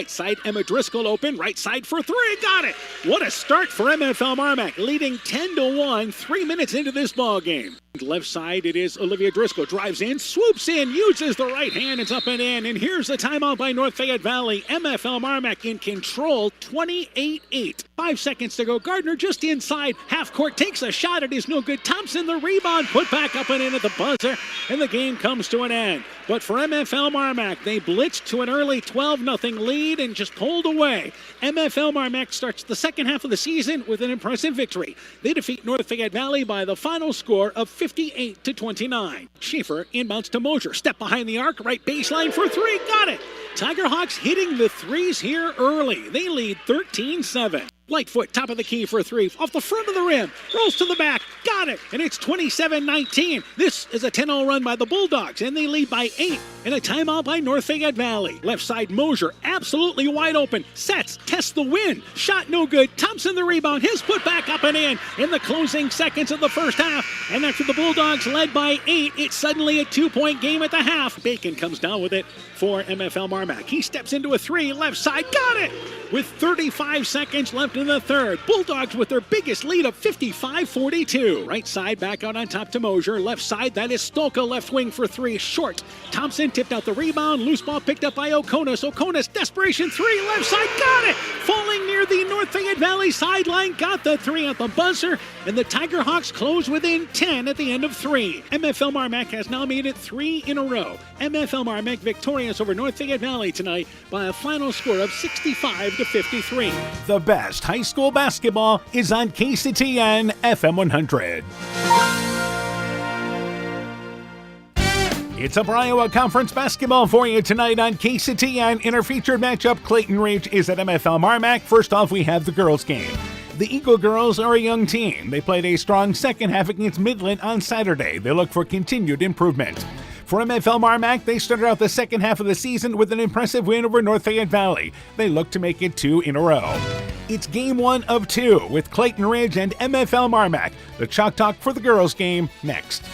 Right side, Emma Driscoll open. Right side for three. Got it. What a start for MFL MarMac, leading 10-1, 3 minutes into this ball game. Left side, it is Olivia Driscoll. Drives in, swoops in, uses the right hand. It's up and in. And here's the timeout by North Fayette Valley. MFL MarMac in control, 28-8. 5 seconds to go. Gardner just inside. Half court takes a shot. It is no good. Thompson, the rebound, put back up and in at the buzzer. And the game comes to an end. But for MFL MarMac, they blitzed to an early 12-0 lead and just pulled away. MFL MarMac starts the second half of the season with an impressive victory. They defeat North Fayette Valley by the final score of 58-29. Schaefer inbounds to Mosier. Step behind the arc, right baseline for three. Got it. Tiger Hawks hitting the threes here early. They lead 13-7. Lightfoot, top of the key for three. Off the front of the rim. Rolls to the back. Got it. And it's 27-19. This is a 10-0 run by the Bulldogs, and they lead by 8. And a timeout by North Fayette Valley. Left side, Mosier, absolutely wide open. Sets, tests the win. Shot no good. Thompson the rebound. His put back up and in the closing seconds of the first half. And after the Bulldogs led by 8, it's suddenly a 2-point game at the half. Bacon comes down with it for MFL MarMac. He steps into a three. Left side. Got it. With 35 seconds left in the third. Bulldogs with their biggest lead of 55-42. Right side back out on top to Mosier. Left side, that is Stolka, left wing for three. Short. Thompson tipped out the rebound. Loose ball picked up by Okonis. Okonis, desperation three. Left side, got it. Falling near the North Fayette Valley sideline. Got the three at the buzzer. And the Tiger Hawks close within 10 at the end of 3. MFL MarMac has now made it 3 in a row. MFL MarMac victorious over North Fayette Valley tonight by a final score of 65-53. The best high school basketball is on KCTN FM 100. It's Upper Iowa Conference basketball for you tonight on KCTN. In our featured matchup, Clayton Ridge is at MFL MarMac. First off, we have the girls game. The Eagle girls are a young team. They played a strong second half against Midland on Saturday. They look for continued improvement. For MFL MarMac, they started out the second half of the season with an impressive win over North Fayette Valley. They look to make it 2 in a row. It's game 1 of 2 with Clayton Ridge and MFL MarMac. The Chalk Talk for the girls game next.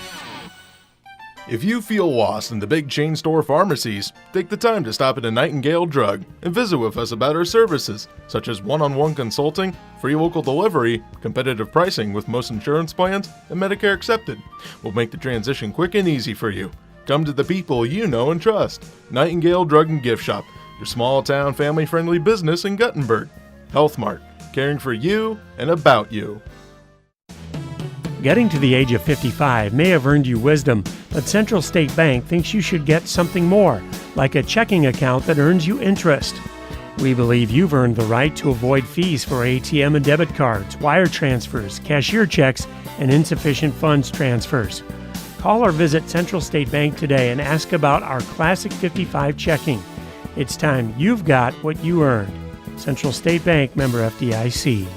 If you feel lost in the big chain store pharmacies, take the time to stop at a Nightingale Drug and visit with us about our services, such as one-on-one consulting, free local delivery, competitive pricing with most insurance plans, and Medicare accepted. We'll make the transition quick and easy for you. Come to the people you know and trust. Nightingale Drug and Gift Shop, your small-town family-friendly business in Guttenberg. Health Mart, caring for you and about you. Getting to the age of 55 may have earned you wisdom, but Central State Bank thinks you should get something more, like a checking account that earns you interest. We believe you've earned the right to avoid fees for ATM and debit cards, wire transfers, cashier checks, and insufficient funds transfers. Call or visit Central State Bank today and ask about our Classic 55 checking. It's time you've got what you earned. Central State Bank, member FDIC.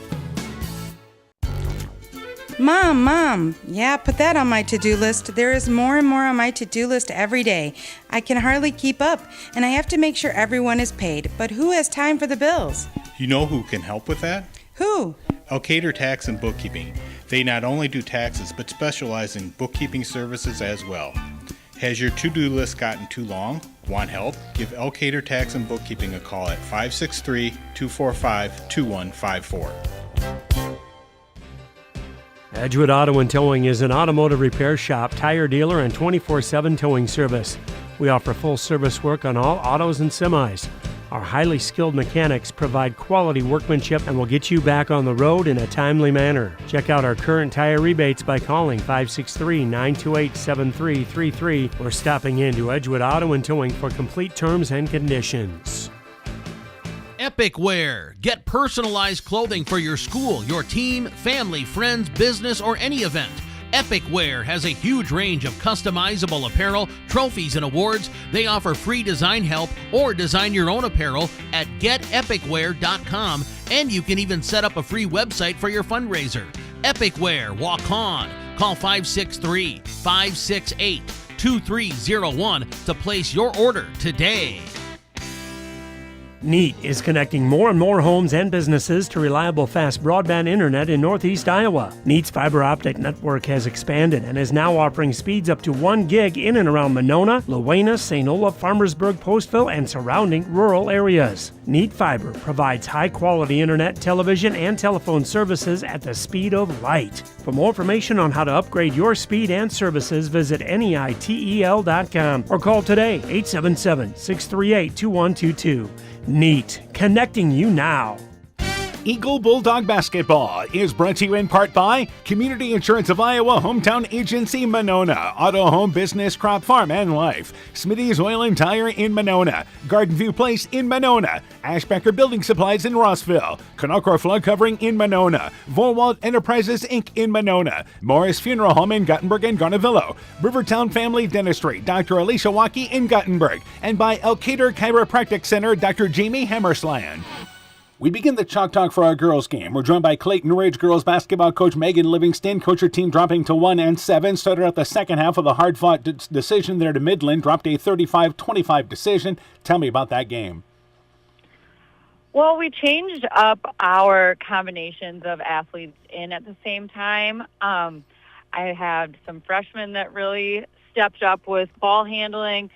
Mom, yeah, put that on my to-do list. There is more and more on my to-do list every day. I can hardly keep up, and I have to make sure everyone is paid. But who has time for the bills? You know who can help with that? Who? Elkader Tax and Bookkeeping. They not only do taxes, but specialize in bookkeeping services as well. Has your to-do list gotten too long? Want help? Give Elkader Tax and Bookkeeping a call at 563-245-2154. Edgewood Auto and Towing is an automotive repair shop, tire dealer, and 24/7 towing service. We offer full service work on all autos and semis. Our highly skilled mechanics provide quality workmanship and will get you back on the road in a timely manner. Check out our current tire rebates by calling 563-928-7333 or stopping into Edgewood Auto and Towing for complete terms and conditions. Epic Wear. Get personalized clothing for your school, your team, family, friends, business, or any event. Epic Wear has a huge range of customizable apparel, trophies, and awards. They offer free design help or design your own apparel at getepicwear.com, and you can even set up a free website for your fundraiser. Epic Wear, walk on. Call 563-568-2301 to place your order today. NEAT is connecting more and more homes and businesses to reliable, fast broadband internet in Northeast Iowa. NEAT's fiber optic network has expanded and is now offering speeds up to 1 gig in and around Monona, Luena, St. Olaf, Farmersburg, Postville, and surrounding rural areas. NEAT Fiber provides high-quality internet, television, and telephone services at the speed of light. For more information on how to upgrade your speed and services, visit NEITEL.com or call today 877-638-2122. NEAT, connecting you now. Eagle Bulldog Basketball is brought to you in part by Community Insurance of Iowa, Hometown Agency, Monona, Auto Home Business, Crop Farm and Life, Smitty's Oil and Tire in Monona, Garden View Place in Monona, Ashbecker Building Supplies in Rossville, Conocro Flood Covering in Monona, Vorwald Enterprises Inc. in Monona, Morris Funeral Home in Gottenburg and Garnavillo, Rivertown Family Dentistry, Dr. Alicia Waukee in Gottenburg, and by Elkader Chiropractic Center, Dr. Jamie Hammersland. We begin the Chalk Talk for our girls game. We're joined by Clayton Ridge girls basketball coach Megan Livingston. Coach, your team dropping to 1-7. Started out the second half with a hard-fought decision there to Midland. Dropped a 35-25 decision. Tell me about that game. Well, we changed up our combinations of athletes in at the same time. I had some freshmen that really stepped up with ball handling,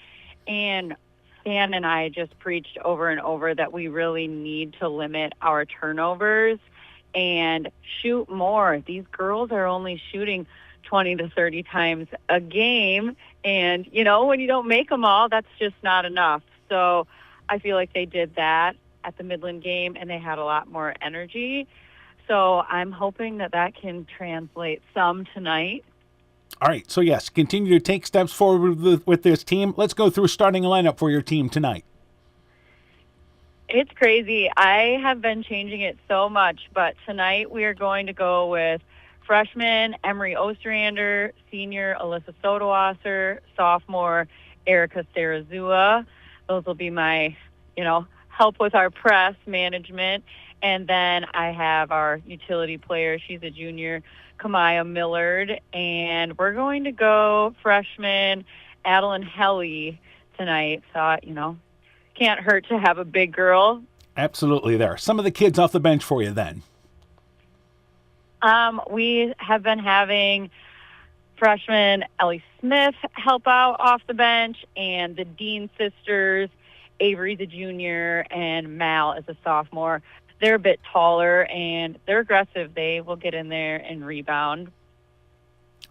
and Stan and I just preached over and over that we really need to limit our turnovers and shoot more. These girls are only shooting 20 to 30 times a game. And, you know, when you don't make them all, that's just not enough. So I feel like they did that at the Midland game, and they had a lot more energy. So I'm hoping that that can translate some tonight. All right, so yes, continue to take steps forward with this team. Let's go through starting a lineup for your team tonight. It's crazy. I have been changing it so much, but tonight we are going to go with freshman Emery Ostrander, senior Alyssa Sodowasser, sophomore Erica Sarazua. Those will be my, help with our press management. And then I have our utility player. She's a junior, Kamaya Millard, and we're going to go freshman Adeline Helly tonight. So, can't hurt to have a big girl. Absolutely there. Some of the kids off the bench for you then. We have been having freshman Ellie Smith help out off the bench, and the Dean sisters, Avery's a junior, and Mal is a sophomore. They're a bit taller, and they're aggressive. They will get in there and rebound.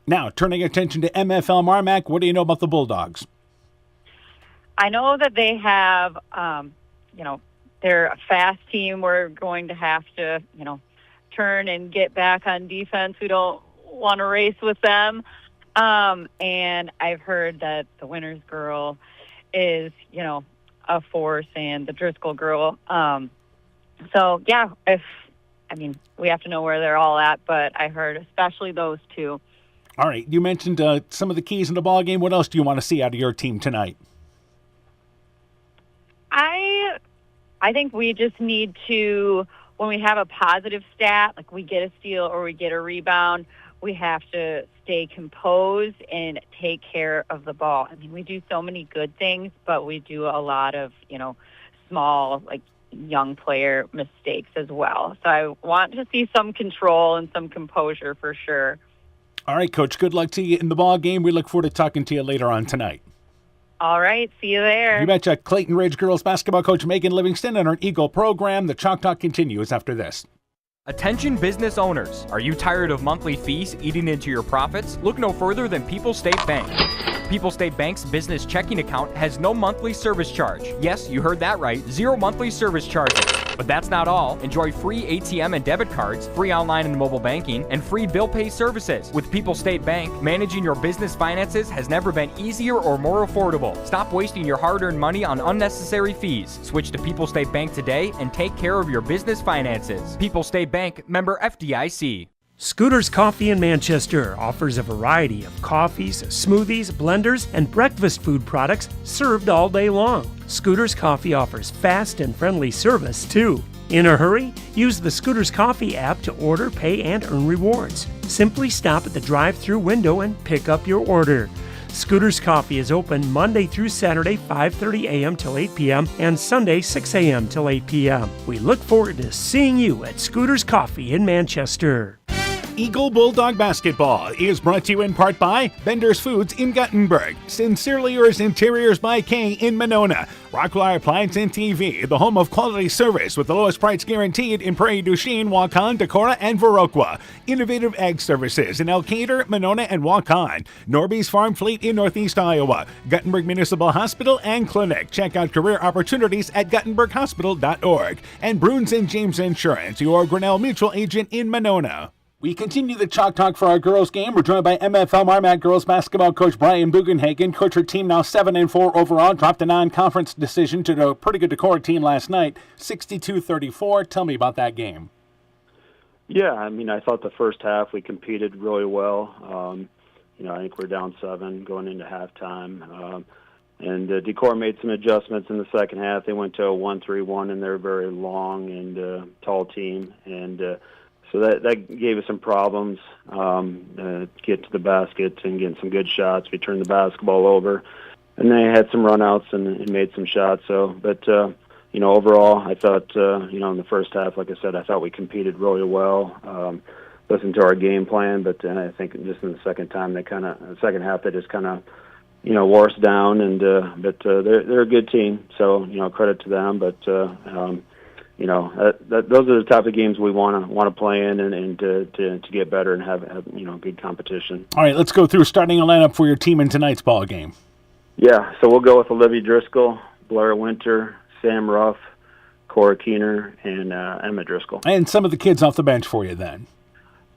Now, turning attention to MFL MarMac, what do you know about the Bulldogs? I know that they have, they're a fast team. We're going to have to, turn and get back on defense. We don't want to race with them. And I've heard that the Winners girl is, a force, and the Driscoll girl, so, yeah, we have to know where they're all at, but I heard especially those two. All right. You mentioned some of the keys in the ball game. What else do you want to see out of your team tonight? I think we just need to, when we have a positive stat, like we get a steal or we get a rebound, we have to stay composed and take care of the ball. We do so many good things, but we do a lot of, small, young player mistakes as well. So I want to see some control and some composure for sure. All right, Coach. Good luck to you in the ball game. We look forward to talking to you later on tonight. All right. See you there. You betcha. Clayton Ridge girls basketball coach Megan Livingston and our Eagle program. The Chalk Talk continues after this. Attention business owners. Are you tired of monthly fees eating into your profits? Look no further than People State Bank. People State Bank's business checking account has no monthly service charge. Yes, you heard that right. 0 monthly service charges. But that's not all. Enjoy free ATM and debit cards, free online and mobile banking, and free bill pay services. With People State Bank, managing your business finances has never been easier or more affordable. Stop wasting your hard-earned money on unnecessary fees. Switch to People State Bank today and take care of your business finances. People State Bank, member FDIC. Scooter's Coffee in Manchester offers a variety of coffees, smoothies, blenders, and breakfast food products served all day long. Scooter's Coffee offers fast and friendly service, too. In a hurry? Use the Scooter's Coffee app to order, pay, and earn rewards. Simply stop at the drive-thru window and pick up your order. Scooter's Coffee is open Monday through Saturday, 5:30 a.m. till 8 p.m. and Sunday, 6 a.m. till 8 p.m. We look forward to seeing you at Scooter's Coffee in Manchester. Eagle Bulldog Basketball is brought to you in part by Bender's Foods in Guttenberg, Sincerely Yours Interiors by Kay in Monona, Rocklar Appliance and TV, the home of quality service with the lowest price guaranteed in Prairie du Chien, Waukon, Decorah, and Viroqua. Innovative Ag Services in Elkader, Monona, and Waukon. Norby's Farm Fleet in Northeast Iowa. Guttenberg Municipal Hospital and Clinic. Check out career opportunities at guttenberghospital.org. And Bruins and James Insurance, your Grinnell Mutual agent in Monona. We continue the Chalk Talk for our girls game. We're joined by MFL MarMac girls basketball coach Brian Bugenhagen. Coach, her team now 7-4 overall. Dropped a non-conference decision to a pretty good Decorah team last night, 62-34. Tell me about that game. Yeah, I mean, I thought the first half we competed really well. I think we're down 7 going into halftime. And Decorah made some adjustments in the second half. They went to a 1-3-1, and they're a very long and tall team. And so that gave us some problems to get to the basket and get some good shots. We turned the basketball over, and they had some runouts and made some shots. But overall, I thought, in the first half, like I said, I thought we competed really well. Listened to our game plan, but I think just in the second half, they just kind of, wore us down. And but they're a good team, so credit to them. But those are the type of games we want to play in and to get better and have good competition. All right, let's go through starting a lineup for your team in tonight's ball game. Yeah, so we'll go with Olivia Driscoll, Blair Winter, Sam Ruff, Cora Keener, and Emma Driscoll. And some of the kids off the bench for you then.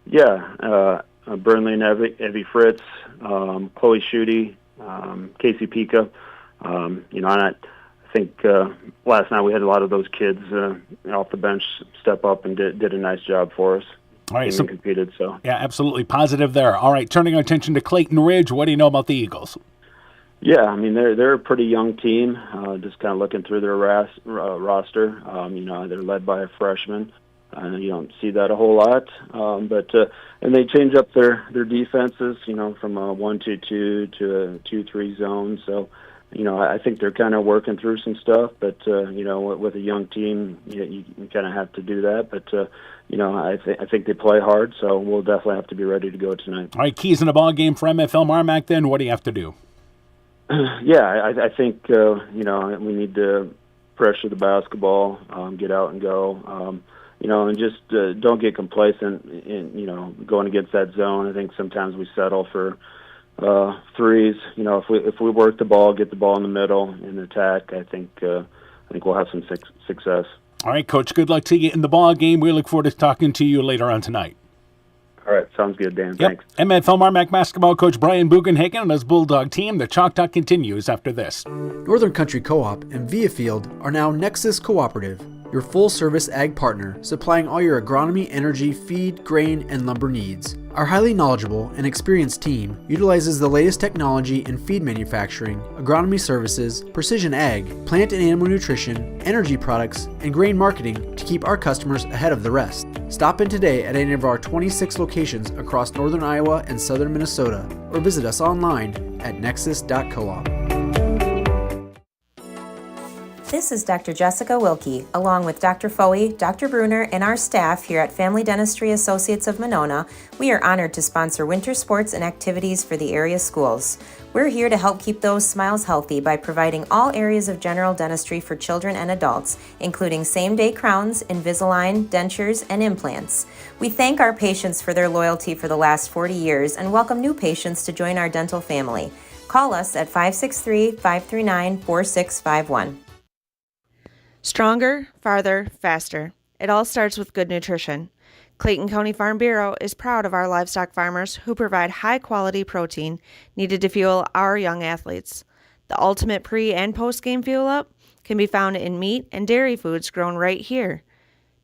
Yeah, Burnley and Evie Fritz, Chloe Schutte, Casey Pika. I think last night we had a lot of those kids off the bench step up and did a nice job for us. All right, so competed. So yeah, absolutely positive there. All right, turning our attention to Clayton Ridge. What do you know about the Eagles? Yeah, I mean they're a pretty young team. Just kind of looking through their roster. They're led by a freshman. You don't see that a whole lot, but and they change up their defenses. From a 1-2-2 to a 2-3 zone. So. I think they're kind of working through some stuff, but, with a young team, you kind of have to do that. But, I think they play hard, so we'll definitely have to be ready to go tonight. All right, keys in a ball game for MFL MarMac then. What do you have to do? Yeah, I think, we need to pressure the basketball, get out and go, and just don't get complacent in, going against that zone. I think sometimes we settle for threes. If we work the ball, get the ball in the middle and attack, I think we'll have some success. All right, Coach. Good luck to you in the ball game. We look forward to talking to you later on tonight. All right, sounds good, Dan. Thanks. MFL MarMac basketball coach Brian Bugenhagen and his Bulldog team. The Chalk Talk continues after this. Northern Country Co-op and Viafield are now Nexus Cooperative, your full-service ag partner, supplying all your agronomy, energy, feed, grain, and lumber needs. Our highly knowledgeable and experienced team utilizes the latest technology in feed manufacturing, agronomy services, precision ag, plant and animal nutrition, energy products, and grain marketing to keep our customers ahead of the rest. Stop in today at any of our 26 locations across northern Iowa and southern Minnesota, or visit us online at nexus.coop. This is Dr. Jessica Wilkie, along with Dr. Foey, Dr. Bruner, and our staff here at Family Dentistry Associates of Monona. We are honored to sponsor winter sports and activities for the area schools. We're here to help keep those smiles healthy by providing all areas of general dentistry for children and adults, including same-day crowns, Invisalign, dentures, and implants. We thank our patients for their loyalty for the last 40 years and welcome new patients to join our dental family. Call us at 563-539-4651. Stronger, farther, faster. It all starts with good nutrition. Clayton County Farm Bureau is proud of our livestock farmers who provide high-quality protein needed to fuel our young athletes. The ultimate pre- and post-game fuel-up can be found in meat and dairy foods grown right here.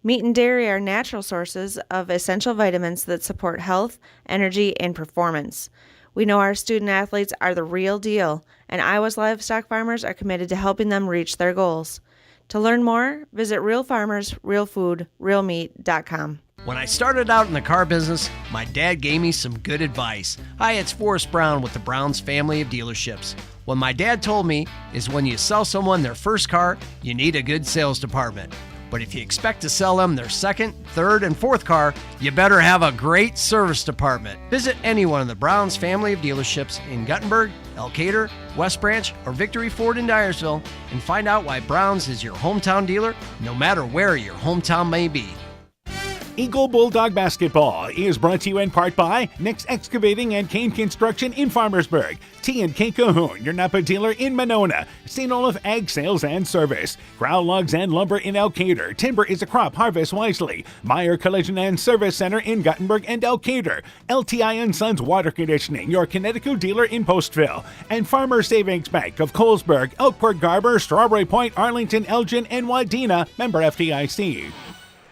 Meat and dairy are natural sources of essential vitamins that support health, energy, and performance. We know our student athletes are the real deal, and Iowa's livestock farmers are committed to helping them reach their goals. To learn more, visit realfarmersrealfoodrealmeat.com. When I started out in the car business, my dad gave me some good advice. Hi, it's Forrest Brown with the Brown's family of dealerships. What my dad told me is when you sell someone their first car, you need a good sales department. But if you expect to sell them their second, third, and fourth car, you better have a great service department. Visit any one of the Brown's family of dealerships in Guttenberg, Elkader, West Branch, or Victory Ford in Dyersville and find out why Brown's is your hometown dealer, no matter where your hometown may be. Eagle Bulldog Basketball is brought to you in part by Nick's Excavating and Kane Construction in Farmersburg, T&K Cahoon, your Napa dealer in Monona, St. Olaf Ag Sales and Service, Ground Logs and Lumber in Elkader, Timber is a Crop, Harvest Wisely, Meyer Collision and Service Center in Guttenberg and Elkader, LTI & Sons Water Conditioning, your Connecticut dealer in Postville, and Farmer Savings Bank of Colesburg, Elkport Garber, Strawberry Point, Arlington, Elgin, and Wadena, member FDIC.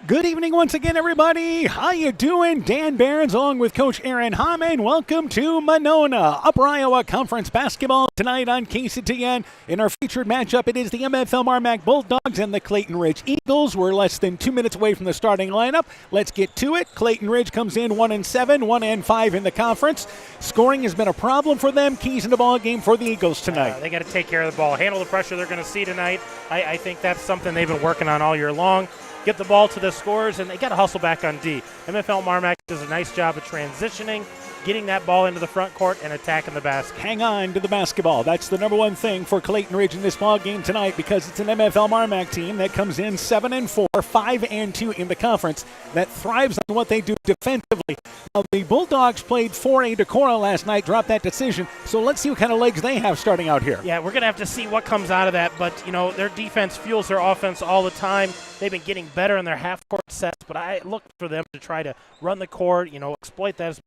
Good evening once again, everybody. How you doing? Dan Barons along with Coach Aaron Hammond. Welcome to Monona, Upper Iowa Conference Basketball tonight on KCTN. In our featured matchup, it is the MFL MarMac Bulldogs and the Clayton Ridge Eagles. We're less than 2 minutes away from the starting lineup. Let's get to it. Clayton Ridge comes in 1-7, 1-5 in the conference. Scoring has been a problem for them. Keys in the ball game for the Eagles tonight. They got to take care of the ball, handle the pressure they're going to see tonight. I think that's something they've been working on all year long. Get the ball to the scorers, and they got to hustle back on D. MFL MarMac does a nice job of transitioning, getting that ball into the front court, and attacking the basket. Hang on to the basketball. That's the number one thing for Clayton Ridge in this ball game tonight, because it's an MFL MarMac team that comes in 7-4, 5-2 in the conference, that thrives on what they do defensively. Now, the Bulldogs played 4A Decorah last night, dropped that decision, so let's see what kind of legs they have starting out here. Yeah, we're going to have to see what comes out of that, but, their defense fuels their offense all the time. They've been getting better in their half-court sets, but I look for them to try to run the court, exploit that.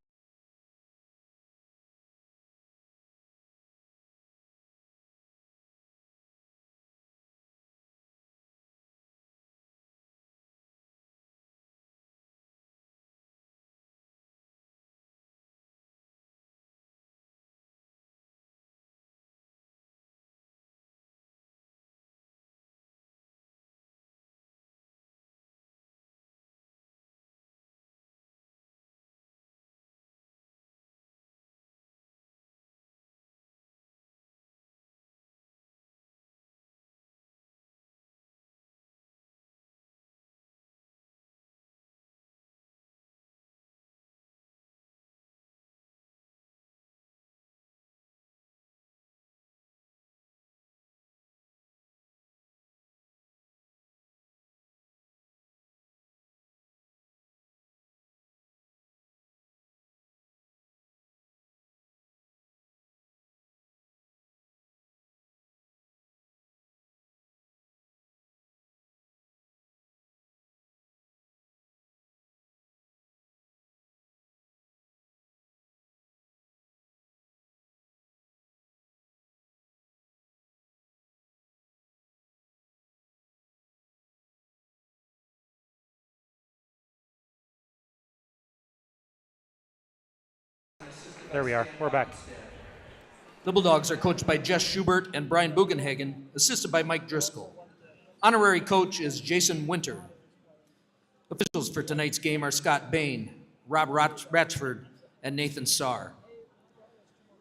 There we are. We're back. The Bulldogs are coached by Jess Schubert and Brian Bugenhagen, assisted by Mike Driscoll. Honorary coach is Jason Winter. Officials for tonight's game are Scott Bain, Rob Ratchford, and Nathan Sarr.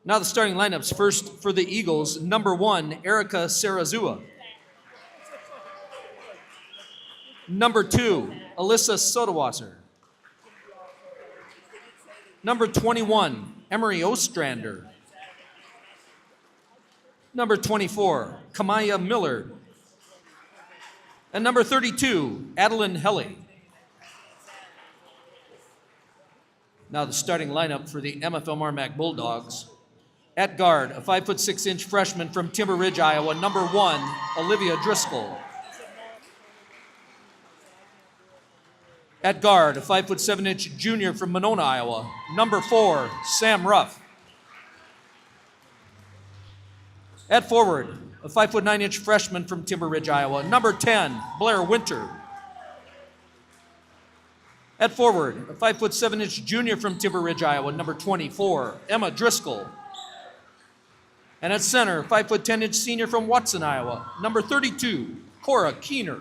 Now the starting lineups. First for the Eagles, number 1, Erica Sarazua. Number 2, Alyssa Sodawasser. Number 21, Emery Ostrander. Number 24, Kamaya Miller. And number 32, Adeline Helly. Now the starting lineup for the MFL MarMac Bulldogs. At guard, a 5'6" freshman from Timber Ridge, Iowa, number 1, Olivia Driscoll. At guard, a 5'7" junior from Monona, Iowa, number 4, Sam Ruff. At forward, a 5'9" freshman from Timber Ridge, Iowa, number 10, Blair Winter. At forward, a 5'7" junior from Timber Ridge, Iowa, number 24, Emma Driscoll. And at center, 5'10" senior from Watson, Iowa, number 32, Cora Keener.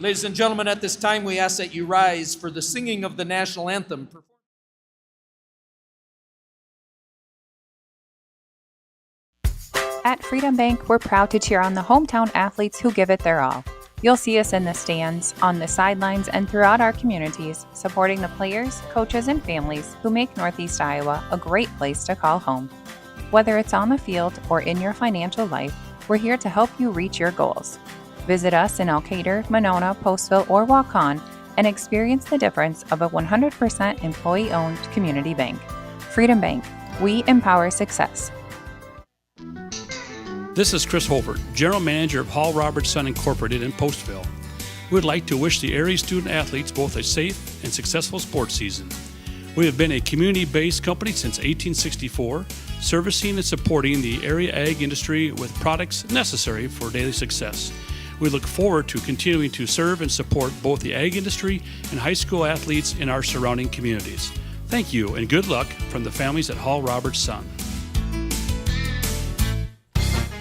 Ladies and gentlemen, at this time we ask that you rise for the singing of the national anthem. At Freedom Bank, we're proud to cheer on the hometown athletes who give it their all. You'll see us in the stands, on the sidelines, and throughout our communities, supporting the players, coaches, and families who make Northeast Iowa a great place to call home. Whether it's on the field or in your financial life, we're here to help you reach your goals. Visit us in Elkader, Monona, Postville, or Waukon and experience the difference of a 100% employee-owned community bank. Freedom Bank, we empower success. This is Chris Holbert, General Manager of Hall Robertson Incorporated in Postville. We would like to wish the area student athletes both a safe and successful sports season. We have been a community-based company since 1864, servicing and supporting the area ag industry with products necessary for daily success. We look forward to continuing to serve and support both the ag industry and high school athletes in our surrounding communities. Thank you and good luck from the families at Hall Robertson.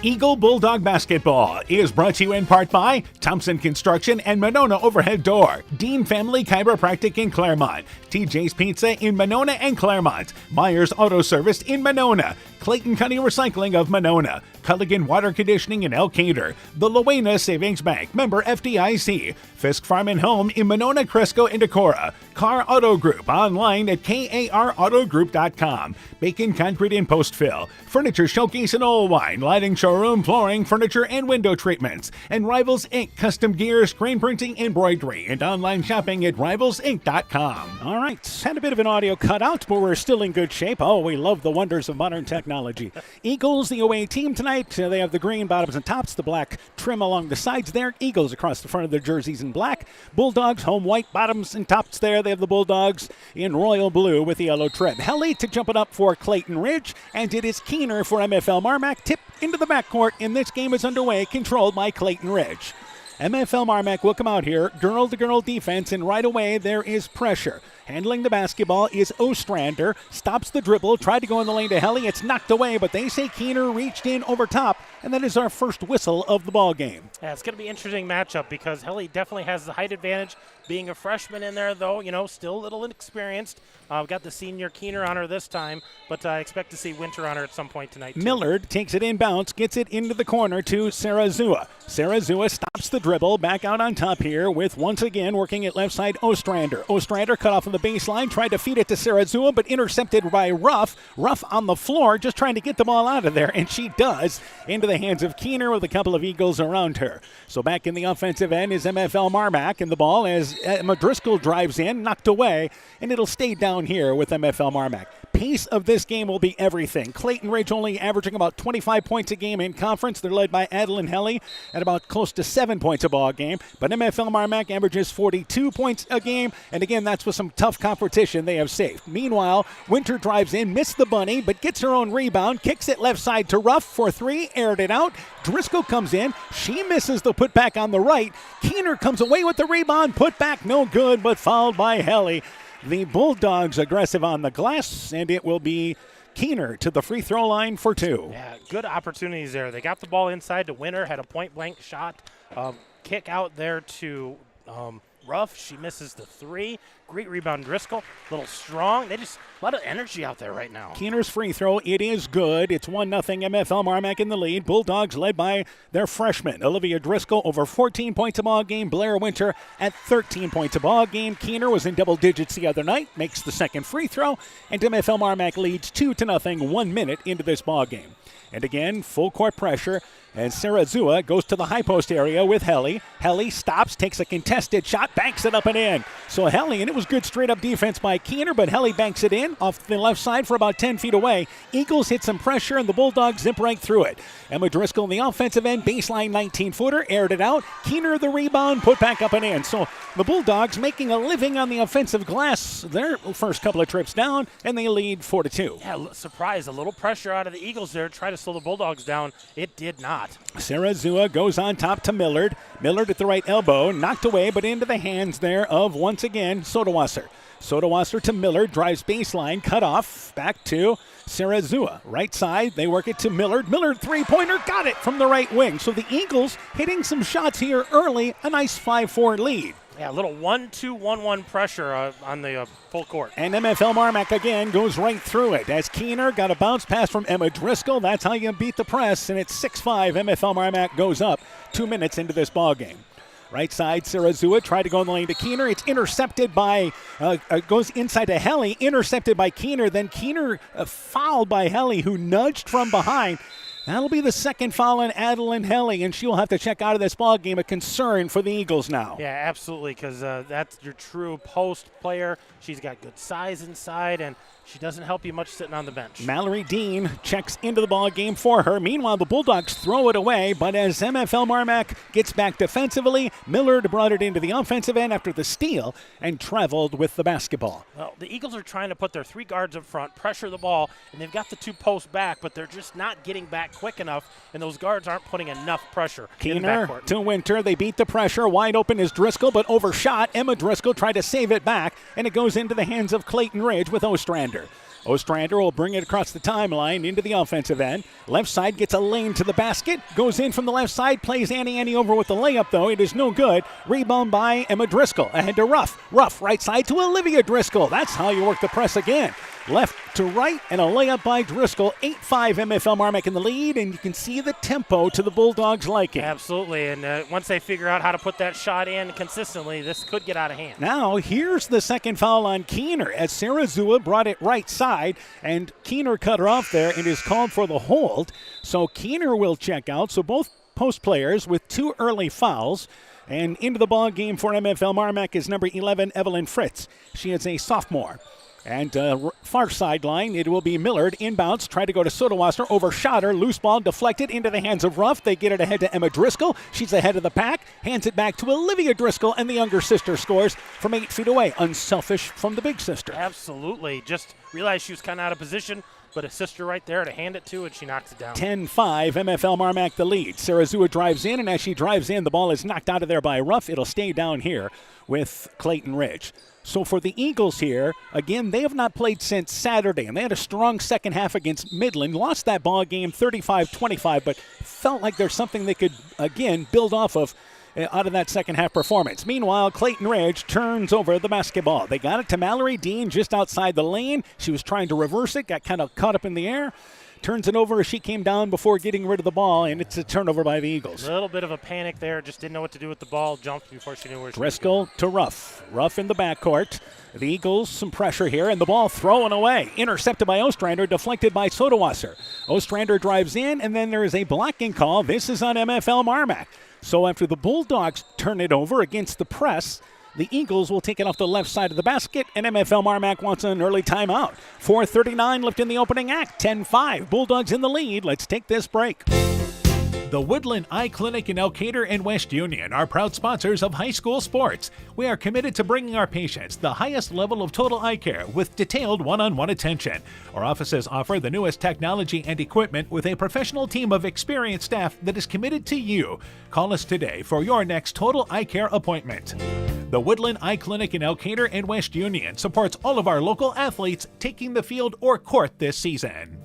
Eagle Bulldog Basketball is brought to you in part by Thompson Construction and Monona Overhead Door, Dean Family Chiropractic in Claremont, TJ's Pizza in Monona and Claremont, Myers Auto Service in Monona, Clayton County Recycling of Monona, Culligan Water Conditioning in Elkader, the Luena Savings Bank, member FDIC, Fisk Farm and Home in Monona, Cresco, and Decorah, Carr Auto Group online at karautogroup.com, Bacon Concrete in Postville, Furniture Showcase in Oldwine, Lighting Showroom, Flooring, Furniture, and Window Treatments, and Rivals Inc. Custom Gear, Screen Printing, Embroidery, and online shopping at rivalsinc.com. All right, had a bit of an audio cutout, but we're still in good shape. Oh, we love the wonders of modern technology. Eagles, the away team tonight. They have the green bottoms and tops, the black trim along the sides there. Eagles across the front of their jerseys in black. Bulldogs, home white bottoms and tops there. They have the Bulldogs in royal blue with the yellow trim. Helly to jump it up for Clayton Ridge, and it is Keener for MFL MarMac. Tip into the backcourt, and this game is underway, controlled by Clayton Ridge. MFL MarMac will come out here, girl-to-girl defense, and right away there is pressure. Handling the basketball is Ostrander, stops the dribble, tried to go in the lane to Helly. It's knocked away, but they say Keener reached in over top, and that is our first whistle of the ball game. Yeah, it's going to be an interesting matchup because Helly definitely has the height advantage. Being a freshman in there, though, still a little inexperienced. We've got the senior Keener on her this time, but I expect to see Winter on her at some point tonight, too. Millard takes it inbounds, gets it into the corner to Sarazua. Sarazua stops the dribble, back out on top here with, once again, working at left side, Ostrander. Ostrander cut off on the baseline, tried to feed it to Sarazua, but intercepted by Ruff. Ruff on the floor, just trying to get the ball out of there, and she does, into the hands of Keener with a couple of Eagles around her. So back in the offensive end is MFL MarMac, and the ball as Driscoll drives in, knocked away, and it'll stay down here with MFL MarMac. Pace of this game will be everything. Clayton Ridge only averaging about 25 points a game in conference. They're led by Adeline Helly at about close to 7 points a ball game. But MFL MarMac averages 42 points a game. And again, that's with some tough competition they have saved. Meanwhile, Winter drives in, missed the bunny, but gets her own rebound, kicks it left side to Ruff for three, aired it out. Driscoll comes in. She misses the putback on the right. Keener comes away with the rebound. Putback no good, but fouled by Helly. The Bulldogs aggressive on the glass, and it will be Keener to the free throw line for two. Yeah, good opportunities there. They got the ball inside to Winter, had a point-blank shot. Kick out there to Ruff. She misses the three. Great rebound, Driscoll. A little strong. They just a lot of energy out there right now. Keener's free throw, it is good. It's 1-0 MFL MarMac in the lead. Bulldogs led by their freshman, Olivia Driscoll, over 14 points a ball game. Blair Winter at 13 points a ball game. Keener was in double digits the other night, makes the second free throw, and MFL MarMac leads 2-0 1 minute into this ball game. And again, full court pressure as Sarazua goes to the high post area with Helly. Helly stops, takes a contested shot, banks it up and in. So Helly, and it was good straight up defense by Keener, but Helly banks it in off the left side for about 10 feet away. Eagles hit some pressure and the Bulldogs zip right through it. Emma Driscoll in the offensive end, baseline 19-footer, aired it out. Keener the rebound, put back up and in. So the Bulldogs making a living on the offensive glass their first couple of trips down, and they lead 4-2. Yeah, surprise, a little pressure out of the Eagles there, try to slow the Bulldogs down. It did not. lot. Sarah Zua goes on top to Millard. Millard at the right elbow, knocked away, but into the hands there of, once again, Sodawasser. Sodawasser to Millard, drives baseline, cut off, back to Sarah Zua. Right side, they work it to Millard. Millard three-pointer, got it from the right wing. So the Eagles hitting some shots here early, a nice 5-4 lead. Yeah, a little 1-2-1-1 pressure on the full court. And MFL MarMac again goes right through it as Keener got a bounce pass from Emma Driscoll. That's how you beat the press, and it's 6-5. MFL MarMac goes up 2 minutes into this ball game. Right side, Sarah Zua tried to go in the lane to Keener. It's intercepted by, goes inside to Helly, intercepted by Keener. Then Keener fouled by Helly, who nudged from behind. That'll be the second foul on Adeline Helly, and she will have to check out of this ball game. A concern for the Eagles now. Yeah, absolutely, because that's your true post player. She's got good size inside, and she doesn't help you much sitting on the bench. Mallory Dean checks into the ball game for her. Meanwhile, the Bulldogs throw it away, but as MFL MarMac gets back defensively, Millard brought it into the offensive end after the steal and traveled with the basketball. Well, the Eagles are trying to put their 3 guards up front, pressure the ball, and they've got the 2 posts back, but they're just not getting back quick enough, and those guards aren't putting enough pressure in the Keener backcourt. to Winter. They beat the pressure. Wide open is Driscoll, but overshot. Emma Driscoll tried to save it back, and it goes into the hands of Clayton Ridge with Ostrander. Ostrander will bring it across the timeline into the offensive end. Left side gets a lane to the basket. Goes in from the left side. Plays Annie over with the layup, though. It is no good. Rebound by Emma Driscoll. Ahead to Ruff. Ruff right side to Olivia Driscoll. That's how you work the press again. Left to right and a layup by Driscoll. 8-5 MFL MarMac in the lead, and you can see the tempo to the Bulldogs' liking. Absolutely, and once they figure out how to put that shot in consistently, this could get out of hand. Now, here's the second foul on Keener as Sarah Zua brought it right side, and Keener cut her off there and is called for the hold. So Keener will check out. So both post players with 2 early fouls. And into the ball game for MFL MarMac is number 11, Evelyn Fritz. She is a sophomore. And far sideline, it will be Millard. Inbounds, tried to go to Sodawasser, overshot her. Loose ball deflected into the hands of Ruff. They get it ahead to Emma Driscoll. She's ahead of the pack. Hands it back to Olivia Driscoll, and the younger sister scores from 8 feet away. Unselfish from the big sister. Absolutely. Just realized she was kind of out of position, but a sister right there to hand it to, and she knocks it down. 10-5, MFL MarMac the lead. Sarah Zua drives in, and as she drives in, the ball is knocked out of there by Ruff. It'll stay down here with Clayton Ridge. So for the Eagles here, again, they have not played since Saturday, and they had a strong second half against Midland. Lost that ball game 35-25, but felt like there's something they could, again, build off of out of that second half performance. Meanwhile, Clayton Ridge turns over the basketball. They got it to Mallory Dean just outside the lane. She was trying to reverse it, got kind of caught up in the air. Turns it over as she came down before getting rid of the ball, and it's a turnover by the Eagles. A little bit of a panic there, just didn't know what to do with the ball, jumped before she knew where she was Driscoll to Ruff. Ruff in the backcourt. The Eagles, some pressure here, and the ball thrown away. Intercepted by Ostrander, deflected by Sodawasser. Ostrander drives in, and then there is a blocking call. This is on MFL MarMac. So after the Bulldogs turn it over against the press, the Eagles will take it off the left side of the basket, and MFL MarMac wants an early timeout. 4:39 left in the opening act. 10-5. Bulldogs in the lead. Let's take this break. The Woodland Eye Clinic in Elkader and West Union are proud sponsors of high school sports. We are committed to bringing our patients the highest level of total eye care with detailed one-on-one attention. Our offices offer the newest technology and equipment with a professional team of experienced staff that is committed to you. Call us today for your next total eye care appointment. The Woodland Eye Clinic in Elkader and West Union supports all of our local athletes taking the field or court this season.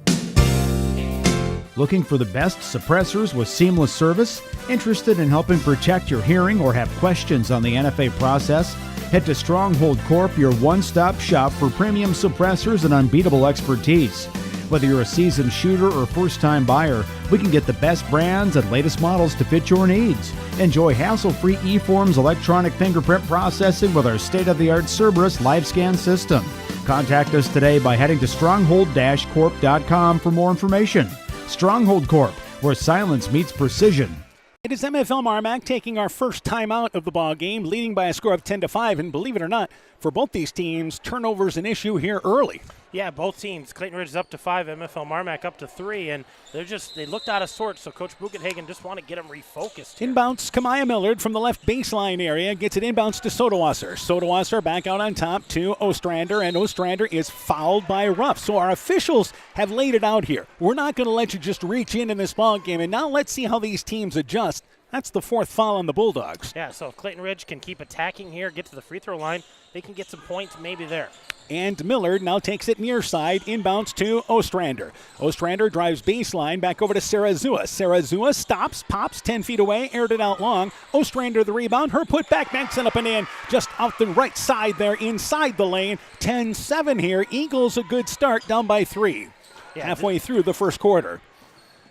Looking for the best suppressors with seamless service? Interested in helping protect your hearing or have questions on the NFA process? Head to Stronghold Corp, your one-stop shop for premium suppressors and unbeatable expertise. Whether you're a seasoned shooter or first-time buyer, we can get the best brands and latest models to fit your needs. Enjoy hassle-free eForms electronic fingerprint processing with our state-of-the-art Cerberus live scan system. Contact us today by heading to stronghold-corp.com for more information. Stronghold Corp, where silence meets precision. It is MFL MarMac taking our first time out of the ball game, leading by a score of 10-5, and believe it or not, for both these teams, turnovers an issue here early. Yeah, both teams. Clayton Ridge is up to 5, MFL MarMac up to 3, and they looked out of sorts, so Coach Bugenhagen just want to get them refocused here. Inbounds, Kamaya Millard from the left baseline area gets it inbounds to Sodawasser. Sodawasser back out on top to Ostrander, and Ostrander is fouled by Ruff. So our officials have laid it out here. We're not going to let you just reach in this ball game, and now let's see how these teams adjust. That's the 4th foul on the Bulldogs. Yeah, so if Clayton Ridge can keep attacking here, get to the free throw line, they can get some points maybe there. And Millard now takes it near side, inbounds to Ostrander. Ostrander drives baseline, back over to Sarazua. Sarazua stops, pops 10 feet away, aired it out long. Ostrander the rebound, her put back, backs it up and in, just out the right side there, inside the lane. 10-7 here, Eagles a good start, down by 3. Halfway through the first quarter.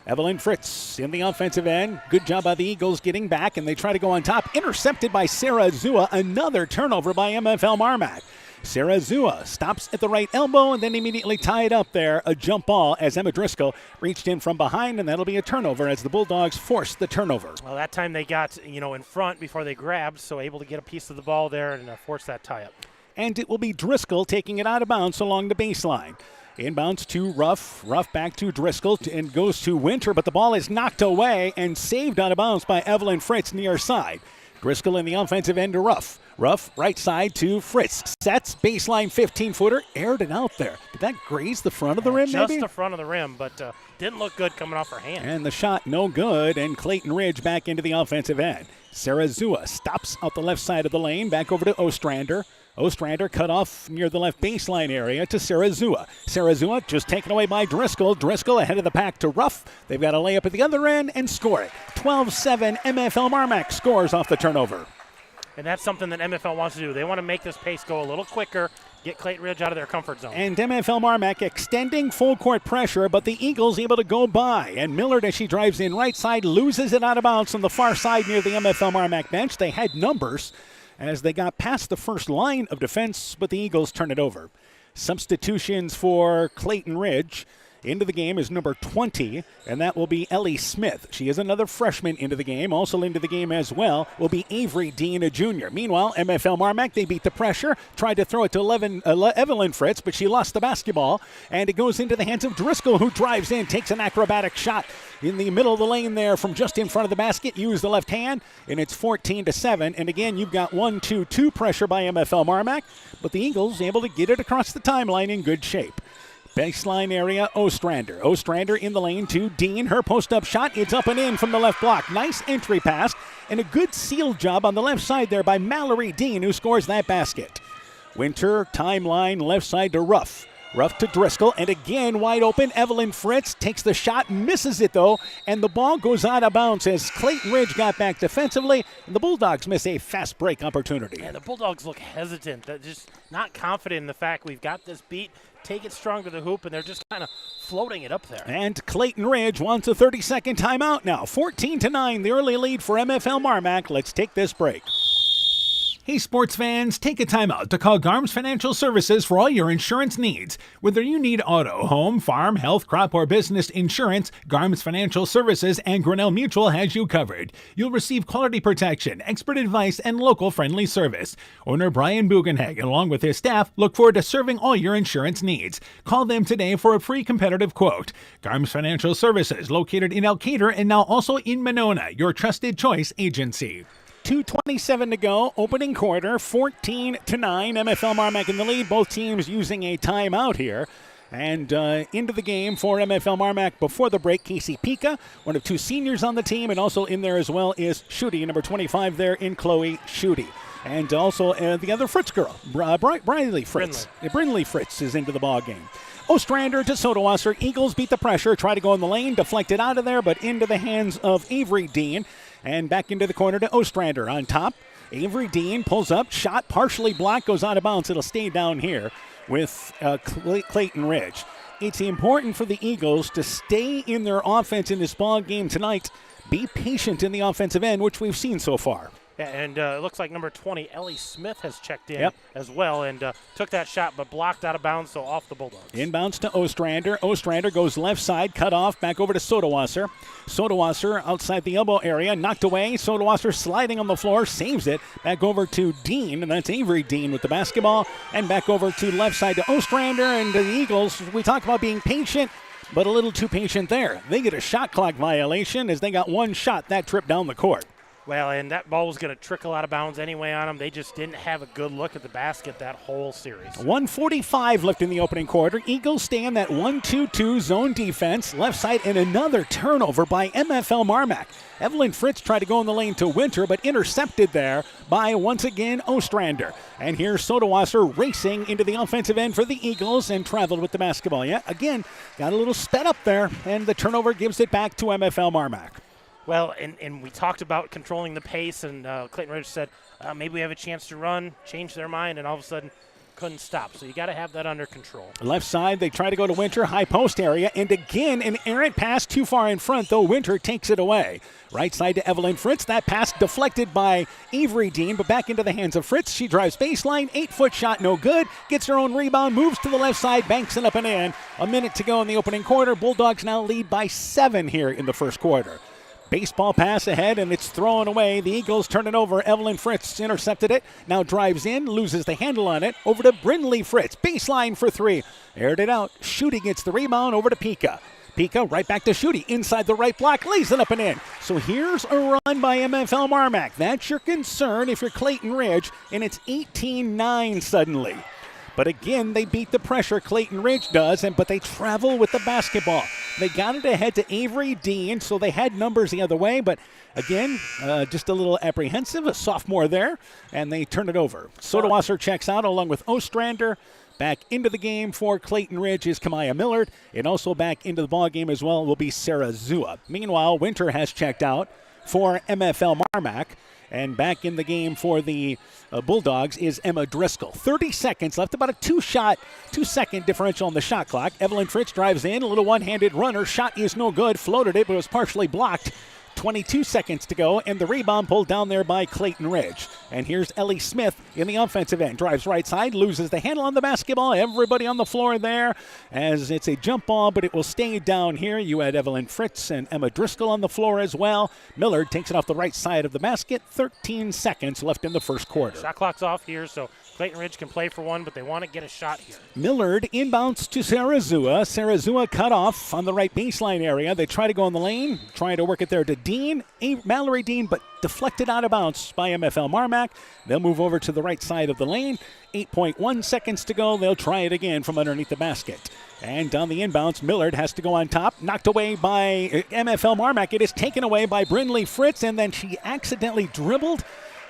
Evelyn Fritz in the offensive end. Good job by the Eagles getting back, and they try to go on top. Intercepted by Sarazua, another turnover by MFL MarMac. Sarazua stops at the right elbow and then immediately tied up there. A jump ball as Emma Driscoll reached in from behind, and that'll be a turnover as the Bulldogs force the turnover. Well, that time they got, in front before they grabbed, so able to get a piece of the ball there and force that tie up. And it will be Driscoll taking it out of bounds along the baseline. Inbounds to Ruff. Ruff back to Driscoll and goes to Winter, but the ball is knocked away and saved out of bounds by Evelyn Fritz near side. Driscoll in the offensive end to Ruff. Ruff, right side to Fritz. Sets, baseline 15-footer, aired it out there. Did that graze the front of the rim, just maybe? Just the front of the rim, but didn't look good coming off her hand. And the shot no good, and Clayton Ridge back into the offensive end. Sarazua stops out the left side of the lane, back over to Ostrander. Ostrander cut off near the left baseline area to Sarazua. Sarazua just taken away by Driscoll. Driscoll ahead of the pack to Ruff. They've got a layup at the other end and score it. 12-7, MFL MarMac scores off the turnover. And that's something that MFL wants to do. They want to make this pace go a little quicker, get Clayton Ridge out of their comfort zone. And MFL MarMac extending full court pressure, but the Eagles able to go by. And Millard, as she drives in right side, loses it out of bounds on the far side near the MFL MarMac bench. They had numbers as they got past the first line of defense, but the Eagles turn it over. Substitutions for Clayton Ridge. Into the game is number 20, and that will be Ellie Smith. She is another freshman into the game. Also into the game as well will be Avery Dean, a junior. Meanwhile, MFL MarMac, they beat the pressure, tried to throw it to Evelyn Fritz, but she lost the basketball, and it goes into the hands of Driscoll, who drives in, takes an acrobatic shot in the middle of the lane there from just in front of the basket. Use the left hand, and it's 14-7. And again, you've got 1-2-2 pressure by MFL MarMac, but the Eagles able to get it across the timeline in good shape. Baseline area, Ostrander. Ostrander in the lane to Dean. Her post-up shot, it's up and in from the left block. Nice entry pass and a good seal job on the left side there by Mallory Dean, who scores that basket. Winter, timeline, left side to Ruff. Ruff to Driscoll, and again wide open. Evelyn Fritz takes the shot, misses it though, and the ball goes out of bounds as Clayton Ridge got back defensively, and the Bulldogs miss a fast break opportunity. Yeah, the Bulldogs look hesitant. They're just not confident in the fact we've got this beat. Take it strong to the hoop, and they're just kind of floating it up there. And Clayton Ridge wants a 30-second timeout now. 14-9, the early lead for MFL MarMac. Let's take this break. Hey sports fans, take a timeout to call Garms Financial Services for all your insurance needs. Whether you need auto, home, farm, health, crop, or business insurance, Garms Financial Services and Grinnell Mutual has you covered. You'll receive quality protection, expert advice, and local friendly service. Owner Brian Bugenhagen, along with his staff, look forward to serving all your insurance needs. Call them today for a free competitive quote. Garms Financial Services, located in Elkader and now also in Monona, your trusted choice agency. 2:27 to go, opening quarter, 14-9, MFL MarMac in the lead. Both teams using a timeout here. And into the game for MFL MarMac before the break, Casey Pika, one of two seniors on the team, and also in there as well is Schutte, number 25 there in Chloe Schutte. And also the other Fritz girl, Brinley Fritz. Brinley Fritz is into the ball game. Ostrander to Sodawasser. Eagles beat the pressure, try to go in the lane, deflected out of there, but into the hands of Avery Dean. And back into the corner to Ostrander on top. Avery Dean pulls up, shot partially blocked, goes out of bounds. It'll stay down here with Clayton Ridge. It's important for the Eagles to stay in their offense in this ball game tonight. Be patient in the offensive end, which we've seen so far. Yeah, and it looks like number 20, Ellie Smith, has checked in as well and took that shot but blocked out of bounds, so off the Bulldogs. Inbounds to Ostrander. Ostrander goes left side, cut off, back over to Sodawasser. Sodawasser outside the elbow area, knocked away. Sodawasser sliding on the floor, saves it. Back over to Dean, and that's Avery Dean with the basketball. And back over to left side to Ostrander, and the Eagles, we talk about being patient, but a little too patient there. They get a shot clock violation as they got one shot that trip down the court. Well, and that ball was going to trickle out of bounds anyway on them. They just didn't have a good look at the basket that whole series. 1:45 left in the opening quarter. Eagles stay in that 1-2-2 zone defense. Left side, and another turnover by MFL MarMac. Evelyn Fritz tried to go in the lane to Winter, but intercepted there by, once again, Ostrander. And here's Sodawasser racing into the offensive end for the Eagles and traveled with the basketball. Yeah, again, got a little sped up there, and the turnover gives it back to MFL MarMac. Well, and we talked about controlling the pace, and Clayton Ridge said maybe we have a chance to run, change their mind, and all of a sudden couldn't stop. So you got to have that under control. Left side, they try to go to Winter, high post area, and again an errant pass too far in front, though Winter takes it away. Right side to Evelyn Fritz. That pass deflected by Avery Dean, but back into the hands of Fritz. She drives baseline, 8-foot shot, no good. Gets her own rebound, moves to the left side, banks it up and in. A minute to go in the opening quarter. Bulldogs now lead by 7 here in the first quarter. Baseball pass ahead, and it's thrown away. The Eagles turn it over. Evelyn Fritz intercepted it. Now drives in, loses the handle on it. Over to Brindley Fritz. Baseline for 3. Aired it out. Schutte gets the rebound over to Pika. Pika right back to Schutte. Inside the right block. Lays it up and in. So here's a run by MFL MarMac. That's your concern if you're Clayton Ridge, and it's 18-9 suddenly. But again, they beat the pressure, Clayton Ridge does, but they travel with the basketball. They got it ahead to Avery Dean, so they had numbers the other way, but again, just a little apprehensive, a sophomore there, and they turn it over. Sodawasser checks out along with Ostrander. Back into the game for Clayton Ridge is Kamaya Millard, and also back into the ball game as well will be Sarah Zua. Meanwhile, Winter has checked out for MFL MarMac. And back in the game for the Bulldogs is Emma Driscoll. 30 seconds left, about a 2-second differential on the shot clock. Evelyn Fritz drives in, a little one-handed runner. Shot is no good, floated it, but it was partially blocked. 22 seconds to go, and the rebound pulled down there by Clayton Ridge. And here's Ellie Smith in the offensive end. Drives right side, loses the handle on the basketball. Everybody on the floor there as it's a jump ball, but it will stay down here. You had Evelyn Fritz and Emma Driscoll on the floor as well. Millard takes it off the right side of the basket. 13 seconds left in the first quarter. Shot clock's off here, so Clayton Ridge can play for one, but they want to get a shot here. Millard inbounds to Sarah Zua. Sarah Zua cut off on the right baseline area. They try to go in the lane, trying to work it there to Dean, Mallory Dean, but deflected out of bounds by MFL MarMac. They'll move over to the right side of the lane. 8.1 seconds to go. They'll try it again from underneath the basket. And down the inbounds, Millard has to go on top. Knocked away by MFL MarMac. It is taken away by Brindley Fritz, and then she accidentally dribbled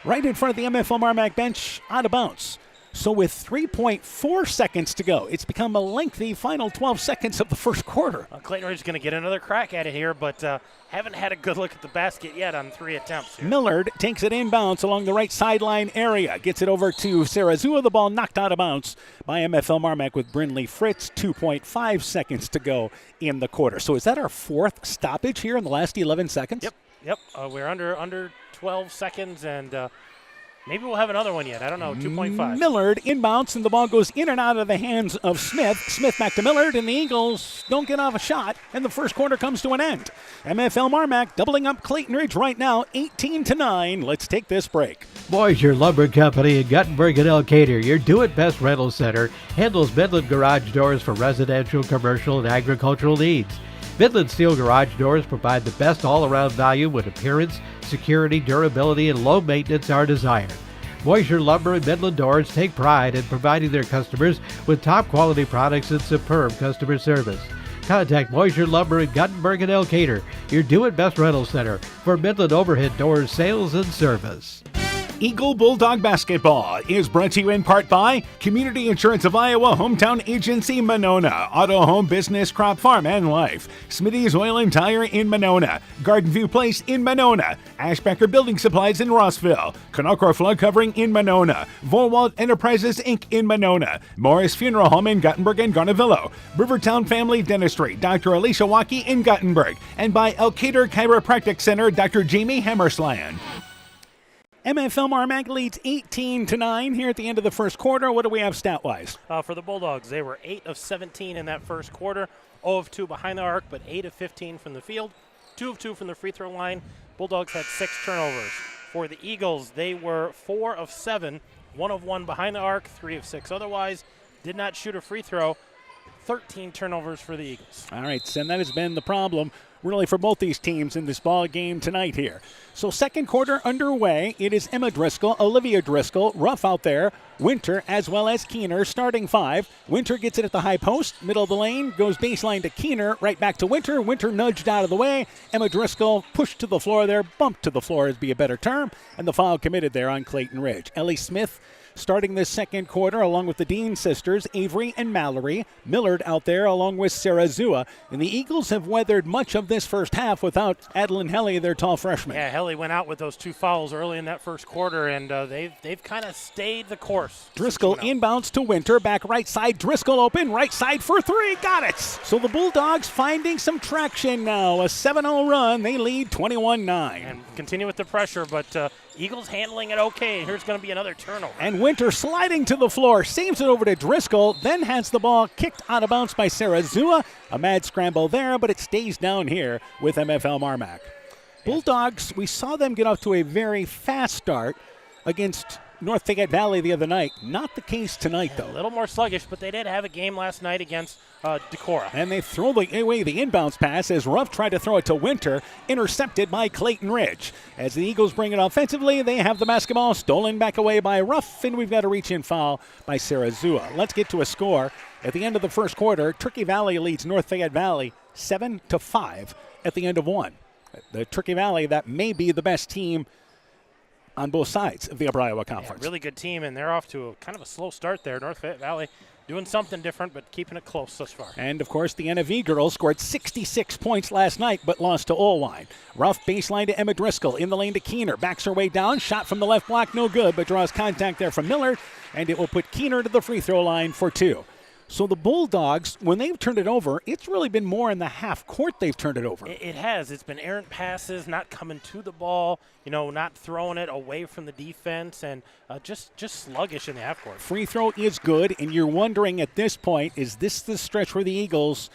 right in front of the MFL MarMac bench, out of bounds. So with 3.4 seconds to go, it's become a lengthy final 12 seconds of the first quarter. Clayton Ridge is going to get another crack at it here, but haven't had a good look at the basket yet on 3 attempts here. Millard takes it inbounds along the right sideline area. Gets it over to Sarah Zua. The ball knocked out of bounds by MFL MarMac with Brindley Fritz. 2.5 seconds to go in the quarter. So is that our 4th stoppage here in the last 11 seconds? Yep. We're under 12 seconds, and maybe we'll have another one yet. I don't know, 2.5. Millard inbounds, and the ball goes in and out of the hands of Smith. Smith back to Millard, and the Eagles don't get off a shot, and the first quarter comes to an end. MFL MarMac doubling up Clayton Ridge right now, 18-9. Let's take this break. Boisier Lumber Company in Guttenberg and Elkader, your do-it-best rental center, handles Midland garage doors for residential, commercial, and agricultural needs. Midland Steel Garage Doors provide the best all-around value when appearance, security, durability, and low maintenance are desired. Boisier Lumber and Midland Doors take pride in providing their customers with top-quality products and superb customer service. Contact Boisier Lumber in Guttenberg and Elkader, your do-it-best rental center, for Midland overhead doors sales and service. Eagle Bulldog Basketball is brought to you in part by Community Insurance of Iowa, Hometown Agency, Monona, Auto Home Business, Crop Farm and Life, Smitty's Oil and Tire in Monona, Garden View Place in Monona, Ashbecker Building Supplies in Rossville, Conocor Flood Covering in Monona, Volwald Enterprises Inc. in Monona, Morris Funeral Home in Guttenberg and Garnavillo, Rivertown Family Dentistry, Dr. Alicia Waukee in Guttenberg, and by Elkader Chiropractic Center, Dr. Jamie Hammersland. MFL MarMac leads 18-9 here at the end of the first quarter. What do we have stat-wise? For the Bulldogs, they were 8 of 17 in that first quarter, 0 of 2 behind the arc, but 8 of 15 from the field, 2 of 2 from the free throw line. Bulldogs had 6 turnovers. For the Eagles, they were 4 of 7, 1 of 1 behind the arc, 3 of 6 otherwise, did not shoot a free throw. 13 turnovers for the Eagles. All right, and that has been the problem really for both these teams in this ball game tonight here. So second quarter underway. It is Emma Driscoll, Olivia Driscoll, Ruff out there, Winter as well as Keener starting 5. Winter gets it at the high post, middle of the lane, goes baseline to Keener, right back to Winter. Winter nudged out of the way. Emma Driscoll pushed to the floor there, bumped to the floor would be a better term, and the foul committed there on Clayton Ridge. Ellie Smith starting this second quarter along with the Dean sisters, Avery and Mallory. Millard out there along with Sarah Zua. And the Eagles have weathered much of this first half without Adeline Helly, their tall freshman. Yeah, Helly went out with those 2 fouls early in that first quarter, and they've kind of stayed the course. Driscoll inbounds to Winter, back right side. Driscoll open, right side for 3. Got it! So the Bulldogs finding some traction now. A 7-0 run. They lead 21-9. And continue with the pressure, but Eagles handling it okay. Here's going to be another turnover. And Winter sliding to the floor, saves it over to Driscoll, then has the ball kicked out of bounds by Sarah Zua. A mad scramble there, but it stays down here with MFL MarMac. Bulldogs, we saw them get off to a very fast start against North Fayette Valley the other night. Not the case tonight, though. A little more sluggish, but they did have a game last night against Decorah. And they throw away the inbounds pass as Ruff tried to throw it to Winter, intercepted by Clayton Ridge. As the Eagles bring it offensively, they have the basketball stolen back away by Ruff, and we've got a reach-in foul by Sarah Zua. Let's get to a score. At the end of the first quarter, Turkey Valley leads North Fayette Valley 7-5 at the end of 1. The Turkey Valley, that may be the best team on both sides of the Upper Iowa Conference. Yeah, really good team, and they're off to a kind of a slow start there. North Fayette Valley doing something different, but keeping it close thus far. And, of course, the NFV girls scored 66 points last night, but lost to Olwine. Rough baseline to Emma Driscoll, in the lane to Keener, backs her way down, shot from the left block, no good, but draws contact there from Millard, and it will put Keener to the free throw line for 2. So the Bulldogs, when they've turned it over, it's really been more in the half court they've turned it over. It has. It's been errant passes, not coming to the ball, not throwing it away from the defense, and just sluggish in the half court. Free throw is good, and you're wondering at this point, is this the stretch where the Eagles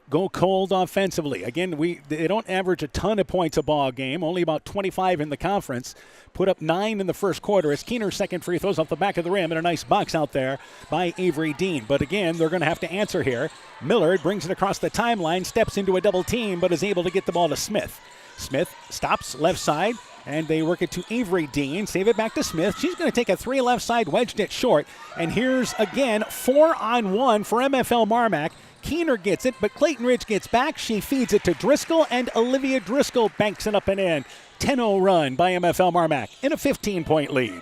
go cold offensively? Again, they don't average a ton of points a ball game, only about 25 in the conference. Put up 9 in the first quarter as Keener's second free throws off the back of the rim, and a nice box out there by Avery Dean. But again, they're going to have to answer here. Millard brings it across the timeline, steps into a double team, but is able to get the ball to Smith. Smith stops left side, and they work it to Avery Dean. Save it back to Smith. She's going to take a 3 left side, wedged it short. And here's, again, 4-on-1 for MFL MarMac. Keener gets it, but Clayton Ridge gets back. She feeds it to Driscoll, and Olivia Driscoll banks it up and in. 10-0 run by MFL MarMac in a 15-point lead.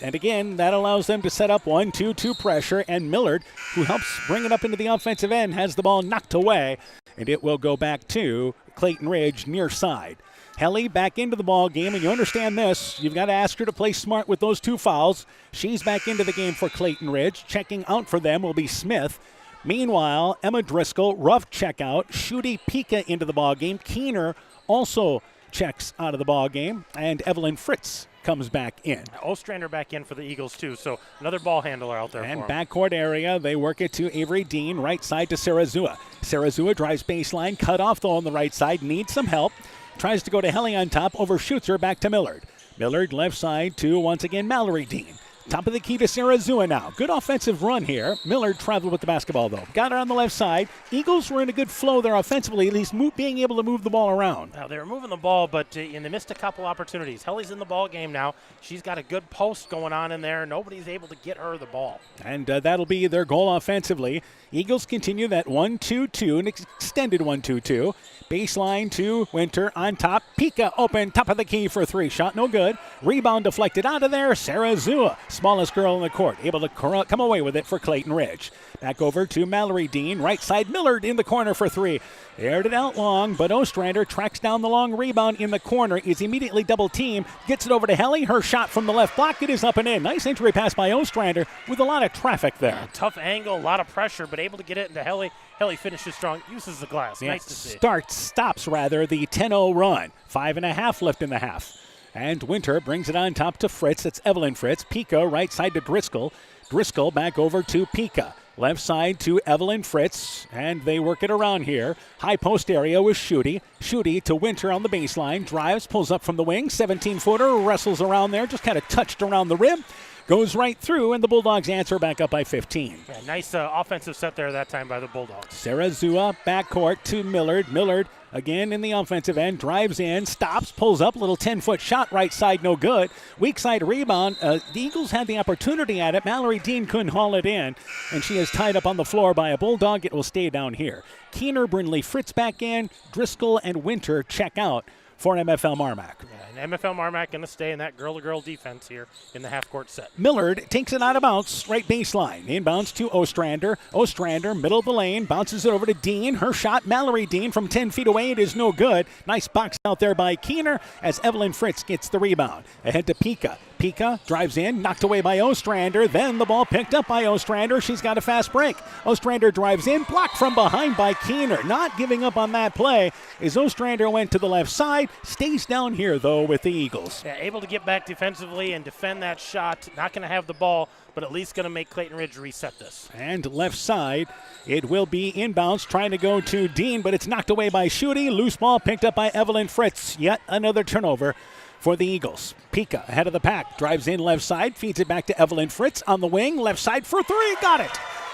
And again, that allows them to set up 1-2-2 pressure, and Millard, who helps bring it up into the offensive end, has the ball knocked away, and it will go back to Clayton Ridge near side. Helly back into the ball game, and you understand this. You've got to ask her to play smart with those 2 fouls. She's back into the game for Clayton Ridge. Checking out for them will be Smith. Meanwhile, Emma Driscoll, rough check out. Shooty Pika into the ball game. Keener also checks out of the ball game, and Evelyn Fritz comes back in. Ostrander back in for the Eagles, too, so another ball handler out there and for them. Backcourt area, they work it to Avery Dean, right side to Sarah Zua. Sarah Zua drives baseline, cut off though on the right side, needs some help. Tries to go to Helly on top, overshoots her back to Millard. Millard left side to, once again, Mallory Dean. Top of the key to Sarah Zua now. Good offensive run here. Millard traveled with the basketball, though. Got her on the left side. Eagles were in a good flow there offensively, at least being able to move the ball around. Now, they were moving the ball, but they missed a couple opportunities. Helly's in the ball game now. She's got a good post going on in there. Nobody's able to get her the ball. And that'll be their goal offensively. Eagles continue that 1-2-2, an extended 1-2-2. Baseline to Winter on top. Pika open, top of the key for 3. Shot no good. Rebound deflected out of there. Sarah Zua, smallest girl in the court, able to come away with it for Clayton Ridge. Back over to Mallory Dean. Right side, Millard in the corner for 3. Aired it out long, but Ostrander tracks down the long rebound in the corner. Is immediately double teamed. Gets it over to Helly. Her shot from the left block. It is up and in. Nice entry pass by Ostrander with a lot of traffic there. Yeah, tough angle, a lot of pressure, but able to get it into Helly. Helly finishes strong, uses the glass. Yeah, nice to see. Stops the 10-0 run. 5.5 left in the half. And Winter brings it on top to Fritz. That's Evelyn Fritz. Pika right side to Driscoll. Driscoll back over to Pika. Left side to Evelyn Fritz, and they work it around here. High post area with Schutte. Schutte to Winter on the baseline. Drives, pulls up from the wing. 17-footer, wrestles around there. Just kind of touched around the rim. Goes right through, and the Bulldogs answer back up by 15. Yeah, nice offensive set there that time by the Bulldogs. Sarah Zua backcourt to Millard. Millard again in the offensive end, drives in, stops, pulls up, little 10-foot shot right side, no good. Weak side rebound. The Eagles had the opportunity at it. Mallory Dean couldn't haul it in, and she is tied up on the floor by a Bulldog. It will stay down here. Keener, Brindley, Fritz back in. Driscoll and Winter check out for MFL MarMac. Yeah, and MFL MarMac going to stay in that girl-to-girl defense here in the half-court set. Millard takes it out of bounds, right baseline. Inbounds to Ostrander. Ostrander, middle of the lane, bounces it over to Dean. Her shot, Mallory Dean from 10 feet away. It is no good. Nice box out there by Keener as Evelyn Fritz gets the rebound. Ahead to Pika. Pika drives in, knocked away by Ostrander. Then the ball picked up by Ostrander. She's got a fast break. Ostrander drives in, blocked from behind by Keener. Not giving up on that play as Ostrander went to the left side. Stays down here, though, with the Eagles. Yeah, able to get back defensively and defend that shot. Not going to have the ball, but at least going to make Clayton Ridge reset this. And left side, it will be inbounds, trying to go to Dean, but it's knocked away by Schutte. Loose ball picked up by Evelyn Fritz. Yet another turnover for the Eagles. Pika ahead of the pack, drives in left side, feeds it back to Evelyn Fritz on the wing, left side for three, got it.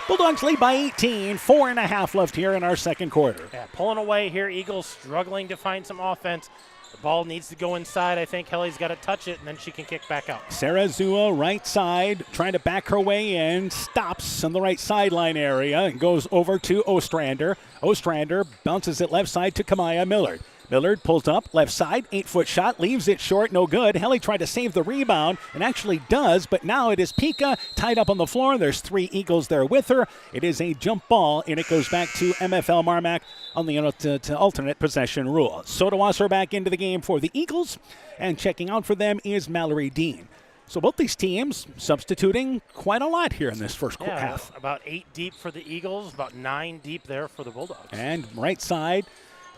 Bulldogs lead by 18, 4.5 left here in our second quarter. Yeah, pulling away here, Eagles struggling to find some offense. The ball needs to go inside. I think Helly's got to touch it, and then she can kick back out. Sarah Zua, right side, trying to back her way in, stops on the right sideline area and goes over to Ostrander. Ostrander bounces it left side to Kamaya Millard. Millard pulls up, left side, 8-foot shot, leaves it short, no good. Helly tried to save the rebound and actually does, but now it is Pika tied up on the floor. There's 3 Eagles there with her. It is a jump ball, and it goes back to MFL MarMac on the alternate possession rule. Sodawasser back into the game for the Eagles, and checking out for them is Mallory Dean. So both these teams substituting quite a lot here in this first half. About 8 deep for the Eagles, about 9 deep there for the Bulldogs. And right side,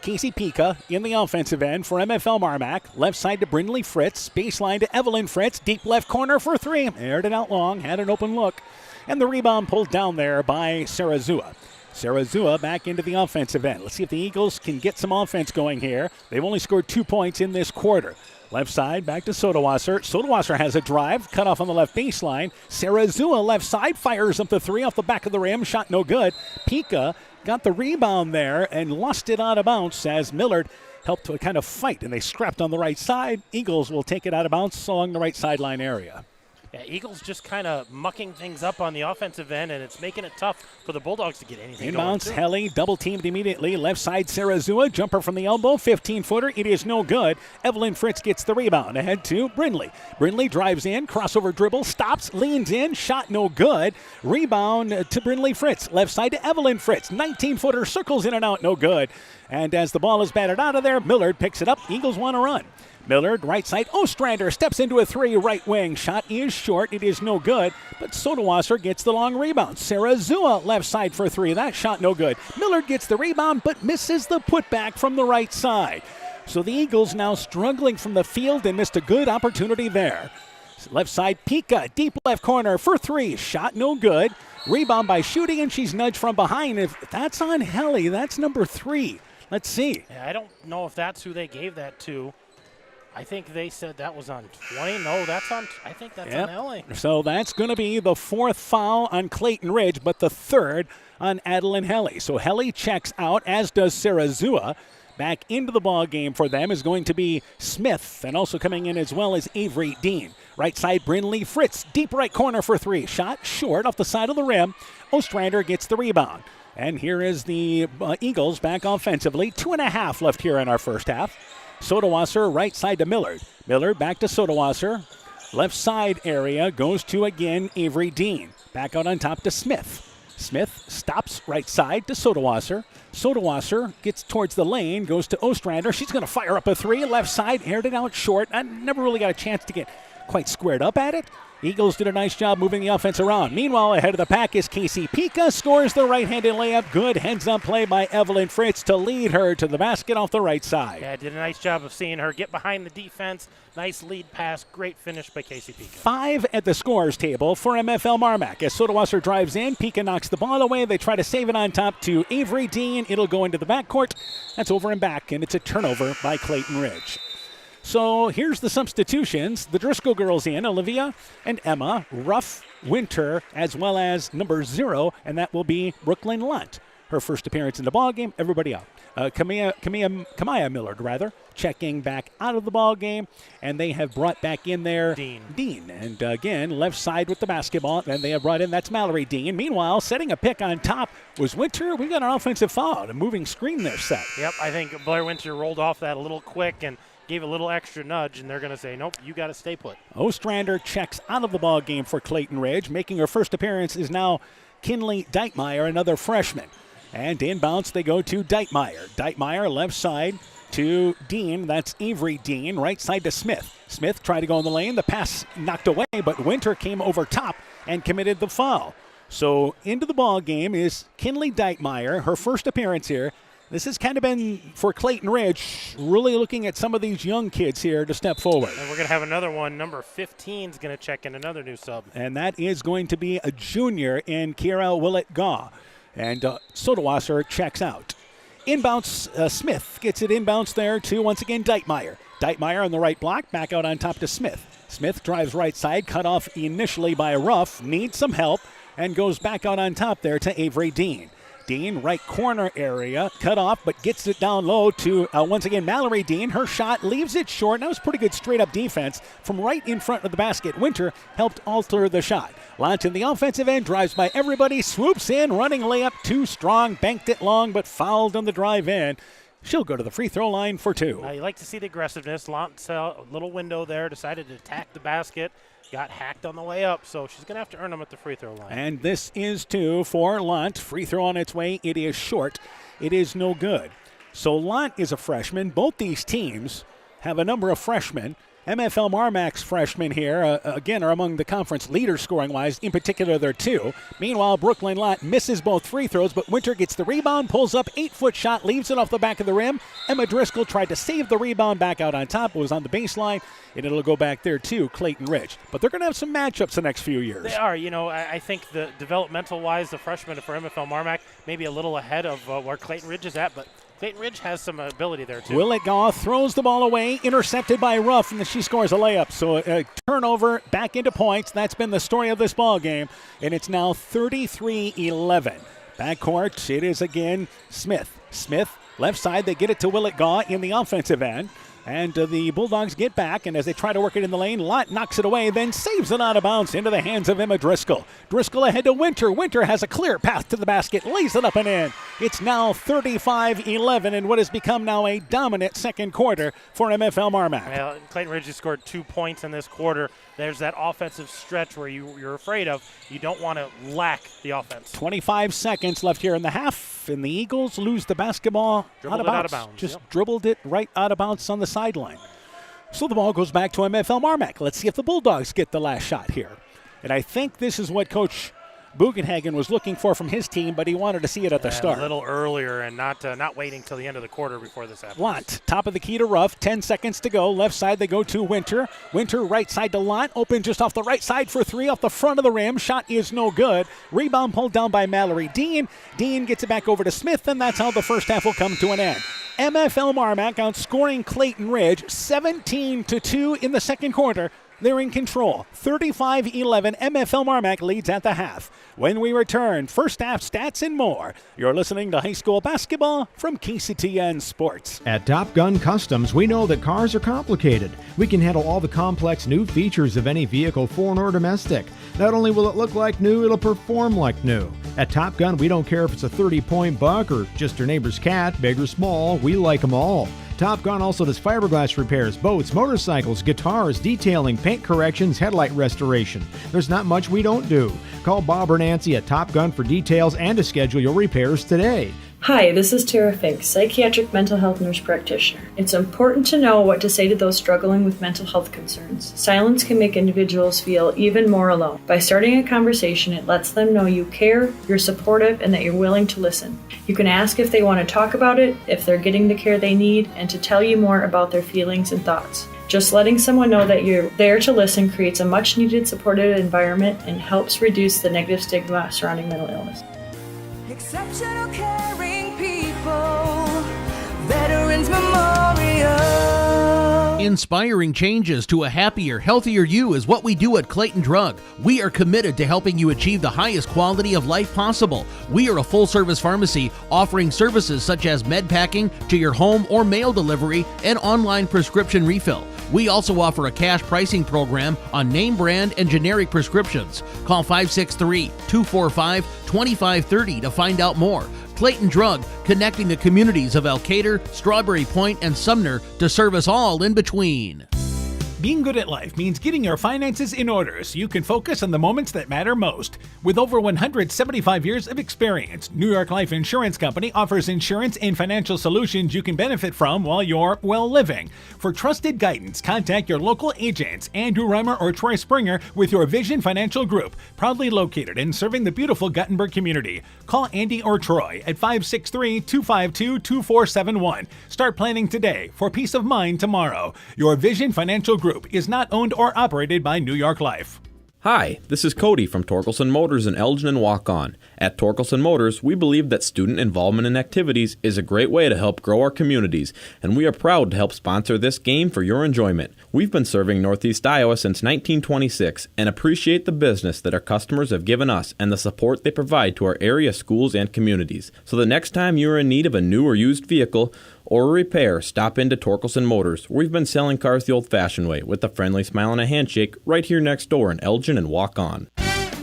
Casey Pika in the offensive end for MFL MarMac. Left side to Brindley Fritz. Baseline to Evelyn Fritz. Deep left corner for 3. Aired it out long. Had an open look. And the rebound pulled down there by Sarah Zua. Sarah Zua back into the offensive end. Let's see if the Eagles can get some offense going here. They've only scored 2 points in this quarter. Left side, back to Sodawasser. Sodawasser has a drive, cut off on the left baseline. Sarah Zua, left side, fires up the 3 off the back of the rim. Shot no good. Pika got the rebound there and lost it out of bounds as Millard helped to kind of fight, and they scrapped on the right side. Eagles will take it out of bounds along the right sideline area. Yeah, Eagles just kind of mucking things up on the offensive end, and it's making it tough for the Bulldogs to get anything going. Inbounds, Helly, double teamed immediately. Left side, Sarah Zua, jumper from the elbow, 15-footer. It is no good. Evelyn Fritz gets the rebound. Ahead to Brindley. Brindley drives in, crossover dribble, stops, leans in, shot no good. Rebound to Brindley Fritz. Left side to Evelyn Fritz. 19-footer, circles in and out, no good. And as the ball is batted out of there, Millard picks it up. Eagles want to run. Millard, right side. Ostrander steps into a 3, right wing. Shot is short. It is no good. But Sodawasser gets the long rebound. Sarah Zua, left side for 3. That shot no good. Millard gets the rebound, but misses the putback from the right side. So the Eagles now struggling from the field and missed a good opportunity there. Left side, Pika, deep left corner for 3. Shot no good. Rebound by Schutte, and she's nudged from behind. If that's on Helly, that's number 3. Let's see. Yeah, I don't know if that's who they gave that to. I think they said that was on 20. No, that's on. I think that's on Helly. So that's going to be the 4th foul on Clayton Ridge, but the 3rd on Adeline Helly. So Helly checks out, as does Sarah Zua. Back into the ball game for them is going to be Smith, and also coming in as well as Avery Dean. Right side, Brindley Fritz, deep right corner for 3. Shot short off the side of the rim. Ostrander gets the rebound. And here is the Eagles back offensively. 2.5 left here in our first half. Sodawasser, right side to Millard. Millard back to Sodawasser. Left side area goes to, again, Avery Dean. Back out on top to Smith. Smith stops right side to Sodawasser. Sodawasser gets towards the lane, goes to Ostrander. She's going to fire up a 3. Left side, aired it out short. I never really got a chance to get quite squared up at it. Eagles did a nice job moving the offense around. Meanwhile, ahead of the pack is Casey Pika, scores the right-handed layup. Good heads-up play by Evelyn Fritz to lead her to the basket off the right side. Yeah, did a nice job of seeing her get behind the defense. Nice lead pass. Great finish by Casey Pika. 5 at the scorers table for MFL MarMac. As Sodawasser drives in, Pika knocks the ball away. They try to save it on top to Avery Dean. It'll go into the backcourt. That's over and back, and it's a turnover by Clayton Ridge. So here's the substitutions. The Driscoll girls in, Olivia and Emma, Ruff, Winter, as well as number 0, and that will be Brooklyn Lunt. Her first appearance in the ballgame, everybody out. Kamaya Millard, checking back out of the ballgame, and they have brought back in there Dean. And again, left side with the basketball, and they have brought in, that's Mallory Dean. Meanwhile, setting a pick on top was Winter. We got an offensive foul, a moving screen there set. Yep, I think Blair Winter rolled off that a little quick and gave a little extra nudge, and they're going to say, nope, you got to stay put. Ostrander checks out of the ball game for Clayton Ridge. Making her first appearance is now Kinley Deitmeyer, another freshman. And inbounds, they go to Deitmeyer. Deitmeyer left side to Dean. That's Avery Dean. Right side to Smith. Smith tried to go in the lane. The pass knocked away, but Winter came over top and committed the foul. So into the ball game is Kinley Deitmeyer, her first appearance here. This has kind of been, for Clayton Ridge, really looking at some of these young kids here to step forward. And we're going to have another one. Number 15 is going to check in, another new sub. And that is going to be a junior in Kira Willett-Gaw. And Sodawasser checks out. Inbounds, Smith gets it inbounds there to, once again, Deitmeyer. Deitmeyer on the right block, back out on top to Smith. Smith drives right side, cut off initially by Ruff, needs some help, and goes back out on top there to Avery Dean. Dean, right corner area, cut off, but gets it down low to, once again, Mallory Dean. Her shot leaves it short. That was pretty good straight-up defense from right in front of the basket. Winter helped alter the shot. Lant in the offensive end, drives by everybody, swoops in, running layup, too strong, banked it long, but fouled on the drive in. She'll go to the free throw line for 2. You like to see the aggressiveness. Lant, a little window there, decided to attack the basket. Got hacked on the way up, so she's going to have to earn them at the free throw line. And this is 2 for Lunt. Free throw on its way. It is short. It is no good. So Lunt is a freshman. Both these teams have a number of freshmen. MFL MarMac's freshmen here, again, are among the conference leaders scoring-wise. In particular, they're 2. Meanwhile, Brooklyn Lunt misses both free throws, but Winter gets the rebound, pulls up, 8-foot shot, leaves it off the back of the rim. Emma Driscoll tried to save the rebound back out on top. It was on the baseline, and it'll go back there to Clayton Ridge. But they're going to have some matchups the next few years. They are. I think the developmental-wise, the freshmen for MFL MarMac maybe a little ahead of where Clayton Ridge is at, but Clayton Ridge has some ability there, too. Willett-Gaw throws the ball away, intercepted by Ruff, and she scores a layup. So a turnover back into points. That's been the story of this ball game, and it's now 33-11. Backcourt, it is again Smith. Smith, left side, they get it to Willett-Gaw in the offensive end. And the Bulldogs get back, and as they try to work it in the lane, Lott knocks it away, then saves it out of bounds into the hands of Emma Driscoll. Driscoll ahead to Winter. Winter has a clear path to the basket, lays it up and in. It's now 35-11 in what has become now a dominant second quarter for MFL MarMac. Well, Clayton Ridge has scored 2 points in this quarter. There's that offensive stretch where you're afraid of. You don't want to lack the offense. 25 seconds left here in the half, and the Eagles lose the basketball out of bounds. Just dribbled it right out of bounds on the sideline. So the ball goes back to MFL MarMac. Let's see if the Bulldogs get the last shot here. And I think this is what Coach Bugenhagen was looking for from his team, but he wanted to see it at the start. A little earlier and not waiting till the end of the quarter before this happens. Lott, top of the key to Ruff, 10 seconds to go. Left side they go to Winter. Winter right side to Lott, open just off the right side for 3 off the front of the rim. Shot is no good. Rebound pulled down by Mallory Dean. Dean gets it back over to Smith, and that's how the first half will come to an end. MFL MarMac outscoring Clayton Ridge 17-2 in the second quarter. They're in control. 35-11, MFL MarMac leads at the half. When we return, first half stats and more. You're listening to high school basketball from KCTN Sports. At Top Gun Customs, we know that cars are complicated. We can handle all the complex new features of any vehicle, foreign or domestic. Not only will it look like new, it'll perform like new. At Top Gun, we don't care if it's a 30-point buck or just your neighbor's cat, big or small, we like them all. Top Gun also does fiberglass repairs, boats, motorcycles, guitars, detailing, paint corrections, headlight restoration. There's not much we don't do. Call Bob or Nancy at Top Gun for details and to schedule your repairs today. Hi, this is Tara Fink, psychiatric mental health nurse practitioner. It's important to know what to say to those struggling with mental health concerns. Silence can make individuals feel even more alone. By starting a conversation, it lets them know you care, you're supportive, and that you're willing to listen. You can ask if they want to talk about it, if they're getting the care they need, and to tell you more about their feelings and thoughts. Just letting someone know that you're there to listen creates a much-needed supportive environment and helps reduce the negative stigma surrounding mental illness. Exceptional caring people, Veterans Memorial. Inspiring changes to a happier, healthier you is what we do at Clayton Drug. We are committed to helping you achieve the highest quality of life possible. We are a full-service pharmacy offering services such as med packing to your home or mail delivery and online prescription refill. We also offer a cash pricing program on name brand and generic prescriptions. Call 563-245-2530 to find out more. Clayton Drug, connecting the communities of Elkader, Strawberry Point, and Sumner to serve us all in between. Being good at life means getting your finances in order so you can focus on the moments that matter most. With over 175 years of experience, New York Life Insurance Company offers insurance and financial solutions you can benefit from while you're, well, living. For trusted guidance, contact your local agents, Andrew Reimer or Troy Springer with your Vision Financial Group, proudly located and serving the beautiful Guttenberg community. Call Andy or Troy at 563-252-2471. Start planning today for peace of mind tomorrow. Your Vision Financial Group is not owned or operated by New York Life. Hi, this is Cody from Torkelson Motors in Elgin and Walk-On. At Torkelson Motors, we believe that student involvement in activities is a great way to help grow our communities, and we are proud to help sponsor this game for your enjoyment. We've been serving Northeast Iowa since 1926 and appreciate the business that our customers have given us and the support they provide to our area schools and communities. So the next time you are in need of a new or used vehicle or a repair, stop into Torkelson Motors. We've been selling cars the old-fashioned way with a friendly smile and a handshake right here next door in Elgin and Walk-On.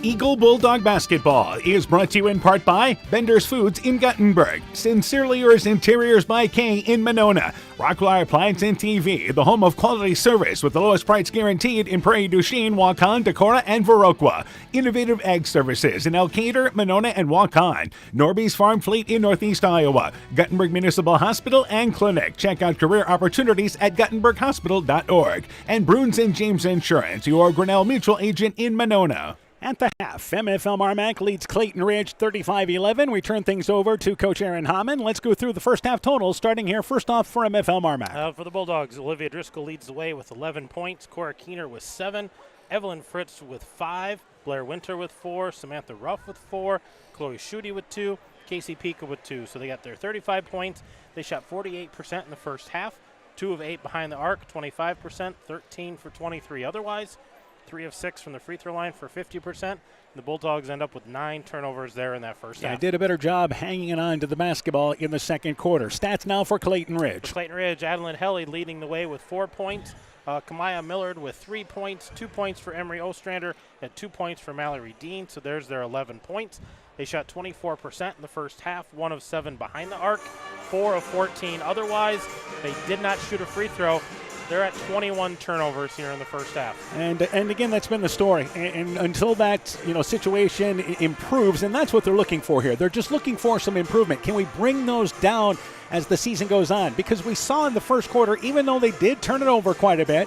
Eagle Bulldog Basketball is brought to you in part by Bender's Foods in Guttenberg, Sincerely Yours Interiors by Kay in Monona, Rocklar Appliance and TV, the home of quality service with the lowest price guaranteed in Prairie du Chien, Waukon, Decorah, and Viroqua, Innovative Ag Services in Elkader, Monona, and Waukon, Norby's Farm Fleet in Northeast Iowa, Guttenberg Municipal Hospital and Clinic. Check out career opportunities at guttenberghospital.org, and Bruins and James Insurance, your Grinnell Mutual agent in Monona. At the half, MFL MarMac leads Clayton Ridge 35-11. We turn things over to Coach Aaron Hammond. Let's go through the first half totals, starting here first off for MFL MarMac. For the Bulldogs, Olivia Driscoll leads the way with 11 points, Cora Keener with 7, Evelyn Fritz with 5, Blair Winter with 4, Samantha Ruff with 4, Chloe Schutte with 2, Casey Pika with 2. So they got their 35 points. They shot 48% in the first half, 2 of 8 behind the arc, 25%, 13 for 23 otherwise. 3 of 6 from the free throw line for 50%. The Bulldogs end up with 9 turnovers there in that first half. Did a better job hanging on to the basketball in the second quarter. Stats now for Clayton Ridge. For Clayton Ridge, Adeline Helly leading the way with 4 points. Kamaya Millard with 3 points, 2 points for Emery Ostrander, and 2 points for Mallory Dean. So there's their 11 points. They shot 24% in the first half, 1 of 7 behind the arc, 4 of 14 otherwise. They did not shoot a free throw. They're at 21 turnovers here in the first half. And again, that's been the story. And until that situation improves, and that's what they're looking for here. They're just looking for some improvement. Can we bring those down as the season goes on? Because we saw in the first quarter, even though they did turn it over quite a bit,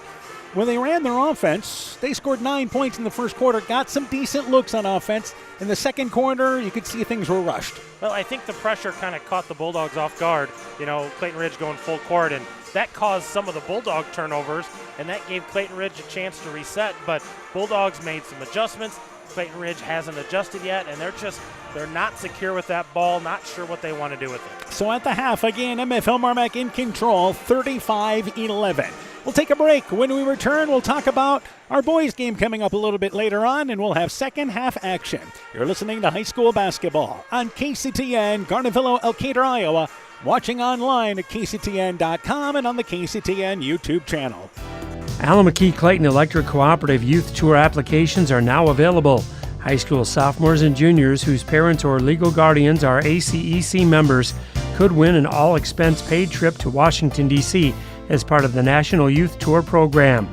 when they ran their offense, they scored 9 points in the first quarter, got some decent looks on offense. In the second quarter, you could see things were rushed. Well, I think the pressure kind of caught the Bulldogs off guard. Clayton Ridge going full court, and that caused some of the Bulldog turnovers, and that gave Clayton Ridge a chance to reset. But Bulldogs made some adjustments. Clayton Ridge hasn't adjusted yet, and they're not secure with that ball, not sure what they want to do with it. So at the half, again, MFL MarMac in control, 35-11. We'll take a break. When we return, we'll talk about our boys' game coming up a little bit later on, and we'll have second half action. You're listening to high school basketball on KCTN, Garnavillo, Elkader, Iowa. Watching online at kctn.com and on the KCTN YouTube channel. Allamakee Clayton Electric Cooperative Youth Tour applications are now available. High school sophomores and juniors whose parents or legal guardians are ACEC members could win an all-expense-paid trip to Washington, D.C. as part of the National Youth Tour program.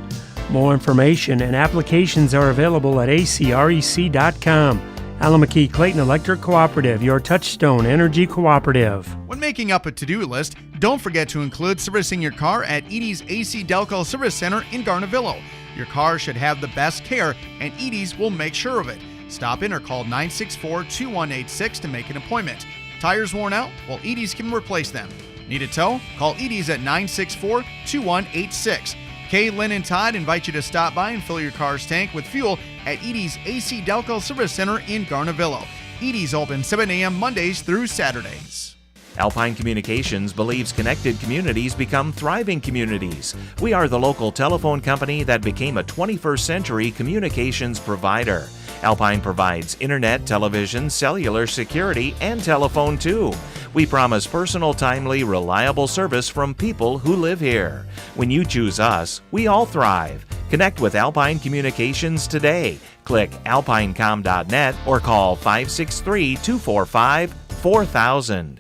More information and applications are available at acrec.com. Alameda Clayton Electric Cooperative, your touchstone energy cooperative. When making up a to-do list, don't forget to include servicing your car at Edie's AC Delco Service Center in Garnavillo. Your car should have the best care, and Edie's will make sure of it. Stop in or call 964-2186 to make an appointment. Tires worn out? Well, Edie's can replace them. Need a tow? Call Edie's at 964-2186. Kay, Lynn, and Todd invite you to stop by and fill your car's tank with fuel at Edie's AC Delco Service Center in Garnavillo. Edie's open 7 a.m. Mondays through Saturdays. Alpine Communications believes connected communities become thriving communities. We are the local telephone company that became a 21st century communications provider. Alpine provides internet, television, cellular security, and telephone too. We promise personal, timely, reliable service from people who live here. When you choose us, we all thrive. Connect with Alpine Communications today. Click alpinecom.net or call 563-245-4000.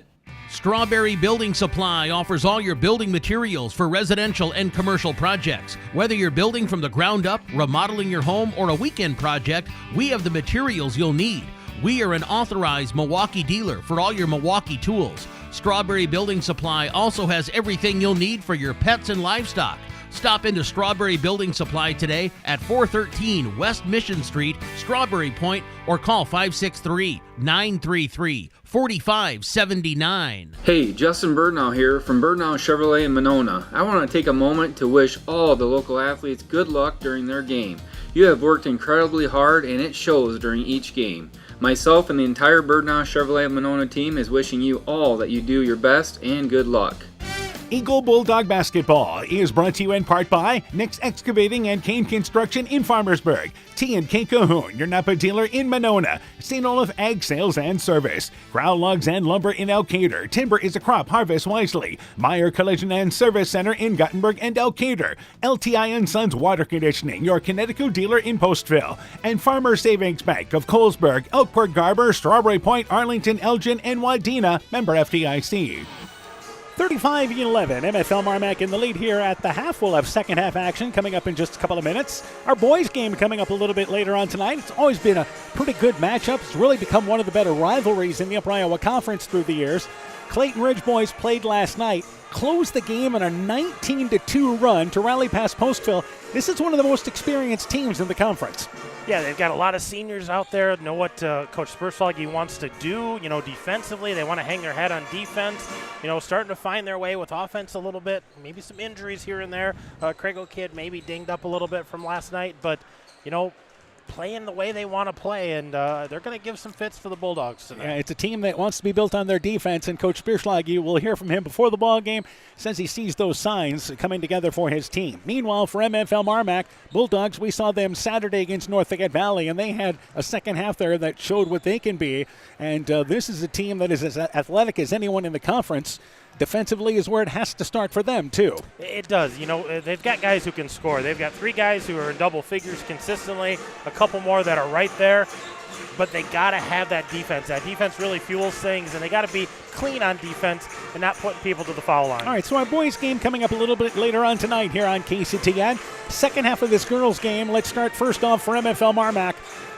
Strawberry Building Supply offers all your building materials for residential and commercial projects. Whether you're building from the ground up, remodeling your home, or a weekend project, we have the materials you'll need. We are an authorized Milwaukee dealer for all your Milwaukee tools. Strawberry Building Supply also has everything you'll need for your pets and livestock. Stop into Strawberry Building Supply today at 413 West Mission Street, Strawberry Point, or call 563-933-4579. Hey, Justin Birdnow here from Birdnow Chevrolet in Monona. I want to take a moment to wish all the local athletes good luck during their game. You have worked incredibly hard and it shows during each game. Myself and the entire Birdnow Chevrolet Monona team is wishing you all that you do your best and good luck. Eagle Bulldog Basketball is brought to you in part by Nick's Excavating and Kane Construction in Farmersburg, T&K Cahoon, your Napa dealer in Monona, St. Olaf Ag Sales and Service, Ground Logs and Lumber in Elkader, Timber is a Crop, Harvest Wisely, Meyer Collision and Service Center in Gothenburg and Elkader, LTI & Sons Water Conditioning, your Connecticut dealer in Postville, and Farmer Savings Bank of Colesburg, Elkport Garber, Strawberry Point, Arlington, Elgin, and Wadena, member FDIC. 35-11, MFL MarMac in the lead here at the half. We'll have second half action coming up in just a couple of minutes. Our boys game coming up a little bit later on tonight. It's always been a pretty good matchup. It's really become one of the better rivalries in the Upper Iowa Conference through the years. Clayton Ridge boys played last night, closed the game on a 19-2 run to rally past Postville. This is one of the most experienced teams in the conference. Yeah, they've got a lot of seniors out there, know what Coach Spurslogy wants to do, defensively. They want to hang their head on defense, starting to find their way with offense a little bit. Maybe some injuries here and there. Craig O'Kidd maybe dinged up a little bit from last night, but, playing the way they want to play, and they're going to give some fits for the Bulldogs tonight. Yeah, it's a team that wants to be built on their defense, and Coach Spurslogy, we'll hear from him before the ball game, says he sees those signs coming together for his team. Meanwhile, for MFL MarMac, Bulldogs, we saw them Saturday against North Fayette Valley, and they had a second half there that showed what they can be, and this is a team that is as athletic as anyone in the conference. Defensively is where it has to start for them, too. It does. They've got guys who can score. They've got 3 guys who are in double figures consistently, a couple more that are right there. But they got to have that defense. That defense really fuels things, and they got to be clean on defense and not putting people to the foul line. All right, so our boys' game coming up a little bit later on tonight here on KCTN. Second half of this girls' game. Let's start first off for MFL MarMac.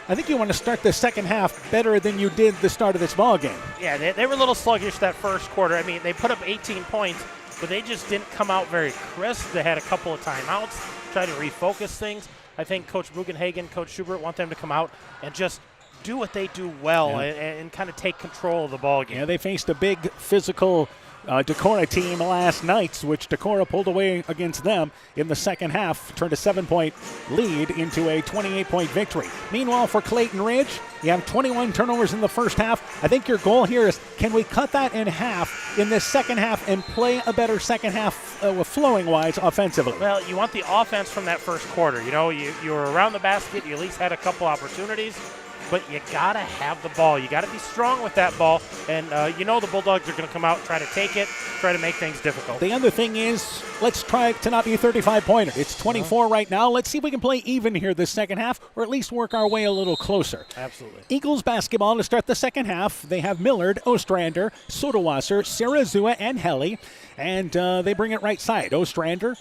I think you want to start the second half better than you did the start of this ball game. Yeah, they were a little sluggish that first quarter. I mean, they put up 18 points, but they just didn't come out very crisp. They had a couple of timeouts, tried to refocus things. I think Coach Bugenhagen, Coach Schubert want them to come out and just do what they do well and kind of take control of the ball game. Yeah, they faced a big physical Decorah team last night, which Decorah pulled away against them in the second half, turned a 7-point lead into a 28-point victory. Meanwhile, for Clayton Ridge, you have 21 turnovers in the first half. I think your goal here is, can we cut that in half in this second half and play a better second half flowing-wise offensively? Well, you want the offense from that first quarter. You were around the basket. You at least had a couple opportunities. But you got to have the ball. You got to be strong with that ball. And the Bulldogs are going to come out, try to take it, try to make things difficult. The other thing is, let's try to not be a 35-pointer. It's 24 right now. Let's see if we can play even here this second half, or at least work our way a little closer. Absolutely. Eagles basketball to start the second half. They have Millard, Ostrander, Sodawasser, Sarazua, and Helly. And they bring it right side. Ostrander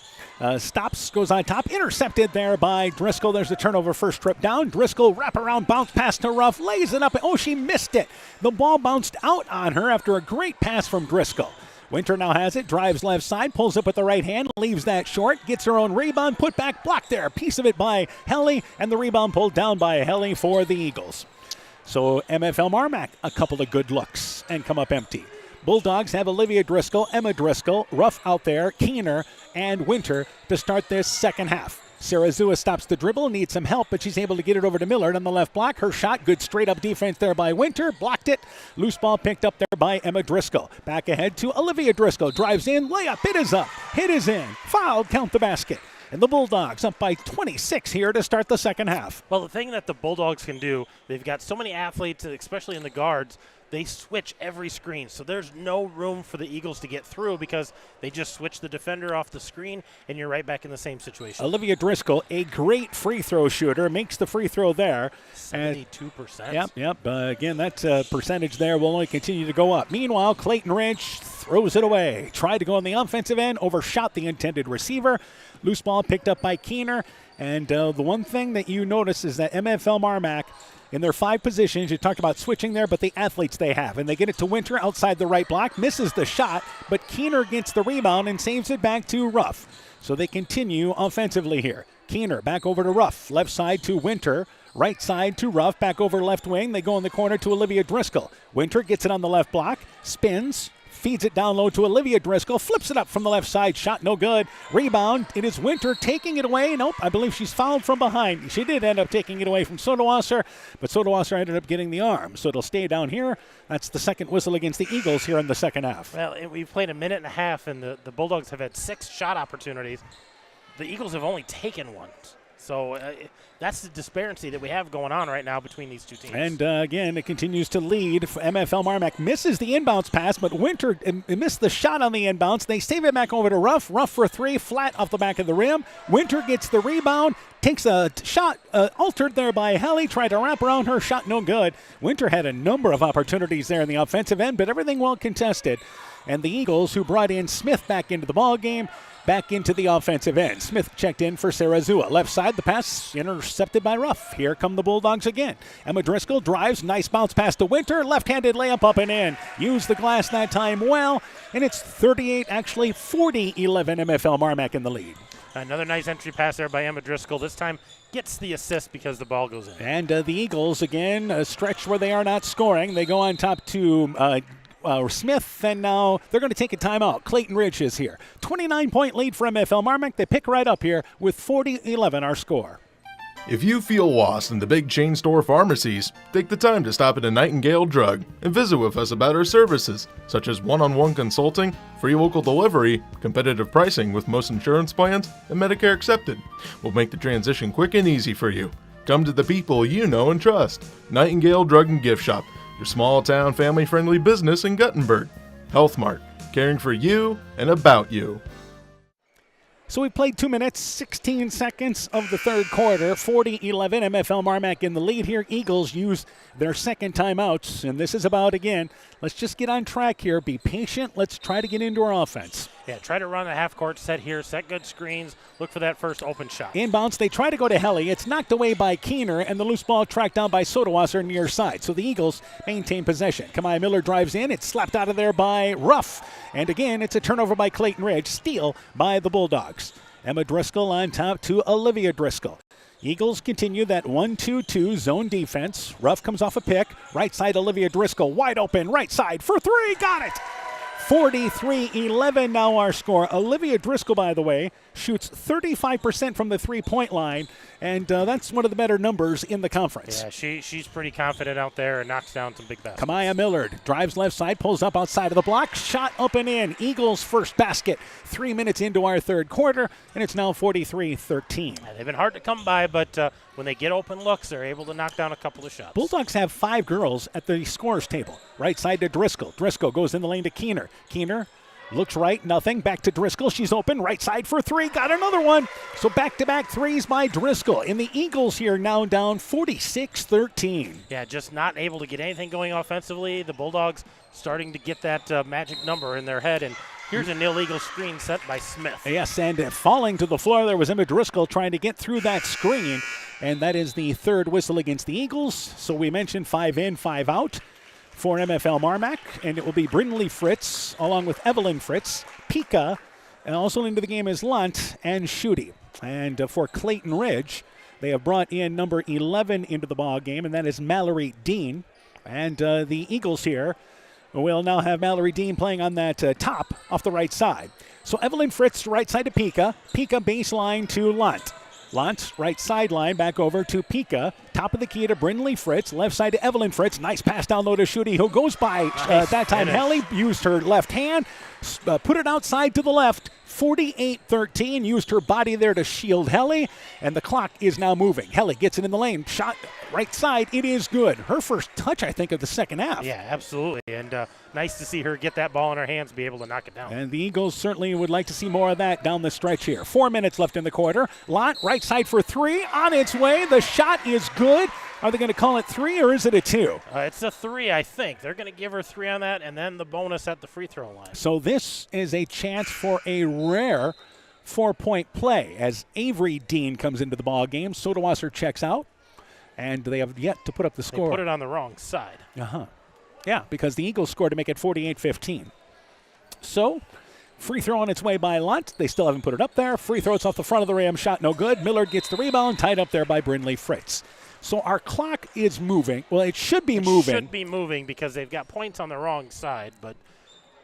stops, goes on top, intercepted there by Driscoll. There's a turnover, first trip down. Driscoll wraparound bounce pass to Ruff, lays it up. Oh, she missed it. The ball bounced out on her after a great pass from Driscoll. Winter now has it, drives left side, pulls up with the right hand, leaves that short, gets her own rebound, put back, blocked there. Piece of it by Helly, and the rebound pulled down by Helly for the Eagles. So MFL MarMac, a couple of good looks and come up empty. Bulldogs have Olivia Driscoll, Emma Driscoll, Ruff out there, Keener, and Winter to start this second half. Sarah Zua stops the dribble, needs some help, but she's able to get it over to Millard on the left block. Her shot, good straight-up defense there by Winter, blocked it. Loose ball picked up there by Emma Driscoll. Back ahead to Olivia Driscoll, drives in, layup, it is up, hit is in, foul, count the basket. And the Bulldogs up by 26 here to start the second half. Well, the thing that the Bulldogs can do, they've got so many athletes, especially in the guards, they switch every screen. So there's no room for the Eagles to get through because they just switch the defender off the screen, and you're right back in the same situation. Olivia Driscoll, a great free throw shooter, makes the free throw there. 72%. Yep. Again, that percentage there will only continue to go up. Meanwhile, Clayton Ridge throws it away. Tried to go on the offensive end, overshot the intended receiver. Loose ball picked up by Keener. And the one thing that you notice is that MFL MarMac, in their 5 positions, you talked about switching there, but the athletes they have. And they get it to Winter outside the right block, misses the shot, but Keener gets the rebound and saves it back to Ruff. So they continue offensively here. Keener back over to Ruff, left side to Winter, right side to Ruff, back over left wing. They go in the corner to Olivia Driscoll. Winter gets it on the left block, spins, feeds it down low to Olivia Driscoll, flips it up from the left side, shot no good. Rebound, it is Winter taking it away. Nope, I believe she's fouled from behind. She did end up taking it away from Sodowasser, but Sodowasser ended up getting the arm, so it'll stay down here. That's the second whistle against the Eagles here in the second half. Well, we've played a minute and a half, and the Bulldogs have had 6 shot opportunities. The Eagles have only taken 1. So that's the disparity that we have going on right now between these two teams. And again, it continues to lead. MFL MarMac misses the inbounds pass, but Winter missed the shot on the inbounds. They save it back over to Ruff. Ruff for 3, flat off the back of the rim. Winter gets the rebound, takes a shot altered there by Helly, tried to wrap around her, shot no good. Winter had a number of opportunities there in the offensive end, but everything well contested. And the Eagles, who brought in Smith back into the ball game, back into the offensive end. Smith checked in for Sarah Zua. Left side, the pass intercepted by Ruff. Here come the Bulldogs again. Emma Driscoll drives, nice bounce pass to Winter. Left-handed layup up and in. Used the glass that time well, and it's 40-11 MFL MarMac in the lead. Another nice entry pass there by Emma Driscoll. This time gets the assist because the ball goes in. And the Eagles, again, a stretch where they are not scoring. They go on top to Smith, and now they're going to take a timeout. Clayton Ridge is here. 29-point lead for MFL MarMac. They pick right up here with 40-11 our score. If you feel lost in the big chain store pharmacies, take the time to stop at a Nightingale Drug and visit with us about our services, such as one-on-one consulting, free local delivery, competitive pricing with most insurance plans, and Medicare accepted. We'll make the transition quick and easy for you. Come to the people you know and trust. Nightingale Drug and Gift Shop, your small-town, family-friendly business in Guttenberg. Health Mart, caring for you and about you. So we played 2 minutes, 16 seconds of the third quarter. 40-11, MFL MarMac in the lead here. Eagles use their second timeouts, and this is about, again, let's just get on track here. Be patient. Let's try to get into our offense. Yeah, try to run a half-court set here, set good screens, look for that first open shot. Inbounds, they try to go to Helly. It's knocked away by Keener, and the loose ball tracked down by Sodowasser near side. So the Eagles maintain possession. Kamaya Miller drives in. It's slapped out of there by Ruff. And again, it's a turnover by Clayton Ridge. Steal by the Bulldogs. Emma Driscoll on top to Olivia Driscoll. Eagles continue that 1-2-2 zone defense. Ruff comes off a pick. Right side, Olivia Driscoll wide open. Right side for 3. Got it. 43-11 now our score. Olivia Driscoll, by the way, shoots 35% from the three-point line, and that's one of the better numbers in the conference. Yeah, she's pretty confident out there and knocks down some big baskets. Kamaya Millard drives left side, pulls up outside of the block, shot up and in. Eagles' first basket 3 minutes into our third quarter, and it's now 43-13. Yeah, they've been hard to come by, but when they get open looks, they're able to knock down a couple of shots. Bulldogs have 5 girls at the scorer's table. Right side to Driscoll. Driscoll goes in the lane to Keener. Keener looks right, nothing. Back to Driscoll. She's open. Right side for 3. Got another one. So back-to-back threes by Driscoll. And the Eagles here now down 46-13. Yeah, just not able to get anything going offensively. The Bulldogs starting to get that magic number in their head. And here's an illegal screen set by Smith. Yes, and falling to the floor there was Emma Driscoll trying to get through that screen. And that is the third whistle against the Eagles. So we mentioned 5 in, 5 out for MFL MarMac. And it will be Brindley Fritz along with Evelyn Fritz, Pika, and also into the game is Lunt and Schutte. And for Clayton Ridge, they have brought in number 11 into the ball game, and that is Mallory Dean. And the Eagles here will now have Mallory Dean playing on that top off the right side. So Evelyn Fritz, right side to Pika. Pika baseline to Lunt. Lunt, right sideline, back over to Pika. Top of the key to Brindley Fritz. Left side to Evelyn Fritz. Nice pass down low to Schutte, who goes by. That time, Helly used her left hand, put it outside to the left. 48-13, used her body there to shield Helly, and the clock is now moving. Helly gets it in the lane. Shot right side. It is good. Her first touch, I think, of the second half. Yeah, absolutely. And nice to see her get that ball in her hands, be able to knock it down. And the Eagles certainly would like to see more of that down the stretch here. 4 minutes left in the quarter. Lott, right side for 3, on its way. The shot is good. Are they going to call it 3 or is it a 2? It's a 3, I think. They're going to give her 3 on that and then the bonus at the free throw line. So this is a chance for a rare 4-point play as Avery Dean comes into the ball game. Sodawasser checks out, and they have yet to put up the score. They put it on the wrong side. Yeah, because the Eagles scored to make it 48-15. So free throw on its way by Lunt. They still haven't put it up there. Free throws off the front of the rim. Shot no good. Millard gets the rebound. Tied up there by Brindley Fritz. So our clock is moving. Well, it should be moving. It should be moving because they've got points on the wrong side. But,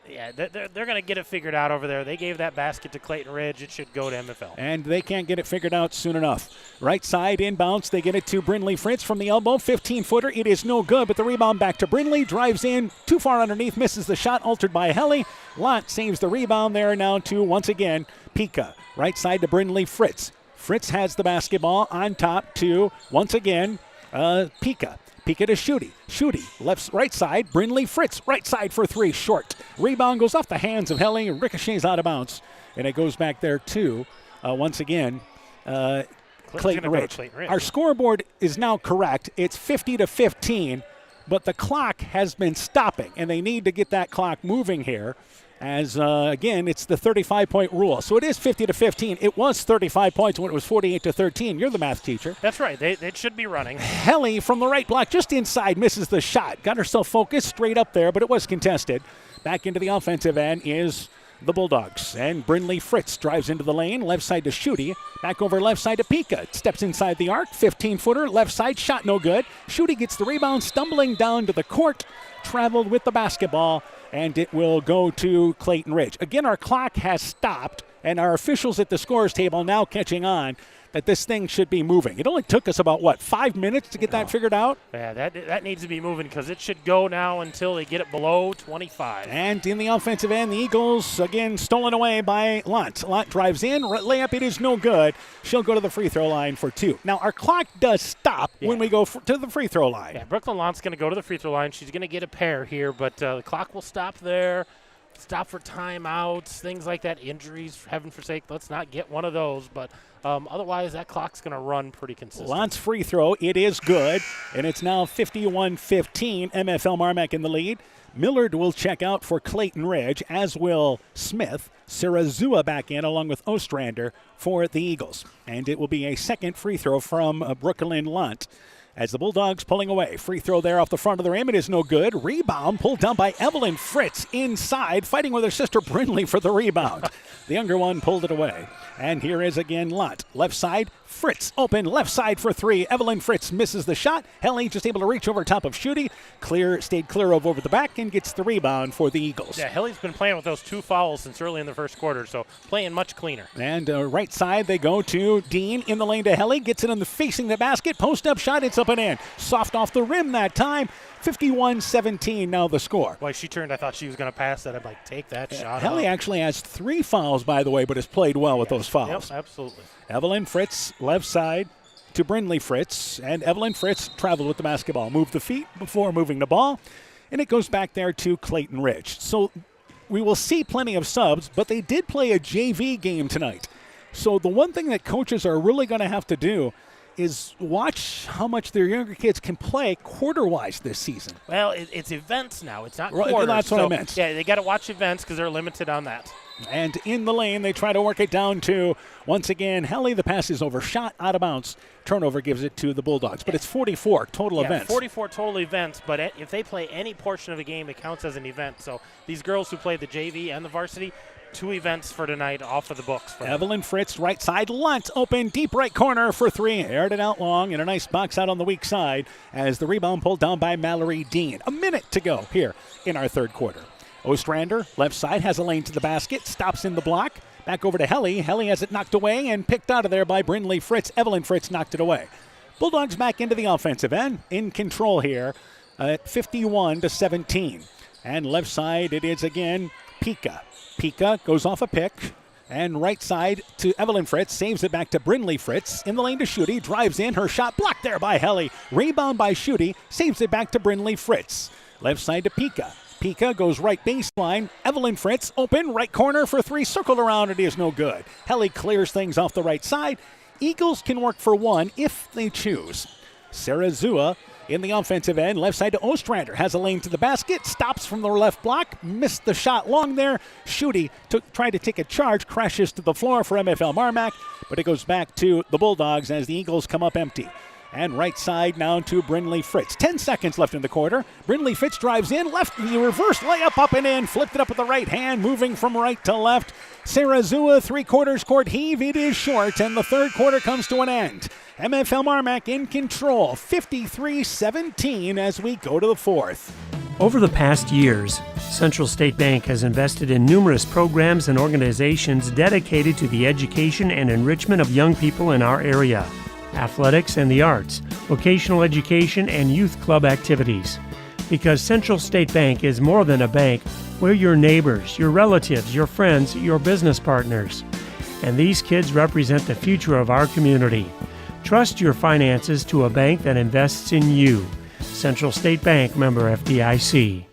yeah, they're going to get it figured out over there. They gave that basket to Clayton Ridge. It should go to MFL. And they can't get it figured out soon enough. Right side inbounds. They get it to Brindley Fritz from the elbow. 15-footer. It is no good, but the rebound back to Brindley. Drives in. Too far underneath. Misses the shot. Altered by Helly. Lott saves the rebound there now to, once again, Pika. Right side to Brindley Fritz. Fritz has the basketball on top to, once again, Pika. Pika to Schutte. Schutte, right side. Brindley Fritz, right side for 3, short. Rebound goes off the hands of Helling and ricochets out of bounds. And it goes back there to, once again, Clayton Ridge. Our scoreboard is now correct. It's 50-15, but the clock has been stopping, and they need to get that clock moving here. As, again, it's the 35-point rule. So it is 50-15. It was 35 points when it was 48-13. You're the math teacher. That's right. They should be running. Helly from the right block, just inside, misses the shot. Got herself focused straight up there, but it was contested. Back into the offensive end is the Bulldogs. And Brindley Fritz drives into the lane, left side to Schutte. Back over left side to Pika. Steps inside the arc, 15-footer, left side, shot no good. Schutte gets the rebound, stumbling down to the court, traveled with the basketball, and it will go to Clayton Ridge. Again, our clock has stopped, and our officials at the scores table now catching on that this thing should be moving. It only took us about, 5 minutes to get that figured out? Yeah, that needs to be moving because it should go now until they get it below 25. And in the offensive end, the Eagles, again, stolen away by Lunt. Lunt drives in, layup, it is no good. She'll go to the free throw line for 2. Now, our clock does stop when we go to the free throw line. Yeah, Brooklyn Lunt's going to go to the free throw line. She's going to get a pair here, but the clock will stop there. Stop for timeouts, things like that, injuries, for heaven forsake. Let's not get one of those, but otherwise that clock's going to run pretty consistent. Lunt's free throw, it is good, and it's now 51-15, MFL MarMac in the lead. Millard will check out for Clayton Ridge, as will Smith. Sarazua back in along with Ostrander for the Eagles. And it will be a second free throw from Brooklyn Lunt. As the Bulldogs pulling away. Free throw there off the front of the rim. It is no good. Rebound pulled down by Evelyn Fritz inside, fighting with her sister Brindley for the rebound. The younger one pulled it away. And here is again Lunt. Left side, Fritz open. Left side for 3. Evelyn Fritz misses the shot. Helly just able to reach over top of Schutte. Stayed clear of over the back and gets the rebound for the Eagles. Yeah, Helly's been playing with those 2 fouls since early in the first quarter, so playing much cleaner. And right side they go to Dean in the lane to Helly. Gets it facing the basket. Post up shot. It's up and in. Soft off the rim that time. 51-17 now the score. Boy, she turned. I thought she was going to pass that. I'd take that shot. Helly actually has 3 fouls, by the way, but has played well with those fouls. Yep, absolutely. Evelyn Fritz, left side to Brindley Fritz, and Evelyn Fritz traveled with the basketball. Moved the feet before moving the ball, and it goes back there to Clayton Ridge. So we will see plenty of subs, but they did play a JV game tonight. So the one thing that coaches are really going to have to do is watch how much their younger kids can play quarter-wise this season. Well, it's events now. It's not quarters. That's what I meant. Yeah, they got to watch events because they're limited on that. And in the lane, they try to work it down to, once again, Helly. The pass is overshot, out of bounds. Turnover gives it to the Bulldogs. But it's 44 total events. 44 total events, but if they play any portion of a game, it counts as an event. So these girls who play the JV and the varsity, 2 events for tonight off of the books. Evelyn Fritz, right side, Lunt, open, deep right corner for 3. Aired it out long, and a nice box out on the weak side as the rebound pulled down by Mallory Dean. A minute to go here in our third quarter. Ostrander, left side, has a lane to the basket, stops in the block. Back over to Helly. Helly has it knocked away and picked out of there by Brindley Fritz. Evelyn Fritz knocked it away. Bulldogs back into the offensive end, in control here at 51-17. And left side, it is again Pika. Pika goes off a pick. And right side to Evelyn Fritz, saves it back to Brindley Fritz. In the lane to Schutte, drives in, her shot blocked there by Helly. Rebound by Schutte, saves it back to Brindley Fritz. Left side to Pika. Pika goes right baseline. Evelyn Fritz open, right corner for 3, circled around, it is no good. Helly clears things off the right side. Eagles can work for 1 if they choose. Sarah Zua in the offensive end, left side to Ostrander, has a lane to the basket, stops from the left block, missed the shot long there. Schutte tried to take a charge, crashes to the floor for MFL MarMac, but it goes back to the Bulldogs as the Eagles come up empty. And right side now to Brindley Fritz. 10 seconds left in the quarter. Brindley Fritz drives in, left the reverse layup up and in, flipped it up with the right hand, moving from right to left. Sarah Zua, 3/4 court heave, it is short, and the third quarter comes to an end. MFL MarMac in control, 53-17 as we go to the fourth. Over the past years, Central State Bank has invested in numerous programs and organizations dedicated to the education and enrichment of young people in our area. Athletics and the arts, vocational education, and youth club activities. Because Central State Bank is more than a bank, we're your neighbors, your relatives, your friends, your business partners. And these kids represent the future of our community. Trust your finances to a bank that invests in you. Central State Bank, member FDIC.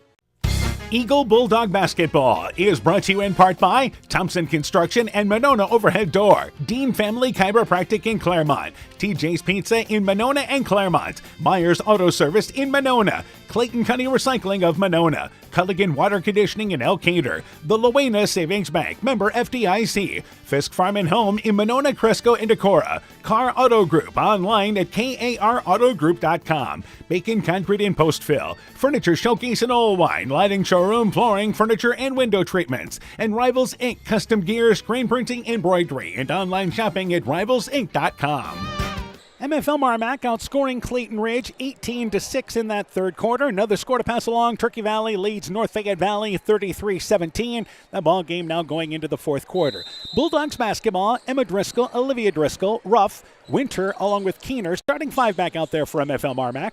Eagle Bulldog Basketball is brought to you in part by Thompson Construction and Monona Overhead Door, Dean Family Chiropractic in Claremont, TJ's Pizza in Monona and Claremont, Myers Auto Service in Monona, Clayton County Recycling of Monona, Culligan Water Conditioning in Elkader, the Luena Savings Bank, member FDIC, Fisk Farm and Home in Monona, Cresco, and Decorah, Car Auto Group online at karautogroup.com, Bacon Concrete in Postville, Furniture Showcase in Oldwine, Lighting Showroom, Flooring, Furniture, and Window Treatments, and Rivals Inc. Custom Gear, Screen Printing, Embroidery, and online shopping at rivalsinc.com. MFL MarMac outscoring Clayton Ridge 18-6 in that third quarter. Another score to pass along. Turkey Valley leads North Fayette Valley 33-17. That ball game now going into the fourth quarter. Bulldogs basketball, Emma Driscoll, Olivia Driscoll, Ruff, Winter, along with Keener. Starting 5 back out there for MFL MarMac.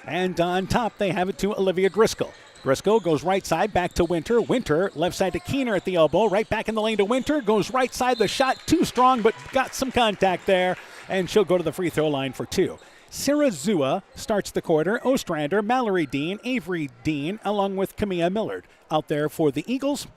And on top, they have it to Olivia Driscoll. Driscoll goes right side back to Winter. Winter left side to Keener at the elbow. Right back in the lane to Winter. Goes right side. The shot too strong, but got some contact there. And she'll go to the free throw line for 2. Sarah Zua starts the quarter. Ostrander, Mallory Dean, Avery Dean, along with Camilla Millard out there for the Eagles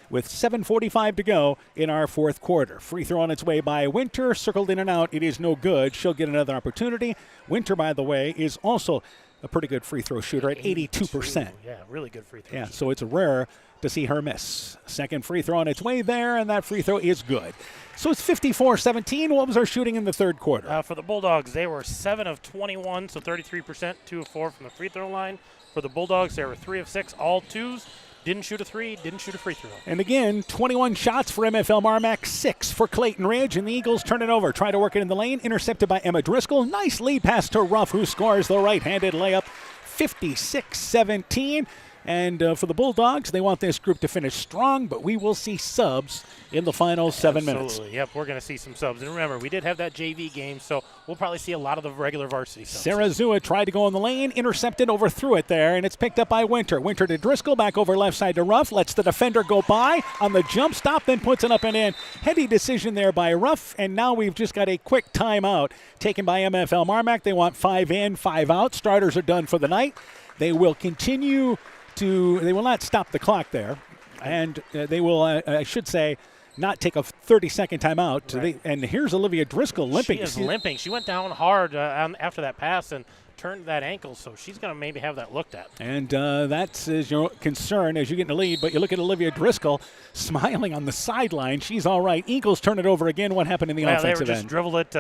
with 7:45 to go in our fourth quarter. Free throw on its way by Winter. Circled in and out. It is no good. She'll get another opportunity. Winter, by the way, is also a pretty good free throw shooter at 82%. Yeah, really good free throw. Yeah, so it's rare to see her miss. Second free throw on its way there, and that free throw is good. So it's 54-17. What was our shooting in the third quarter? For the Bulldogs, they were 7 of 21, so 33%, 2 of 4 from the free throw line. For the Bulldogs, they were 3 of 6, all 2s. Didn't shoot a 3, didn't shoot a free throw. And again, 21 shots for MFL MarMac, 6 for Clayton Ridge, and the Eagles turn it over. Try to work it in the lane, intercepted by Emma Driscoll. Nice lead pass to Ruff, who scores the right-handed layup, 56-17. And for the Bulldogs, they want this group to finish strong, but we will see subs in the final 7 minutes. Absolutely. Yep, we're going to see some subs. And remember, we did have that JV game, so we'll probably see a lot of the regular varsity subs. Sarah Zua tried to go in the lane, intercepted, overthrew it there, and it's picked up by Winter. Winter to Driscoll, back over left side to Ruff, lets the defender go by on the jump stop, then puts it up and in. Heady decision there by Ruff, and now we've just got a quick timeout taken by MFL MarMac. They want 5 in, 5 out. Starters are done for the night. They will continue they will not stop the clock there, and they will, I should say, not take a 30-second timeout. Right. And here's Olivia Driscoll limping. She is limping. She went down hard after that pass, turned that ankle, so she's going to maybe have that looked at. And that's your concern as you get in the lead. But you look at Olivia Driscoll smiling on the sideline. She's all right. Eagles turn it over again. What happened in the offensive they were just end? dribbled it.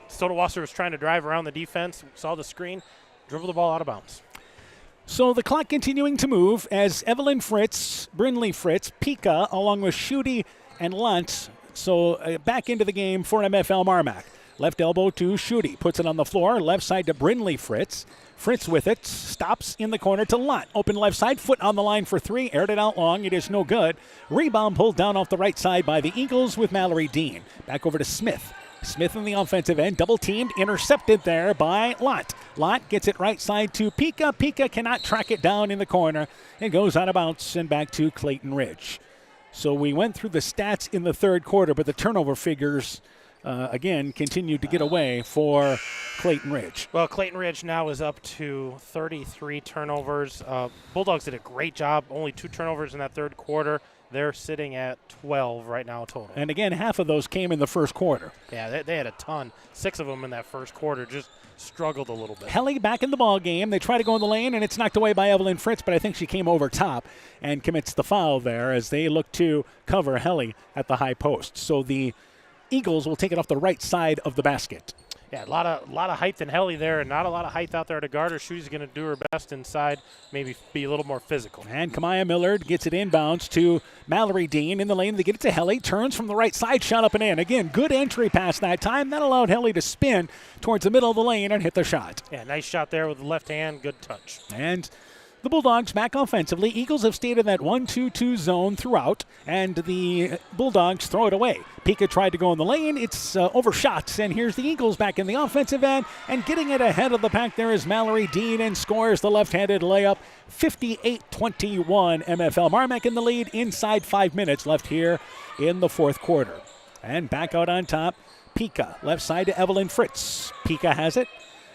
Stodewasser was trying to drive around the defense, saw the screen, dribbled the ball out of bounds. So the clock continuing to move as Evelyn Fritz, Brinley Fritz, Pika, along with Schutte and Luntz. So back into the game for MFL MarMac. Left elbow to Schutte, puts it on the floor. Left side to Brinley Fritz. Fritz with it, stops in the corner to Lunt. Open left side, foot on the line for three. Aired it out long, it is no good. Rebound pulled down off the right side by the Eagles with Mallory Dean. Back over to Smith. Smith in the offensive end, double teamed, intercepted there by Lott. Lott gets it right side to Pika. Pika cannot track it down in the corner. It goes out of bounds and back to Clayton Ridge. So we went through the stats in the third quarter, but the turnover figures, again, continued to get away for Clayton Ridge. Well, Clayton Ridge now is up to 33 turnovers. Bulldogs did a great job, only 2 turnovers in that third quarter. They're sitting at 12 right now total. And again, half of those came in the first quarter. Yeah, they had a ton. 6 of them in that first quarter, just struggled a little bit. Helly back in the ball game. They try to go in the lane, and it's knocked away by Evelyn Fritz, but I think she came over top and commits the foul there as they look to cover Helly at the high post. So the Eagles will take it off the right side of the basket. Yeah, a lot of height in Helly there, and not a lot of height out there to guard her. She's going to do her best inside, maybe be a little more physical. And Kamaya Millard gets it inbounds to Mallory Dean in the lane. They get it to Helly, turns from the right side, shot up and in. Again, good entry pass that time. That allowed Helly to spin towards the middle of the lane and hit the shot. Yeah, nice shot there with the left hand, good touch. And the Bulldogs back offensively. Eagles have stayed in that 1-2-2 zone throughout, and the Bulldogs throw it away. Pika tried to go in the lane. It's overshot, and here's the Eagles back in the offensive end, and getting it ahead of the pack there is Mallory Dean and scores the left-handed layup. 58-21 MFL MarMac in the lead inside 5 minutes left here in the fourth quarter. And back out on top, Pika, left side to Evelyn Fritz. Pika has it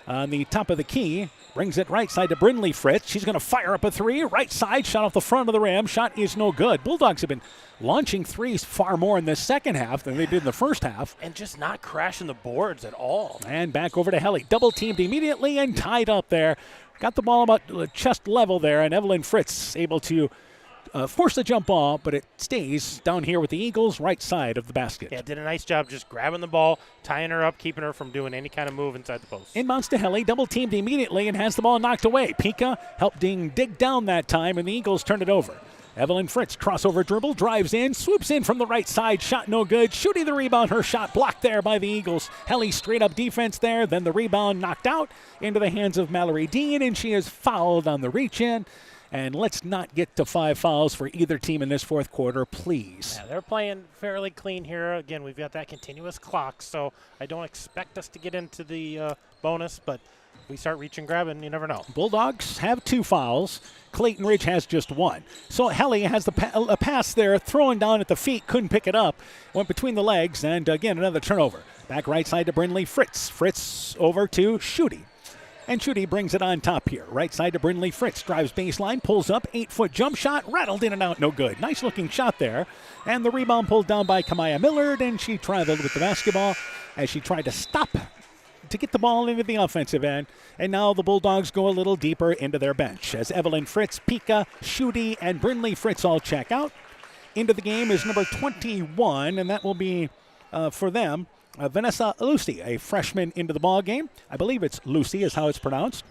on the top of the key. Brings it right side to Brinley Fritz. She's going to fire up a three. Right side, shot off the front of the rim. Shot is no good. Bulldogs have been launching threes far more in the second half than they did in the first half. And just not crashing the boards at all. And back over to Helly. Double teamed immediately and tied up there. Got the ball about chest level there, and Evelyn Fritz able to force the jump ball, but it stays down here with the Eagles, right side of the basket. Yeah, did a nice job just grabbing the ball, tying her up, keeping her from doing any kind of move inside the post. Inbounds to Helly, double teamed immediately and has the ball knocked away. Pika helped Ding dig down that time, and the Eagles turn it over. Evelyn Fritz, crossover dribble, drives in, swoops in from the right side, shot no good. Shooting the rebound, her shot blocked there by the Eagles. Helly straight up defense there, then the rebound knocked out into the hands of Mallory Dean, and she is fouled on the reach in. And let's not get to 5 fouls for either team in this fourth quarter, please. Yeah, they're playing fairly clean here. Again, we've got that continuous clock, so I don't expect us to get into the bonus, but if we start reaching, grabbing, you never know. Bulldogs have 2 fouls. Clayton Ridge has just 1. So Helly has a pass there, throwing down at the feet, couldn't pick it up. Went between the legs, and again, another turnover. Back right side to Brinley Fritz. Fritz over to Schutte. And Schutte brings it on top here. Right side to Brinley Fritz. Drives baseline, pulls up, 8-foot jump shot, rattled in and out, no good. Nice looking shot there. And the rebound pulled down by Kamaya Millard, and she traveled with the basketball as she tried to stop to get the ball into the offensive end. And now the Bulldogs go a little deeper into their bench as Evelyn Fritz, Pika, Schutte, and Brinley Fritz all check out. Into the game is number 21, and that will be for them. Vanessa Lucy, a freshman into the ball game. I believe it's Lucy is how it's pronounced.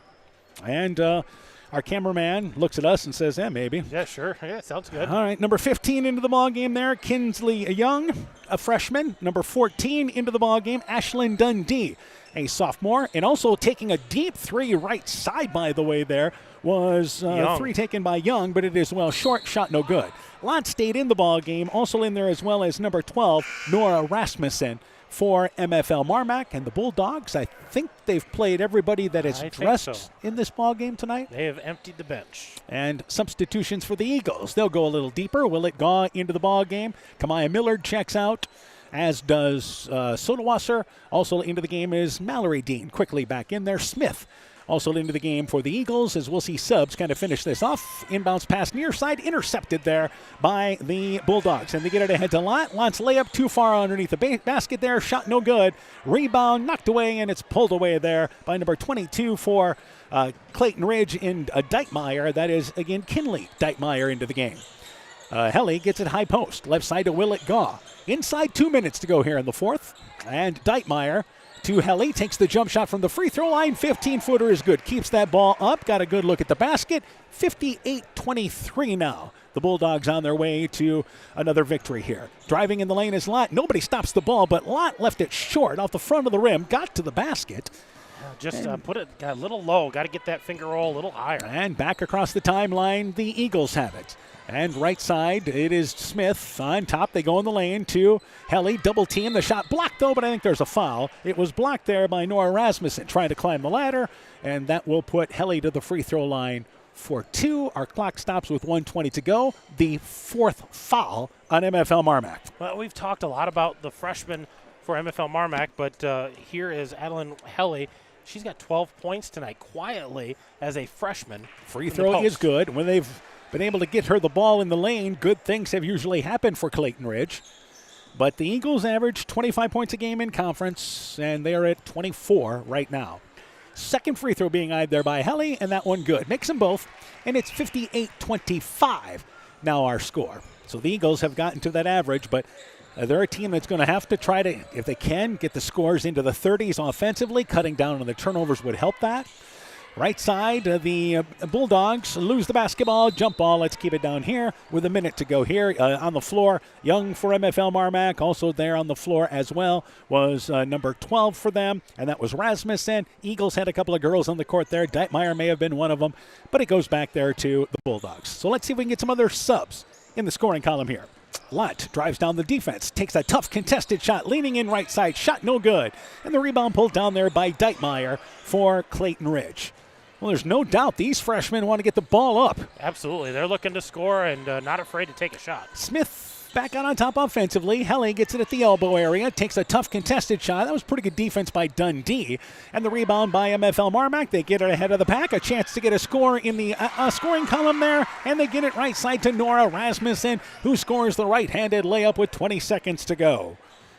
And our cameraman looks at us and says, yeah, maybe. Yeah, sure. Yeah, sounds good. All right, number 15 into the ball game there, Kinsley Young, a freshman. Number 14 into the ball game, Ashlyn Dundee, a sophomore. And also taking a deep 3 right side, by the way, there was 3 taken by Young, but it is well short, shot no good. Lott stayed in the ball game, also in there as well as number 12, Nora Rasmussen, for MFL MarMac. And the Bulldogs, I think they've played everybody that is dressed in this ball game tonight. They have emptied the bench. And substitutions for the Eagles. They'll go a little deeper. Willett Gaw into the ball game. Kamaya Millard checks out, as does Sodewasser. Also into the game is Mallory Dean, quickly back in there. Smith Also into the game for the Eagles, as we'll see subs kind of finish this off. Inbounds pass near side, intercepted there by the Bulldogs. And they get it ahead to Lott. Lott's layup too far underneath the basket there. Shot no good. Rebound knocked away, and it's pulled away there by number 22 for Clayton Ridge in Deitmeyer. That is, again, Kinley Deitmeyer into the game. Helly gets it high post. Left side to Willett Gaw. Inside 2 minutes to go here in the fourth. And Deitmeyer to Helly. Takes the jump shot from the free throw line. 15-footer is good. Keeps that ball up. Got a good look at the basket. 58-23 now. The Bulldogs on their way to another victory here. Driving in the lane is Lott. Nobody stops the ball, but Lott left it short off the front of the rim. Got to the basket. Just put it a little low. Got to get that finger roll a little higher. And back across the timeline, the Eagles have it. And right side, it is Smith on top. They go in the lane to Helly. Double team. The shot blocked, though, but I think there's a foul. It was blocked there by Nora Rasmussen trying to climb the ladder, and that will put Helly to the free throw line for 2. Our clock stops with 1:20 to go. The 4th foul on MFL MarMac. Well, we've talked a lot about the freshman for MFL MarMac, but here is Adeline Helly. She's got 12 points tonight quietly as a freshman. Free throw is good. When they've been able to get her the ball in the lane, good things have usually happened for Clayton Ridge. But the Eagles average 25 points a game in conference, and they are at 24 right now. Second free throw being eyed there by Helly, and that one good. Makes them both, and it's 58-25 now our score. So the Eagles have gotten to that average, but they're a team that's going to have to try to, if they can, get the scores into the 30s offensively. Cutting down on the turnovers would help that. Right side, the Bulldogs lose the basketball. Jump ball. Let's keep it down here with a minute to go here on the floor. Young for MFL MarMac. Also there on the floor as well was number 12 for them, and that was Rasmussen. Eagles had a couple of girls on the court there. Deitmeyer may have been one of them, but it goes back there to the Bulldogs. So let's see if we can get some other subs in the scoring column here. Lott drives down the defense, takes a tough contested shot, leaning in right side, shot no good. And the rebound pulled down there by Deitmeyer for Clayton Ridge. Well, there's no doubt these freshmen want to get the ball up. Absolutely. They're looking to score and not afraid to take a shot. Smith back out on top offensively. Helly gets it at the elbow area, takes a tough contested shot. That was pretty good defense by Dundee. And the rebound by MFL MarMac. They get it ahead of the pack. A chance to get a score in the scoring column there. And they get it right side to Nora Rasmussen, who scores the right-handed layup with 20 seconds to go.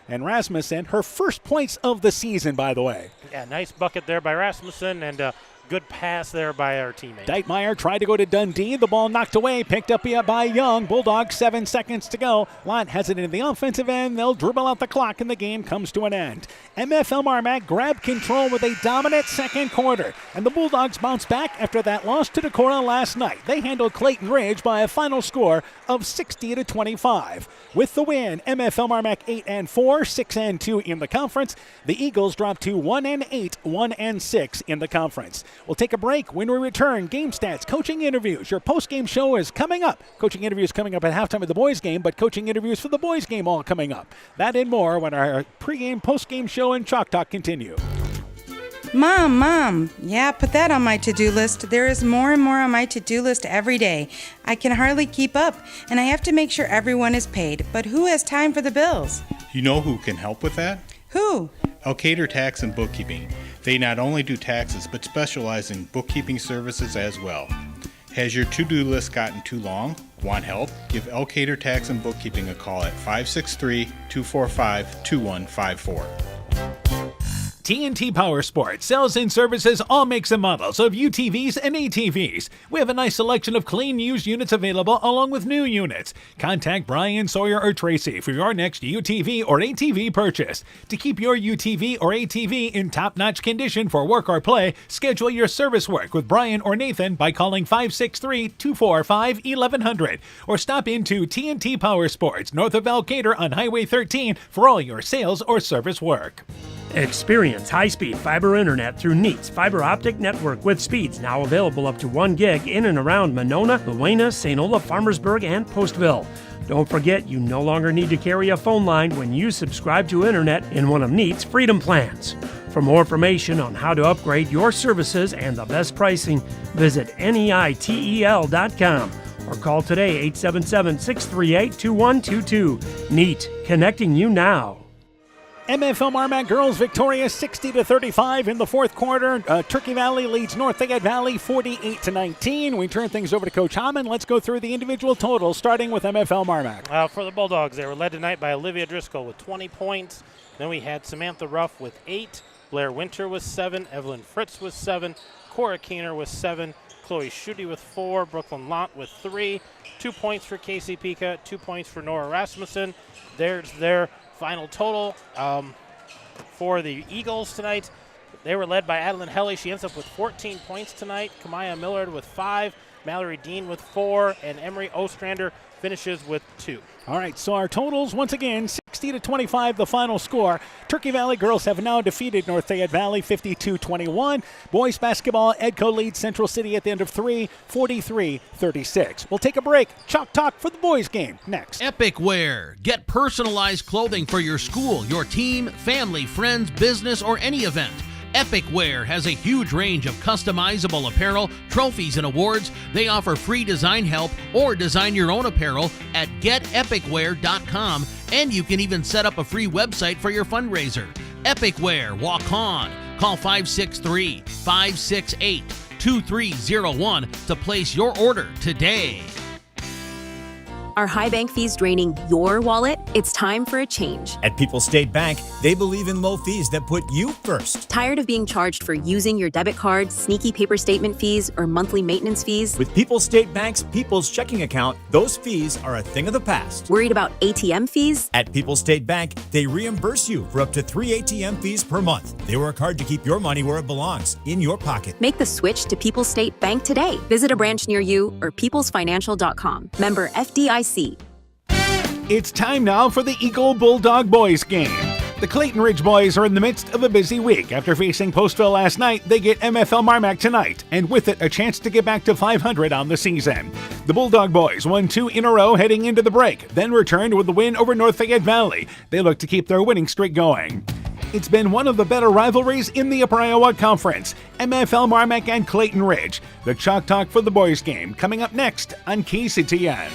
And Rasmussen, her first points of the season, by the way. Yeah, nice bucket there by Rasmussen, and good pass there by our teammate. Deitmeyer tried to go to Dundee. The ball knocked away, picked up by Young. Bulldogs, 7 seconds to go. Lott has it in the offensive end. They'll dribble out the clock, and the game comes to an end. MFL MarMac grabbed control with a dominant second quarter, and the Bulldogs bounce back after that loss to Decorah last night. They handled Clayton Ridge by a final score of 60-25. With the win, MFL MarMac 8-4, 6-2 in the conference. The Eagles drop to 1-8, 1-6 in the conference. We'll take a break. When we return, game stats, coaching interviews. Your post-game show is coming up. Coaching interviews coming up at halftime of the boys' game, but coaching interviews for the boys' game all coming up. That and more when our pregame, post-game show and Chalk Talk continue. Mom, yeah, put that on my to-do list. There is more and more on my to-do list every day. I can hardly keep up, and I have to make sure everyone is paid. But who has time for the bills? You know who can help with that? Who? Elkader Tax and Bookkeeping. They not only do taxes, but specialize in bookkeeping services as well. Has your to-do list gotten too long? Want help? Give Elkader Tax and Bookkeeping a call at 563-245-2154. TNT Power Sports sells and services all makes and models of UTVs and ATVs. We have a nice selection of clean used units available along with new units. Contact Brian, Sawyer, or Tracy for your next UTV or ATV purchase. To keep your UTV or ATV in top-notch condition for work or play, schedule your service work with Brian or Nathan by calling 563-245-1100 or stop into TNT Power Sports north of Elkader on Highway 13 for all your sales or service work. Experience high-speed fiber internet through Neat's fiber optic network with speeds now available up to 1 gig in and around Monona, Luena, St. Olaf, Farmersburg, and Postville. Don't forget, you no longer need to carry a phone line when you subscribe to internet in one of Neat's Freedom Plans. For more information on how to upgrade your services and the best pricing, visit NEITEL.com or call today 877-638-2122. Neat, connecting you now. MFL MarMac girls victorious 60-35 in the fourth quarter. Turkey Valley leads North Fayette Valley 48-19. We turn things over to Coach Hammond. Let's go through the individual totals, starting with MFL MarMac. For the Bulldogs, they were led tonight by Olivia Driscoll with 20 points. Then we had Samantha Ruff with 8. Blair Winter was 7. Evelyn Fritz was 7. Cora Keener was 7. Chloe Schutte with 4. Brooklyn Lott with 3. 2 points for Casey Pika. 2 points for Nora Rasmussen. There's their final total for the Eagles tonight. They were led by Adeline Helly. She ends up with 14 points tonight. Kamaya Millard with 5. Mallory Dean with 4. And Emery Ostrander finishes with 2. All right, so our totals, once again, 60-25, the final score. Turkey Valley girls have now defeated North Fayette Valley 52-21. Boys basketball, Edco leads Central City at the end of 3, 43-36. We'll take a break. Chalk Talk for the boys game next. Epic Wear. Get personalized clothing for your school, your team, family, friends, business, or any event. Epic Wear has a huge range of customizable apparel, trophies, and awards. They offer free design help or design your own apparel at getepicwear.com, and you can even set up a free website for your fundraiser. Epic Wear, walk on. Call 563-568-2301 to place your order today. Are high bank fees draining your wallet? It's time for a change. At People's State Bank, they believe in low fees that put you first. Tired of being charged for using your debit card, sneaky paper statement fees, or monthly maintenance fees? With People's State Bank's People's Checking Account, those fees are a thing of the past. Worried about ATM fees? At People's State Bank, they reimburse you for up to 3 ATM fees per month. They work hard to keep your money where it belongs, in your pocket. Make the switch to People's State Bank today. Visit a branch near you or peoplesfinancial.com. Member FDIC. It's time now for the Eagle Bulldog boys game. The Clayton Ridge boys are in the midst of a busy week. After facing Postville last night, they get MFL MarMac tonight, and with it, a chance to get back to 500 on the season. The Bulldog boys won 2 in a row heading into the break, then returned with the win over North Fayette Valley. They look to keep their winning streak going. It's been one of the better rivalries in the Upper Iowa Conference. MFL MarMac and Clayton Ridge. The Chalk Talk for the boys game coming up next on KCTN.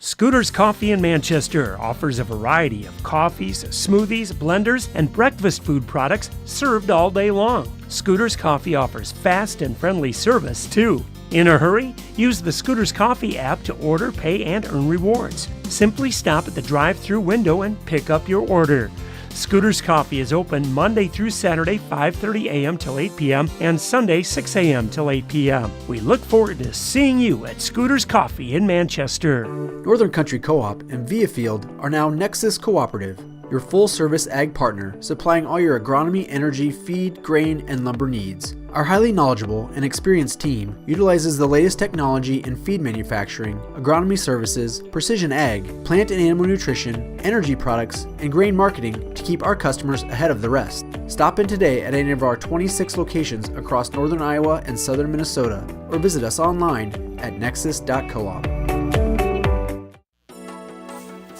Scooter's Coffee in Manchester offers a variety of coffees, smoothies, blenders, and breakfast food products served all day long. Scooter's Coffee offers fast and friendly service, too. In a hurry? Use the Scooter's Coffee app to order, pay, and earn rewards. Simply stop at the drive-thru window and pick up your order. Scooter's Coffee is open Monday through Saturday, 5:30 a.m. till 8 p.m. and Sunday, 6 a.m. till 8 p.m. We look forward to seeing you at Scooter's Coffee in Manchester. Northern Country Co-op and Viafield are now Nexus Cooperative, your full-service ag partner supplying all your agronomy, energy, feed, grain, and lumber needs. Our highly knowledgeable and experienced team utilizes the latest technology in feed manufacturing, agronomy services, precision ag, plant and animal nutrition, energy products, and grain marketing to keep our customers ahead of the rest. Stop in today at any of our 26 locations across northern Iowa and southern Minnesota, or visit us online at nexus.coop.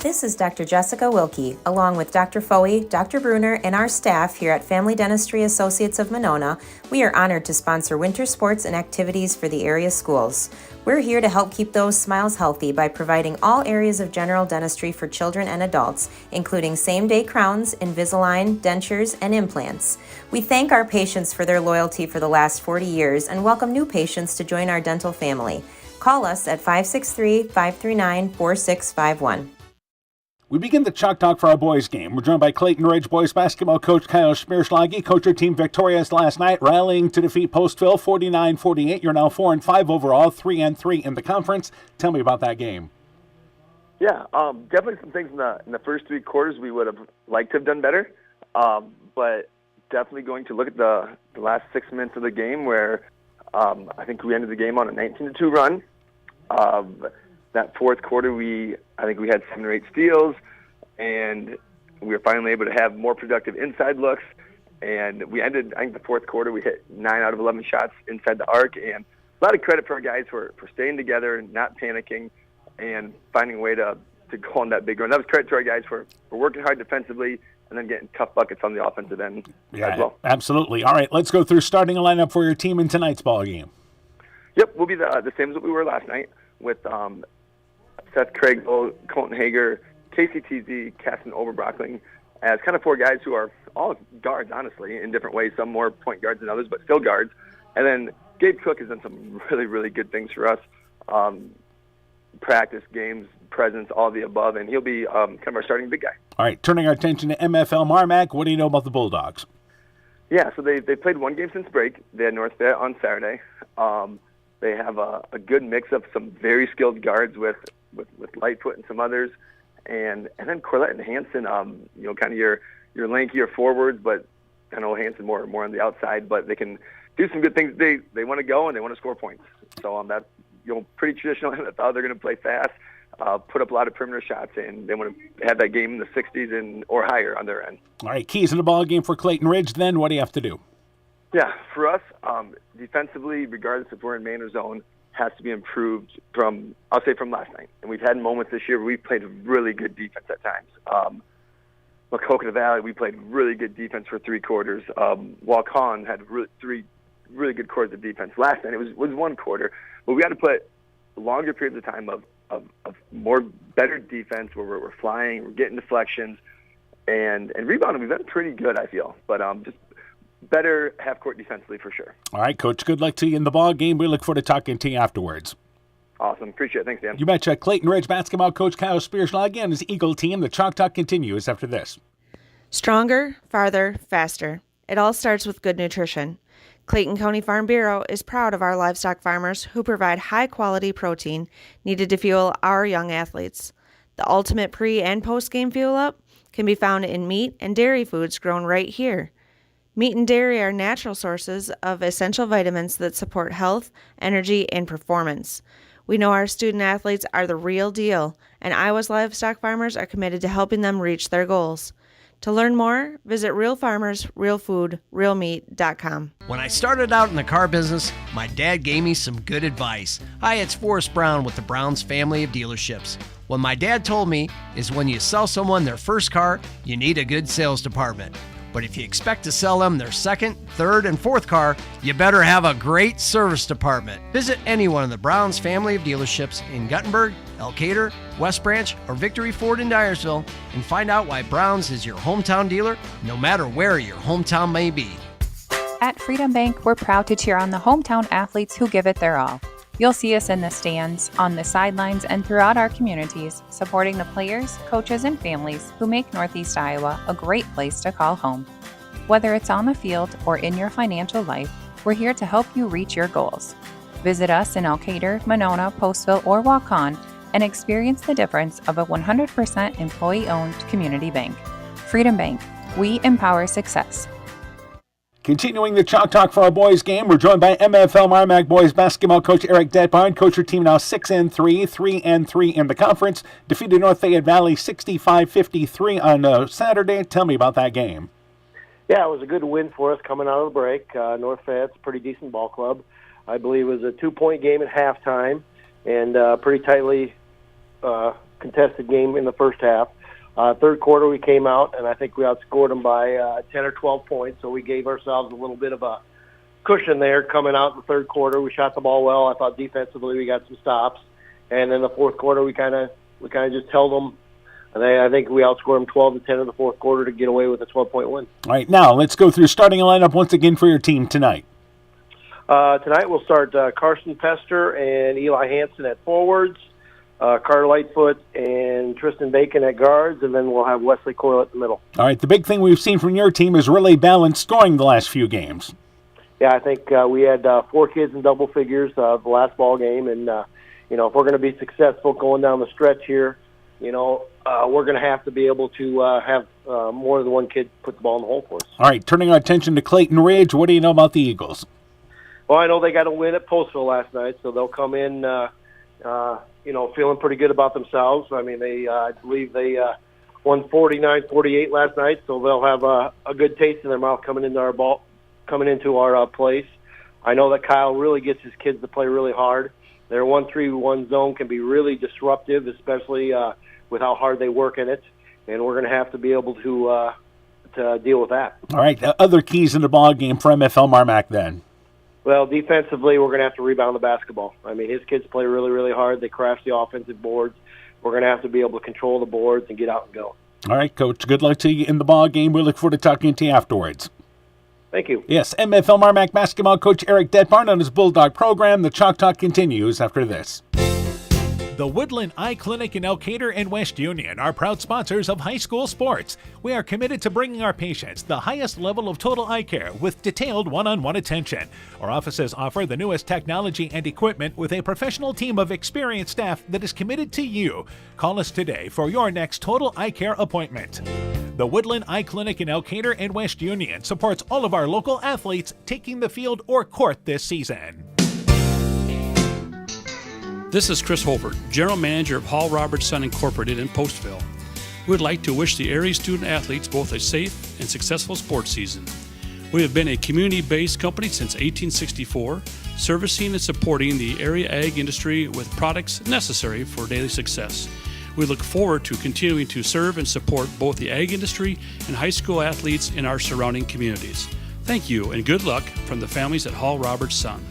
This is Dr. Jessica Wilkie, along with Dr. Foey, Dr. Bruner, and our staff here at Family Dentistry Associates of Monona. We are honored to sponsor winter sports and activities for the area schools. We're here to help keep those smiles healthy by providing all areas of general dentistry for children and adults, including same-day crowns, Invisalign, dentures, and implants. We thank our patients for their loyalty for the last 40 years and welcome new patients to join our dental family. Call us at 563-539-4651. We begin the Chalk Talk for our boys game. We're joined by Clayton Ridge boys basketball coach Kyle Schmierschlage. Coach, your team victorious last night, rallying to defeat Postville 49-48. You're now 4-5 overall, 3-3 in the conference. Tell me about that game. Yeah, definitely some things in the first 3 quarters we would have liked to have done better, but definitely going to look at the last 6 minutes of the game where I think we ended the game on a 19-2 run. That fourth quarter, I think we had 7 or 8 steals, and we were finally able to have more productive inside looks. And we ended, I think, the fourth quarter, we hit 9 out of 11 shots inside the arc. And a lot of credit for our guys for staying together and not panicking and finding a way to go on that big run. That was credit to our guys for working hard defensively and then getting tough buckets on the offensive end as well. Absolutely. All right, let's go through starting a lineup for your team in tonight's ball game. Yep, we'll be the same as what we were last night with Seth Craig, Colton Hager, Casey Teasy, Casson Overbrockling, as kind of 4 guys who are all guards, honestly, in different ways. Some more point guards than others, but still guards. And then Gabe Cook has done some really, really good things for us. Practice, games, presence, all of the above, and he'll be kind of our starting big guy. All right, turning our attention to MFL MarMac, what do you know about the Bulldogs? Yeah, so they played one game since break. They had North Fayette on Saturday. They have a good mix of some very skilled guards with Lightfoot and some others, and then Corlett and Hanson. Kind of your lankier forwards, but I know Hanson more on the outside, but they can do some good things. They want to go and they want to score points. So that's pretty traditional NFL. They're going to play fast, put up a lot of perimeter shots, and they want to have that game in the 60s or higher on their end. All right, keys in the ball game for Clayton Ridge. Then what do you have to do? Yeah, for us, defensively, regardless if we're in man or zone, has to be improved from last night. And we've had moments this year where we've played really good defense at times. Coconut Valley, we played really good defense for 3 quarters. Waukon had 3 really good quarters of defense. Last night it was 1 quarter, but we got to put longer periods of time of more better defense where we're flying, we're getting deflections, and rebounding. We've been pretty good, I feel, but just better half-court defensively for sure. All right, Coach, good luck to you in the ball game. We look forward to talking to you afterwards. Awesome. Appreciate it. Thanks, Dan. You betcha. Clayton Ridge basketball coach Kyle Spearshaw again, his Eagle team. The Chalk Talk continues after this. Stronger, farther, faster. It all starts with good nutrition. Clayton County Farm Bureau is proud of our livestock farmers who provide high-quality protein needed to fuel our young athletes. The ultimate pre- and post-game fuel-up can be found in meat and dairy foods grown right here. Meat and dairy are natural sources of essential vitamins that support health, energy, and performance. We know our student athletes are the real deal, and Iowa's livestock farmers are committed to helping them reach their goals. To learn more, visit realfarmersrealfoodrealmeat.com. When I started out in the car business, my dad gave me some good advice. Hi, it's Forrest Brown with the Brown's family of dealerships. What my dad told me is when you sell someone their first car, you need a good sales department. But if you expect to sell them their second, third, and fourth car, you better have a great service department. Visit any one of the Brown's family of dealerships in Guttenberg, Elkader, West Branch, or Victory Ford in Dyersville and find out why Brown's is your hometown dealer, no matter where your hometown may be. At Freedom Bank, we're proud to cheer on the hometown athletes who give it their all. You'll see us in the stands, on the sidelines, and throughout our communities, supporting the players, coaches, and families who make Northeast Iowa a great place to call home. Whether it's on the field or in your financial life, we're here to help you reach your goals. Visit us in Elkader, Monona, Postville, or Waukon and experience the difference of a 100% employee-owned community bank. Freedom Bank, we empower success. Continuing the Chalk Talk for our boys game, we're joined by MFL MarMac boys basketball coach Eric Detbarn. Coach, your team now 6-3, 3-3 in the conference. Defeated North Fayette Valley 65-53 on Saturday. Tell me about that game. Yeah, it was a good win for us coming out of the break. North Fayette's a pretty decent ball club. I believe it was a 2-point game at halftime and pretty tightly contested game in the first half. Third quarter, we came out, and I think we outscored them by 10 or 12 points, so we gave ourselves a little bit of a cushion there coming out in the third quarter. We shot the ball well. I thought defensively we got some stops. And in the fourth quarter, we kind of just held them. And I think we outscored them 12-10 in the fourth quarter to get away with a 12-point win. All right, now let's go through starting lineup once again for your team tonight. Tonight we'll start Carson Pester and Eli Hansen at forwards. Carter Lightfoot and Tristan Bacon at guards, and then we'll have Wesley Coyle at the middle. All right, the big thing we've seen from your team is really balanced scoring the last few games. Yeah, I think we had 4 kids in double figures the last ball game, and if we're going to be successful going down the stretch here, we're going to have to be able to have more than one kid put the ball in the hole for us. All right, turning our attention to Clayton Ridge, what do you know about the Eagles? Well, I know they got a win at Postville last night, so they'll come in feeling pretty good about themselves. I mean, I believe they won 49-48 last night, so they'll have a good taste in their mouth coming into our place. I know that Kyle really gets his kids to play really hard. Their 1-3-1 zone can be really disruptive, especially with how hard they work in it, and we're going to have to be able to deal with that. All right, other keys in the ball game for MFL MarMac then. Well, defensively, we're going to have to rebound the basketball. I mean, his kids play really, really hard. They crash the offensive boards. We're going to have to be able to control the boards and get out and go. All right, Coach. Good luck to you in the ball game. We look forward to talking to you afterwards. Thank you. Yes, MFL MarMac basketball coach Eric Detbarn on his Bulldog program. The Chalk Talk continues after this. The Woodland Eye Clinic in Elkader and West Union are proud sponsors of high school sports. We are committed to bringing our patients the highest level of total eye care with detailed one-on-one attention. Our offices offer the newest technology and equipment with a professional team of experienced staff that is committed to you. Call us today for your next total eye care appointment. The Woodland Eye Clinic in Elkader and West Union supports all of our local athletes taking the field or court this season. This is Chris Holbert, General Manager of Hall Roberts Son Incorporated in Postville. We would like to wish the area student athletes both a safe and successful sports season. We have been a community-based company since 1864, servicing and supporting the area ag industry with products necessary for daily success. We look forward to continuing to serve and support both the ag industry and high school athletes in our surrounding communities. Thank you and good luck from the families at Hall Roberts Son.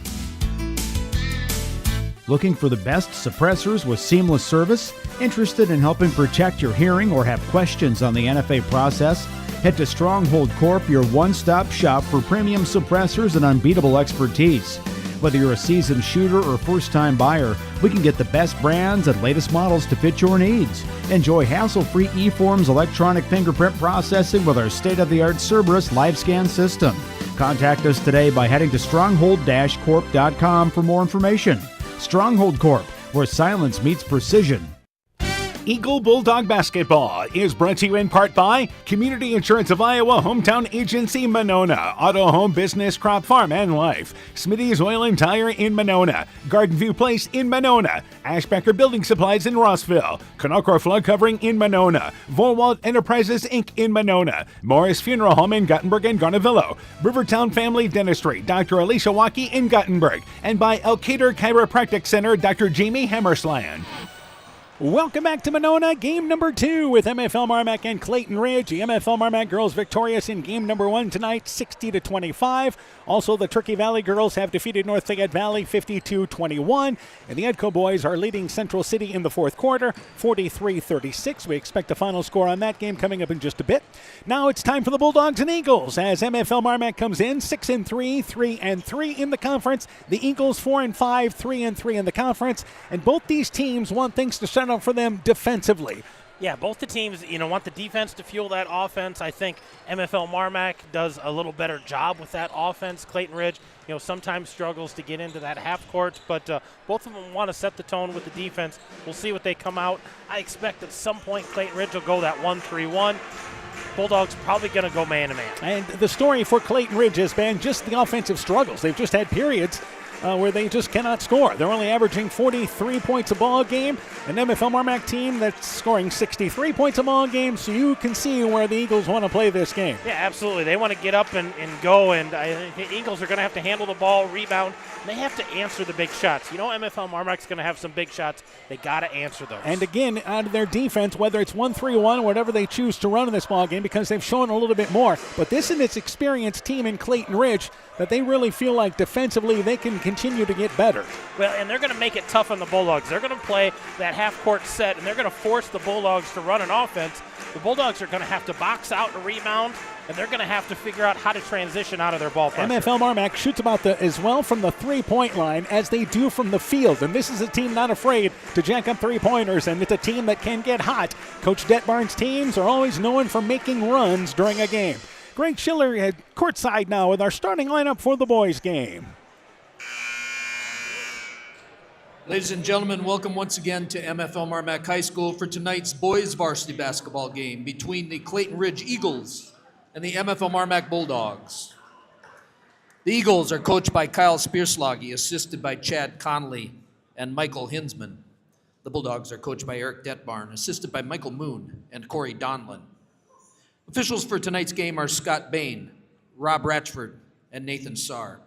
Looking for the best suppressors with seamless service? Interested in helping protect your hearing or have questions on the NFA process? Head to Stronghold Corp, your one-stop shop for premium suppressors and unbeatable expertise. Whether you're a seasoned shooter or first-time buyer, we can get the best brands and latest models to fit your needs. Enjoy hassle-free eForms electronic fingerprint processing with our state-of-the-art Cerberus live scan system. Contact us today by heading to stronghold-corp.com for more information. Stronghold Corp, where silence meets precision. Eagle Bulldog Basketball is brought to you in part by Community Insurance of Iowa, Hometown Agency, Monona, Auto Home Business, Crop Farm and Life, Smitty's Oil and Tire in Monona, Garden View Place in Monona, Ashbecker Building Supplies in Rossville, Konocor Flood Covering in Monona, Volwald Enterprises Inc. in Monona, Morris Funeral Home in Gottenburg and Garnavillo, Rivertown Family Dentistry, Dr. Alicia Waukee in Gottenburg, and by Elkader Chiropractic Center, Dr. Jamie Hammersland. Welcome back to Monona, game number 2 with MFL MarMac and Clayton Ridge. The MFL MarMac girls victorious in game number 1 tonight, 60-25. Also, the Turkey Valley girls have defeated North Fayette Valley 52-21. And the Edco boys are leading Central City in the fourth quarter, 43-36. We expect a final score on that game coming up in just a bit. Now it's time for the Bulldogs and Eagles as MFL MarMac comes in 6-3, 3-3 in the conference. The Eagles 4-5, 3-3 in the conference. And both these teams want things to shut up for them defensively. Yeah, both the teams, want the defense to fuel that offense. I think MFL MarMac does a little better job with that offense. Clayton Ridge, sometimes struggles to get into that half court, but both of them want to set the tone with the defense. We'll see what they come out. I expect at some point Clayton Ridge will go that 1-3-1. Bulldogs probably going to go man-to-man. And the story for Clayton Ridge has been just the offensive struggles. They've just had periods where they just cannot score. They're only averaging 43 points a ball game. An MFL MarMac team that's scoring 63 points a ball game, so you can see where the Eagles want to play this game. Yeah, absolutely. They want to get up and go, and I think the Eagles are going to have to handle the ball, rebound, and they have to answer the big shots. MFL MarMac's going to have some big shots. They got to answer those. And again, out of their defense, whether it's 1-3-1, whatever they choose to run in this ball game, because they've shown a little bit more. But this is its experienced team in Clayton Ridge that they really feel like defensively they can continue to get better. Well, and they're going to make it tough on the Bulldogs. They're going to play that half-court set, and they're going to force the Bulldogs to run an offense. The Bulldogs are going to have to box out and rebound, and they're going to have to figure out how to transition out of their ball pressure. MFL MarMac shoots about as well from the three-point line as they do from the field, and this is a team not afraid to jack up three-pointers, and it's a team that can get hot. Coach Detbarn's teams are always known for making runs during a game. Greg Schiller at courtside now with our starting lineup for the boys' game. Ladies and gentlemen, welcome once again to MFL MarMac High School for tonight's boys varsity basketball game between the Clayton Ridge Eagles and the MFL MarMac Bulldogs. The Eagles are coached by Kyle Spearsloggy, assisted by Chad Connolly and Michael Hinsman. The Bulldogs are coached by Eric Detbarn, assisted by Michael Moon and Corey Donlin. Officials for tonight's game are Scott Bain, Rob Ratchford, and Nathan Saar.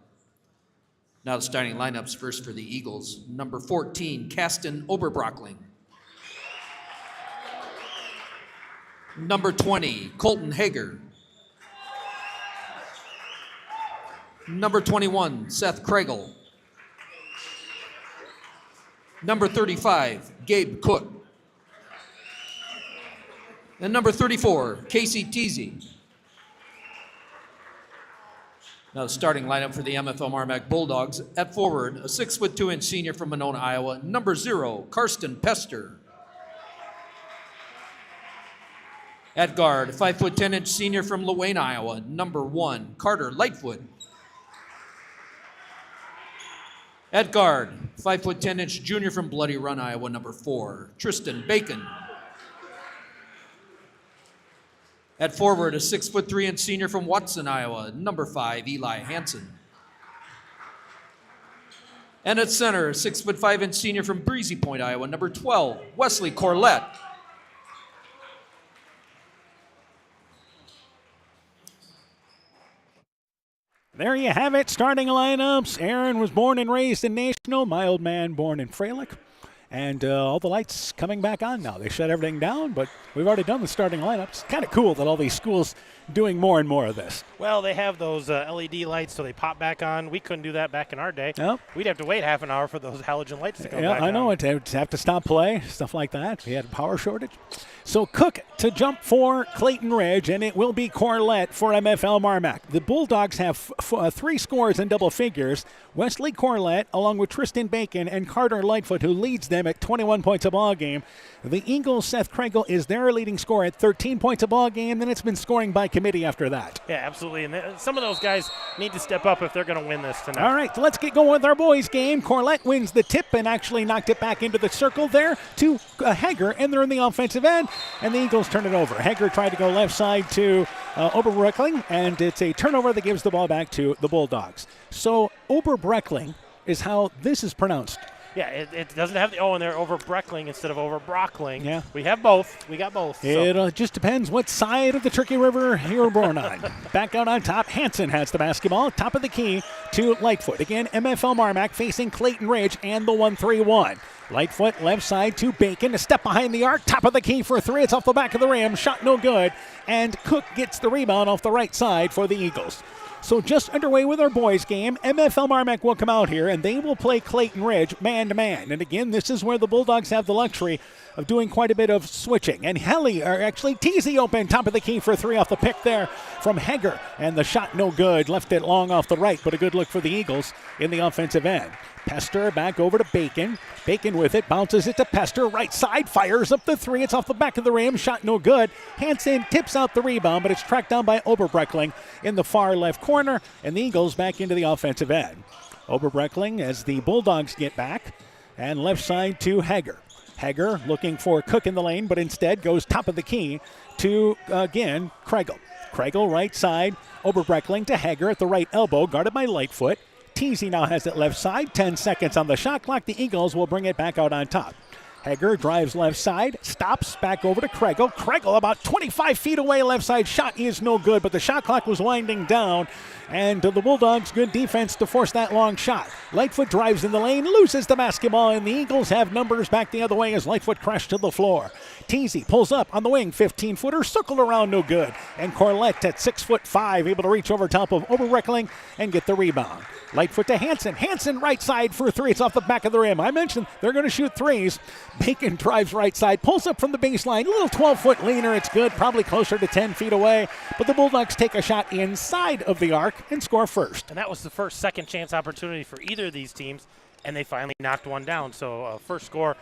Now the starting lineups first for the Eagles. Number 14, Kasten Oberbrockling. Number 20, Colton Hager. Number 21, Seth Kregel. Number 35, Gabe Cook. And number 34, Casey Teasy. Now the starting lineup for the MFL MarMac Bulldogs. At forward, a 6'2" senior from Monona, Iowa, number 0, Karsten Pester. At guard, 5'10" senior from Luane, Iowa, number 1, Carter Lightfoot. At guard, 5'10" junior from Bloody Run, Iowa, number 4, Tristan Bacon. At forward, a 6'3" senior from Watson, Iowa, number 5, Eli Hansen. And at center, a 6'5" senior from Breezy Point, Iowa, number 12, Wesley Corlett. There you have it, starting lineups. Aaron was born and raised in National, my old man born in Freilich. And all the lights coming back on now. They shut everything down, but we've already done the starting lineups. It's kind of cool that all these schools doing more and more of this. Well, they have those LED lights, so they pop back on. We couldn't do that back in our day. Yep. We'd have to wait half an hour for those halogen lights to come back I know. on. It'd have to stop play, stuff like that. We had a power shortage. So Cook to jump for Clayton Ridge, and it will be Corlett for MFL MarMac. The Bulldogs have 3 scores in double figures. Wesley Corlett, along with Tristan Bacon and Carter Lightfoot, who leads them at 21 points a ball game. The Eagles' Seth Kregel is their leading scorer at 13 points a ball game. Then it's been scoring by committee after that. Yeah, absolutely. And some of those guys need to step up if they're going to win this tonight. All right, so let's get going with our boys' game. Corlett wins the tip and actually knocked it back into the circle there to Hager, and they're in the offensive end, and the Eagles turn it over. Hager tried to go left side to Oberbreckling, and it's a turnover that gives the ball back to the Bulldogs. So Oberbreckling is how this is pronounced. Yeah, it doesn't have the O in there, over Breckling instead of over Brockling. Yeah. We have both. We got both. It just depends what side of the Turkey River you're born on. Back out on top, Hansen has the basketball. Top of the key to Lightfoot. Again, MFL MarMac facing Clayton Ridge and the 1-3-1. Lightfoot left side to Bacon. A step behind the arc. Top of the key for 3. It's off the back of the rim. Shot no good. And Cook gets the rebound off the right side for the Eagles. So just underway with our boys game. MFL MarMac will come out here, and they will play Clayton Ridge man-to-man. And again, this is where the Bulldogs have the luxury of doing quite a bit of switching. And Teasy open, top of the key for 3 off the pick there from Hager. And the shot no good, left it long off the right, but a good look for the Eagles in the offensive end. Pester back over to Bacon. Bacon with it, bounces it to Pester. Right side, fires up the 3. It's off the back of the rim. Shot no good. Hansen tips out the rebound, but it's tracked down by Oberbreckling in the far left corner. And the Eagles back into the offensive end. Oberbreckling as the Bulldogs get back. And left side to Hager. Hager looking for Cook in the lane, but instead goes top of the key to, again, Kregel. Kregel right side. Oberbreckling to Hager at the right elbow, guarded by Lightfoot. Teasy now has it left side. 10 seconds on the shot clock. The Eagles will bring it back out on top. Hager drives left side, stops, back over to Kregel. Kregel about 25 feet away, left side. Shot is no good, but the shot clock was winding down. And the Bulldogs, good defense to force that long shot. Lightfoot drives in the lane, loses the basketball, and the Eagles have numbers back the other way as Lightfoot crashed to the floor. Teasy pulls up on the wing, 15-footer, circled around, no good. And Corlett at 6'5", able to reach over top of Oberbreckling and get the rebound. Lightfoot to Hansen. Hansen right side for 3. It's off the back of the rim. I mentioned they're going to shoot 3s. Bacon drives right side, pulls up from the baseline. A little 12-foot leaner. It's good, probably closer to 10 feet away. But the Bulldogs take a shot inside of the arc and score first. And that was the first second chance opportunity for either of these teams, and they finally knocked one down. So first score,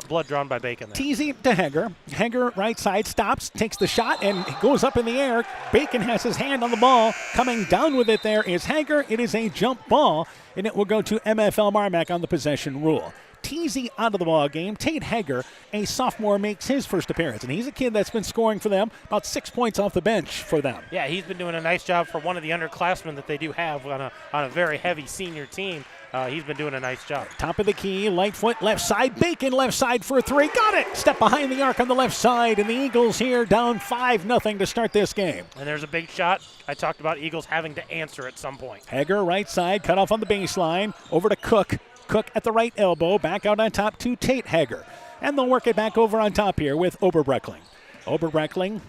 blood drawn by Bacon there. Teasy to Hager. Hager right side stops, takes the shot, and goes up in the air. Bacon has his hand on the ball. Coming down with it there is Hager. It is a jump ball, and it will go to MFL MarMac on the possession rule. Teasy out of the ball game. Tate Hager, a sophomore, makes his first appearance, and he's a kid that's been scoring for them, about 6 points off the bench for them. Yeah, he's been doing a nice job for one of the underclassmen that they do have on a very heavy senior team. He's been doing a nice job. Top of the key, Lightfoot left side, Bacon left side for 3. Got it! Step behind the arc on the left side, and the Eagles here down 5-0 to start this game. And there's a big shot. I talked about Eagles having to answer at some point. Hager right side, cut off on the baseline, over to Cook. Cook at the right elbow, back out on top to Tate Hager. And they'll work it back over on top here with Oberbreckling. Oberbreckling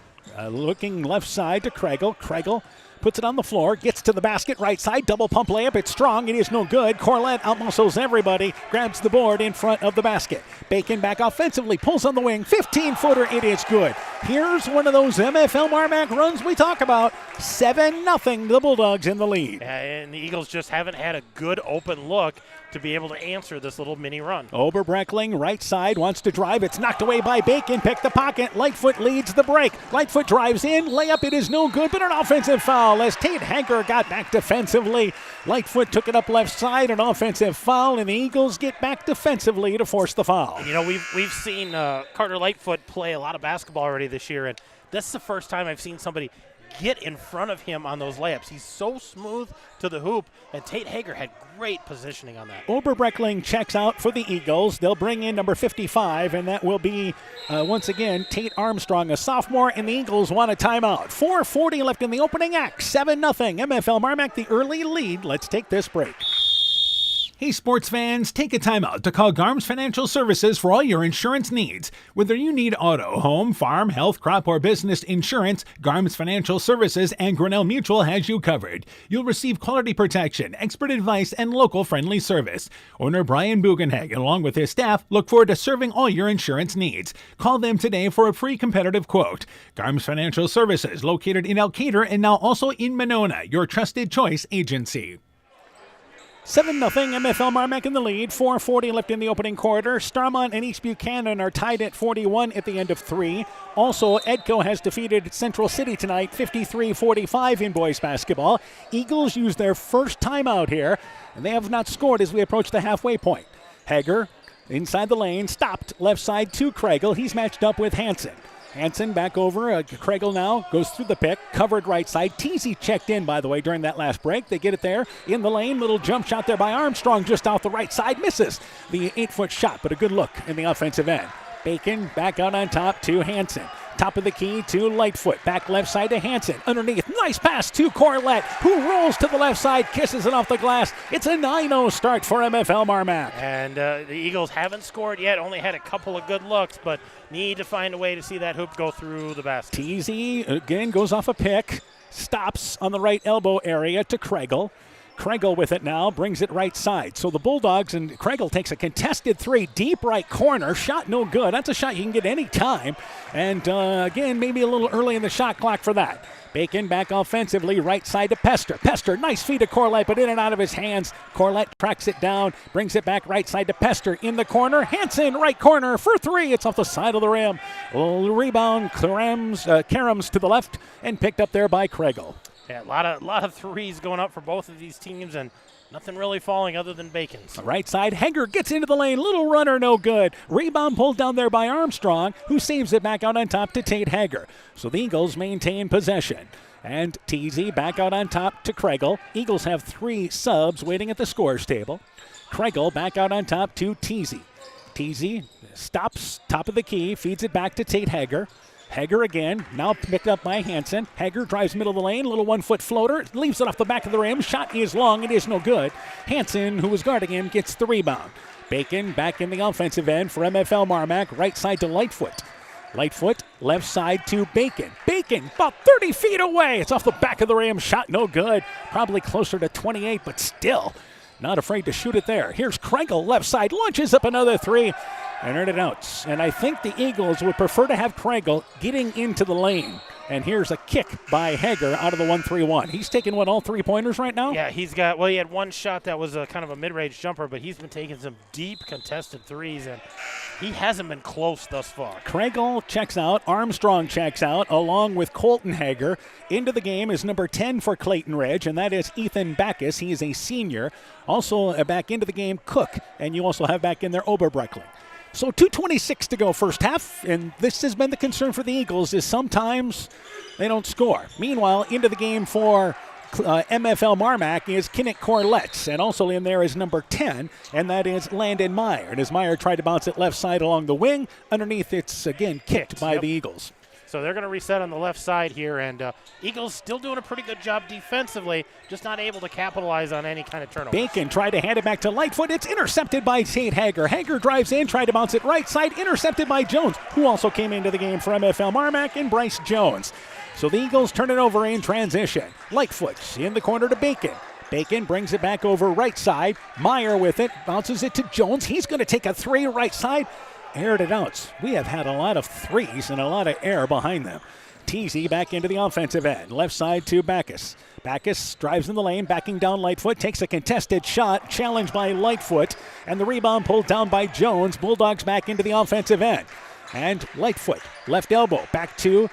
looking left side to Kregel. Kregel puts it on the floor, gets to the basket, right side, double pump layup. It's strong, it is no good. Corlett outmuscles everybody, grabs the board in front of the basket. Bacon back offensively, pulls on the wing, 15-footer, it is good. Here's one of those MFL MarMac runs we talk about. 7-0, the Bulldogs in the lead. And the Eagles just haven't had a good open look to be able to answer this little mini run. Oberbreckling, right side, wants to drive. It's knocked away by Bacon. Pick the pocket. Lightfoot leads the break. Lightfoot drives in. Layup, it is no good, but an offensive foul as Tate Hager got back defensively. Lightfoot took it up left side, an offensive foul, and the Eagles get back defensively to force the foul. And, you know, we've seen Carter Lightfoot play a lot of basketball already this year, and this is the first time I've seen somebody get in front of him on those layups. He's so smooth to the hoop, and Tate Hager had great positioning on that. Oberbreckling checks out for the Eagles. They'll bring in number 55, and that will be, once again, Tate Armstrong, a sophomore, and the Eagles want a timeout. 4:40 left in the opening act, 7-0. MFL MarMac, the early lead. Let's take this break. Hey sports fans, take a time out to call Garms Financial Services for all your insurance needs. Whether you need auto, home, farm, health, crop, or business insurance, Garms Financial Services and Grinnell Mutual has you covered. You'll receive quality protection, expert advice, and local friendly service. Owner Brian Bugenhagen, along with his staff, look forward to serving all your insurance needs. Call them today for a free competitive quote. Garms Financial Services, located in Elkader and now also in Monona, your trusted choice agency. 7-0, MFL MarMac in the lead. 4:40 left in the opening quarter. Starmont and East Buchanan are tied at 41 at the end of 3. Also, Edco has defeated Central City tonight, 53-45 in boys basketball. Eagles use their first timeout here, and they have not scored as we approach the halfway point. Hager inside the lane, stopped left side to Kregel. He's matched up with Hansen. Hansen back over. Kregel now goes through the pick. Covered right side. Teasy checked in, by the way, during that last break. They get it there in the lane. Little jump shot there by Armstrong just out the right side. Misses the 8-foot shot, but a good look in the offensive end. Bacon back out on top to Hansen. Top of the key to Lightfoot. Back left side to Hansen. Underneath. Nice pass to Corlett, who rolls to the left side, kisses it off the glass. It's a 9-0 start for MFL MarMac. And the Eagles haven't scored yet. Only had a couple of good looks, but need to find a way to see that hoop go through the basket. Teasy again goes off a pick. Stops on the right elbow area to Kregel. Kregel with it now, brings it right side. So the Bulldogs, and Kregel takes a contested 3, deep right corner. Shot no good. That's a shot you can get any time. And again, maybe a little early in the shot clock for that. Bacon back offensively, right side to Pester. Pester, nice feed to Corlett, but in and out of his hands. Corlett tracks it down, brings it back right side to Pester. In the corner, Hansen, right corner for 3. It's off the side of the rim. A little rebound, Karams to the left, and picked up there by Kregel. Yeah, a lot of threes going up for both of these teams, and nothing really falling other than Bacon's. Right side, Hager gets into the lane. Little runner, no good. Rebound pulled down there by Armstrong, who saves it back out on top to Tate Hager. So the Eagles maintain possession. And Teasy back out on top to Kregel. Eagles have 3 subs waiting at the scores table. Kregel back out on top to Teasy. Teasy stops, top of the key, feeds it back to Tate Hager. Hager again, now picked up by Hansen. Hager drives middle of the lane, little 1-foot floater, leaves it off the back of the rim. Shot is long, it is no good. Hansen, who was guarding him, gets the rebound. Bacon back in the offensive end for MFL MarMac, right side to Lightfoot. Lightfoot, left side to Bacon. Bacon, about 30 feet away. It's off the back of the rim, shot no good. Probably closer to 28, but still not afraid to shoot it there. Here's Kregel, left side, launches up another 3. And earned it out. And I think the Eagles would prefer to have Kregel getting into the lane. And here's a kick by Hager out of the 1-3-1. He's taking, all 3-pointers right now? Yeah, he had one shot that was a kind of a mid-range jumper, but he's been taking some deep contested threes, and he hasn't been close thus far. Kregel checks out. Armstrong checks out, along with Colton Hager. Into the game is number 10 for Clayton Ridge, and that is Ethan Backus. He is a senior. Also back into the game, Cook. And you also have back in there Oberbreckling. So 2:26 to go first half, and this has been the concern for the Eagles, is sometimes they don't score. Meanwhile, into the game for MFL MarMac is Kinnick Corlett, and also in there is number 10, and that is Landon Meyer. And as Meyer tried to bounce it left side along the wing, underneath it's again kicked by the Eagles. So they're going to reset on the left side here, and Eagles still doing a pretty good job defensively, just not able to capitalize on any kind of turnover. Bacon tried to hand it back to Lightfoot. It's intercepted by Tate Hager. Hager drives in, tried to bounce it right side, intercepted by Jones, who also came into the game for MFL MarMac, and Bryce Jones. So the Eagles turn it over in transition. Lightfoot in the corner to Bacon. Bacon brings it back over right side. Meyer with it, bounces it to Jones. He's going to take a 3 right side. aired it out. We have had a lot of threes and a lot of air behind them. Teasy back into the offensive end. Left side to Backus. Backus drives in the lane, backing down Lightfoot, takes a contested shot, challenged by Lightfoot, and the rebound pulled down by Jones. Bulldogs back into the offensive end. And Lightfoot, left elbow, back to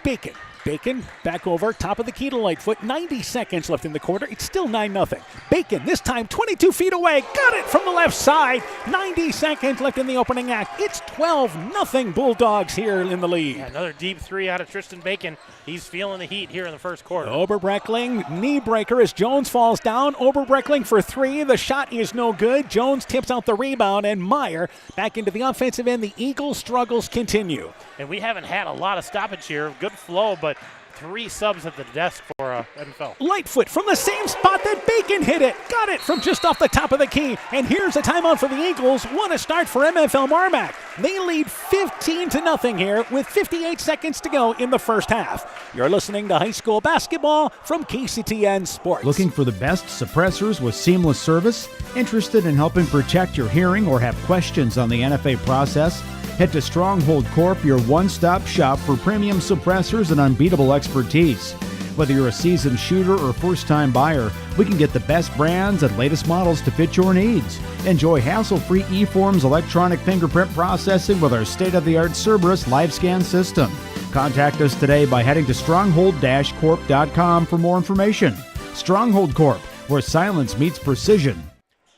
Bacon. Bacon back over, top of the key to Lightfoot. 90 seconds left in the quarter. It's still 9-0. Bacon, this time 22 feet away. Got it from the left side. 90 seconds left in the opening act. It's 12-0 Bulldogs here in the lead. Yeah, another deep three out of Tristan Bacon. He's feeling the heat here in the first quarter. Oberbreckling, knee breaker as Jones falls down. Oberbreckling for three. The shot is no good. Jones tips out the rebound, and Meyer back into the offensive end. The Eagles' struggles continue. And we haven't had a lot of stoppage here. Good flow, but 3 subs at the desk for MFL. Lightfoot from the same spot that Bacon hit it. Got it from just off the top of the key. And here's a timeout for the Eagles. What a start for MFL MarMac. They lead 15-0 here with 58 seconds to go in the first half. You're listening to high school basketball from KCTN Sports. Looking for the best suppressors with seamless service? Interested in helping protect your hearing or have questions on the NFA process? Head to Stronghold Corp, your one-stop shop for premium suppressors and unbeatable expertise. Whether you're a seasoned shooter or first-time buyer, we can get the best brands and latest models to fit your needs. Enjoy hassle-free eForms electronic fingerprint processing with our state-of-the-art Cerberus live scan system. Contact us today by heading to stronghold-corp.com for more information. Stronghold Corp, where silence meets precision.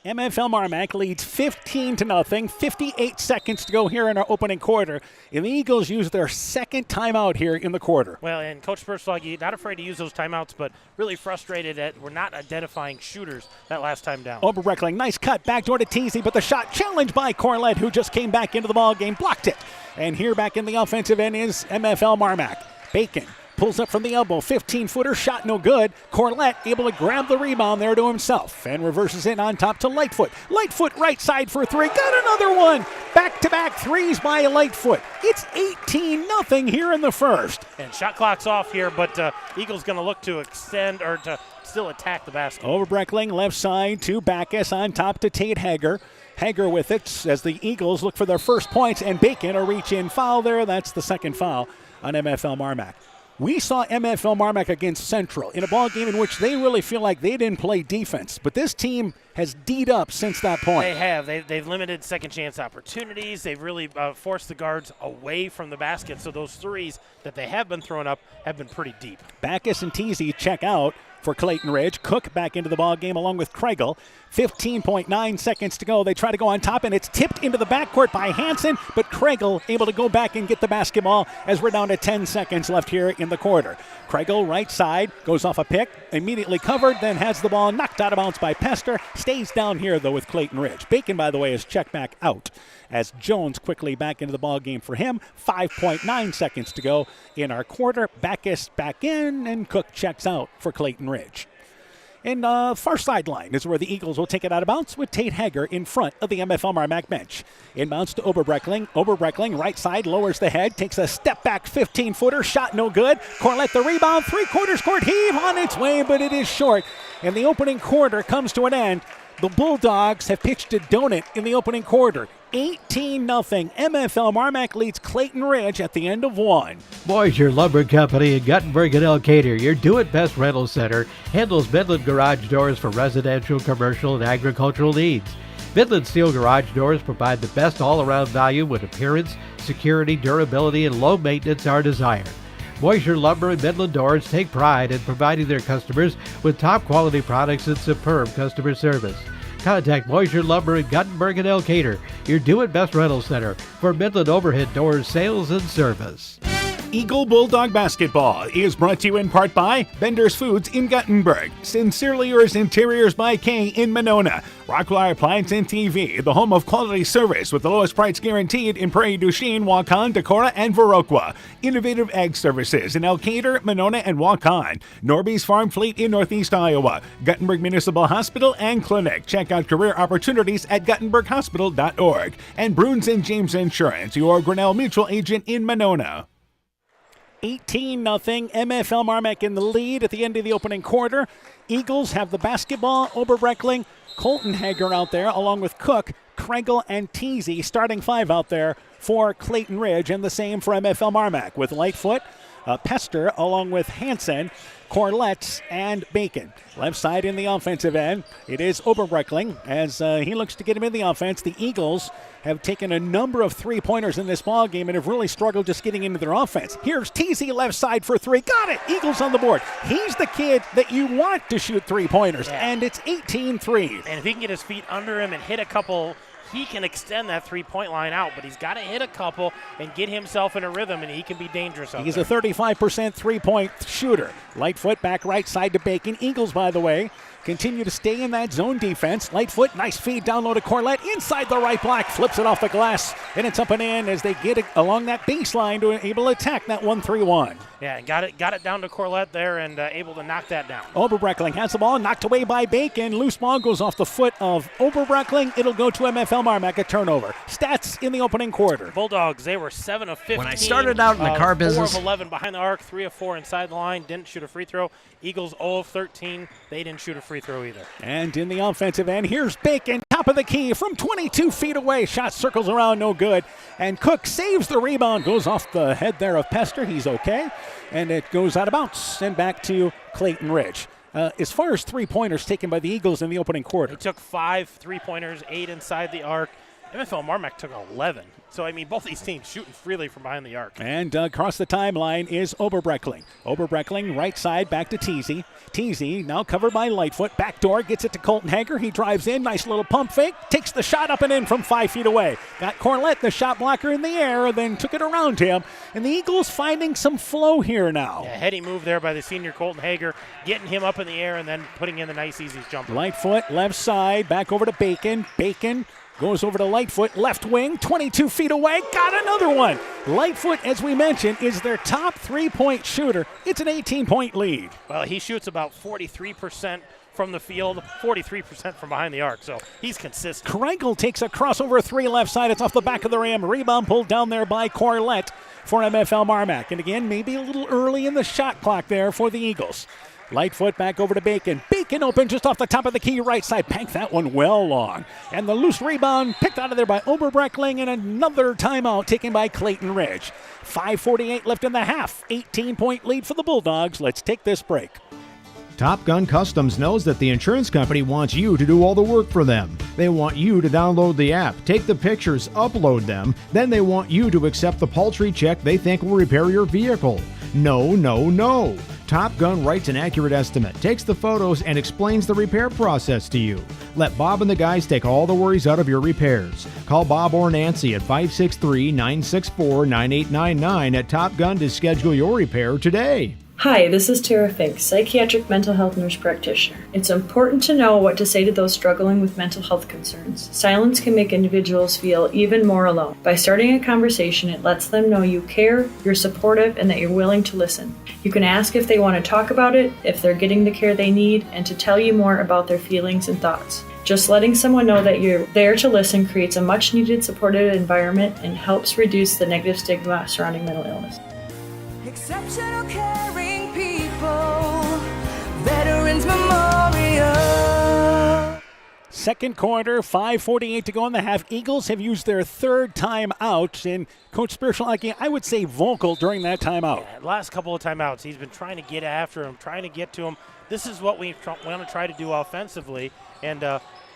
MFL MarMac leads 15-0, 58 seconds to go here in our opening quarter. And the Eagles use their second timeout here in the quarter. Well, and Coach Burslag, not afraid to use those timeouts, but really frustrated that we're not identifying shooters that last time down. Oberbreckling, nice cut, backdoor to Teasy, but the shot challenged by Corlett, who just came back into the ball game, blocked it. And here back in the offensive end is MFL MarMac. Bacon pulls up from the elbow, 15-footer, shot no good. Corlett able to grab the rebound there to himself and reverses it on top to Lightfoot. Lightfoot right side for three, got another one. Back-to-back threes by Lightfoot. It's 18-0 here in the first. And shot clock's off here, but Eagles going to look to extend or to still attack the basket. Oberbreckling left side to Backus, on top to Tate Hager. Hager with it as the Eagles look for their first points, and Bacon a reach-in foul there. That's the second foul on MFL MarMac. We saw MFL MarMac against Central in a ball game in which they really feel like they didn't play defense. But this team has D'd up since that point. They have. They've limited second chance opportunities. They've really forced the guards away from the basket. So those threes that they have been throwing up have been pretty deep. Backus and Teasy check out for Clayton Ridge. Cook back into the ball game along with Kregel. 15.9 seconds to go. They try to go on top, and it's tipped into the backcourt by Hansen, but Kregel able to go back and get the basketball as we're down to 10 seconds left here in the quarter. Kregel right side goes off a pick, immediately covered, then has the ball knocked out of bounds by Pester. Stays down here, though, with Clayton Ridge. Bacon, by the way, is checked back out as Jones quickly back into the ball game for him. 5.9 seconds to go in our quarter. Backus back in, and Cook checks out for Clayton Ridge. And far sideline is where the Eagles will take it out of bounds with Tate Hager in front of the MFL MarMac bench. Inbounds to Oberbreckling. Oberbreckling right side lowers the head, takes a step back 15-footer, shot no good. Corlett the rebound, three-quarters court heave on its way, but it is short. And the opening quarter comes to an end. The Bulldogs have pitched a donut in the opening quarter. 18-0. MFL MarMac leads Clayton Ridge at the end of one. Boisier Lumber Company in Guttenberg and Elkader, your do-it-best rental center, handles Midland garage doors for residential, commercial, and agricultural needs. Midland Steel garage doors provide the best all-around value when appearance, security, durability, and low maintenance are desired. Boisier Lumber and Midland Doors take pride in providing their customers with top-quality products and superb customer service. Contact Boisier Lumber in Guttenberg and Elkader, your do-it-best rental center for Midland overhead doors sales and service. Eagle Bulldog Basketball is brought to you in part by Bender's Foods in Guttenberg, Sincerely Yours Interiors by Kay in Monona, Rockwire Appliance and TV, the home of quality service with the lowest price guaranteed in Prairie du Chien, Waukon, Decorah, and Viroqua. Innovative Ag Services in Elkader, Monona, and Waukon. Norby's Farm Fleet in Northeast Iowa. Guttenberg Municipal Hospital and Clinic. Check out career opportunities at guttenberghospital.org. And Bruins and James Insurance, your Grinnell Mutual agent in Monona. 18-0. MFL MarMac in the lead at the end of the opening quarter. Eagles have the basketball. Oberbreckling, Colton Hager out there along with Cook. Kregel, and Teasy. Starting 5 out there for Clayton Ridge, and the same for MFL MarMac with Lightfoot, Pester, along with Hansen, Corlett, and Bacon. Left side in the offensive end, it is Oberbreckling as he looks to get him in the offense. The Eagles have taken a number of three-pointers in this ball game and have really struggled just getting into their offense. Here's Teasy left side for 3. Got it! Eagles on the board. He's the kid that you want to shoot three-pointers, and it's 18-3. And if he can get his feet under him and hit a couple, he can extend that three-point line out, but he's got to hit a couple and get himself in a rhythm, and he can be dangerous out He's there. a 35% three-point shooter. Lightfoot back right side to Bacon. Eagles, by the way, continue to stay in that zone defense. Lightfoot, nice feed down low to Corlett. Inside the right block, flips it off the glass, and it's up and in as they get it along that baseline to able to attack that 1-3-1. Yeah, got it down to Corlett there and able to knock that down. Oberbreckling has the ball, knocked away by Bacon. Loose ball goes off the foot of Oberbreckling. It'll go to MFL MarMac, a turnover. Stats in the opening quarter. Bulldogs, they were 7 of 15. When I started out in the car business, 4 of 11 behind the arc, 3 of 4 inside the line, didn't shoot a free throw. Eagles 0 of 13, they didn't shoot a free throw either. And in the offensive end, here's Bacon, top of the key from 22 feet away. Shot circles around, no good. And Cook saves the rebound, goes off the head there of Pester. He's okay. And it goes out of bounds and back to Clayton Ridge. As far as three-pointers taken by the Eagles in the opening quarter. They took 5 three-pointers, 8 inside the arc. MFL MarMac took 11. So, I mean, both these teams shooting freely from behind the arc. And across the timeline is Oberbreckling. Oberbreckling, right side, back to Teasy. Teasy, now covered by Lightfoot. Backdoor, gets it to Colton Hager. He drives in, nice little pump fake. Takes the shot up and in from 5 feet away. Got Corlett, the shot blocker, in the air, then took it around him. And the Eagles finding some flow here now. Yeah, heady move there by the senior Colton Hager, getting him up in the air and then putting in the nice, easy jumper. Lightfoot, left side, back over to Bacon. Bacon goes over to Lightfoot, left wing, 22 feet away, got another one. Lightfoot, as we mentioned, is their top three-point shooter. It's an 18-point lead. Well, he shoots about 43% from the field, 43% from behind the arc, so he's consistent. Kregel takes a crossover 3 left side. It's off the back of the rim. Rebound pulled down there by Corlett for MFL MarMac. And again, maybe a little early in the shot clock there for the Eagles. Lightfoot back over to Bacon. Bacon open just off the top of the key right side. Banked that one well long. And the loose rebound picked out of there by Oberbreckling, and another timeout taken by Clayton Ridge. 5:48 left in the half. 18-point lead for the Bulldogs. Let's take this break. Top Gun Customs knows that the insurance company wants you to do all the work for them. They want you to download the app, take the pictures, upload them, then they want you to accept the paltry check they think will repair your vehicle. No, no, no. Top Gun writes an accurate estimate, takes the photos, and explains the repair process to you. Let Bob and the guys take all the worries out of your repairs. Call Bob or Nancy at 563-964-9899 at Top Gun to schedule your repair today. Hi, this is Tara Fink, psychiatric mental health nurse practitioner. It's important to know what to say to those struggling with mental health concerns. Silence can make individuals feel even more alone. By starting a conversation, it lets them know you care, you're supportive, and that you're willing to listen. You can ask if they want to talk about it, if they're getting the care they need, and to tell you more about their feelings and thoughts. Just letting someone know that you're there to listen creates a much-needed supportive environment and helps reduce the negative stigma surrounding mental illness. Exceptional caring people, Veterans Memorial. Second quarter, 5:48 to go in the half. Eagles have used their third time out, and Coach Spiritual, I would say vocal during that timeout. Yeah, last couple of timeouts, he's been trying to get after him, trying to get to him. This is what we want to try to do offensively, and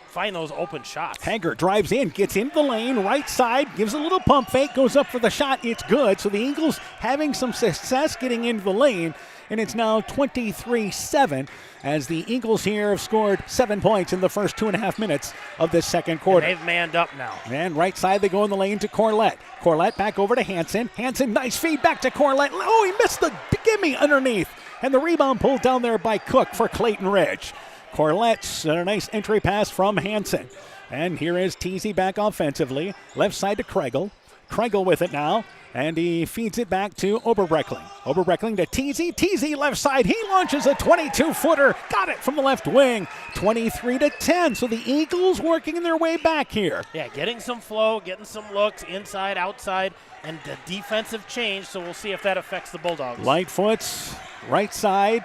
find those open shots. Hager drives in, gets into the lane, right side, gives a little pump fake, goes up for the shot. It's good. So the Eagles having some success getting into the lane, and it's now 23-7 as the Eagles here have scored 7 points in the first 2.5 minutes of this second quarter. And they've manned up now. And right side, they go in the lane to Corlett. Corlett back over to Hansen. Hansen, nice feed back to Corlett. Oh, he missed the gimme underneath. And the rebound pulled down there by Cook for Clayton Ridge. Corlett's a nice entry pass from Hansen. And here is Teasy back offensively. Left side to Kregel. Kregel with it now. And he feeds it back to Oberbreckling. Oberbreckling to Teasy. Teasy left side. He launches a 22-footer. Got it from the left wing. 23-10. So the Eagles working their way back here. Yeah, getting some flow, getting some looks inside, outside, and the defensive change. So we'll see if that affects the Bulldogs. Lightfoot's right side.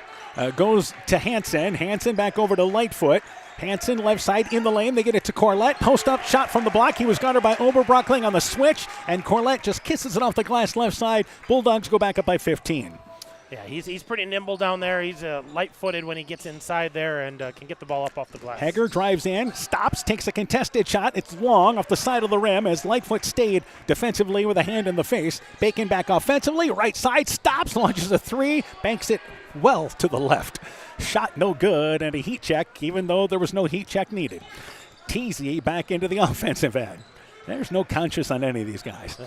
Goes to Hansen. Hansen back over to Lightfoot. Hansen left side in the lane. They get it to Corlett. Post up shot from the block. He was guarded by Oberbrockling on the switch, and Corlett just kisses it off the glass left side. Bulldogs go back up by 15. Yeah, he's pretty nimble down there. He's light-footed when he gets inside there and can get the ball up off the glass. Hager drives in, stops, takes a contested shot. It's long off the side of the rim as Lightfoot stayed defensively with a hand in the face. Bacon back offensively, right side, stops, launches a three, banks it well to the left. Shot no good, and a heat check, even though there was no heat check needed. Teasy back into the offensive end. There's no conscience on any of these guys.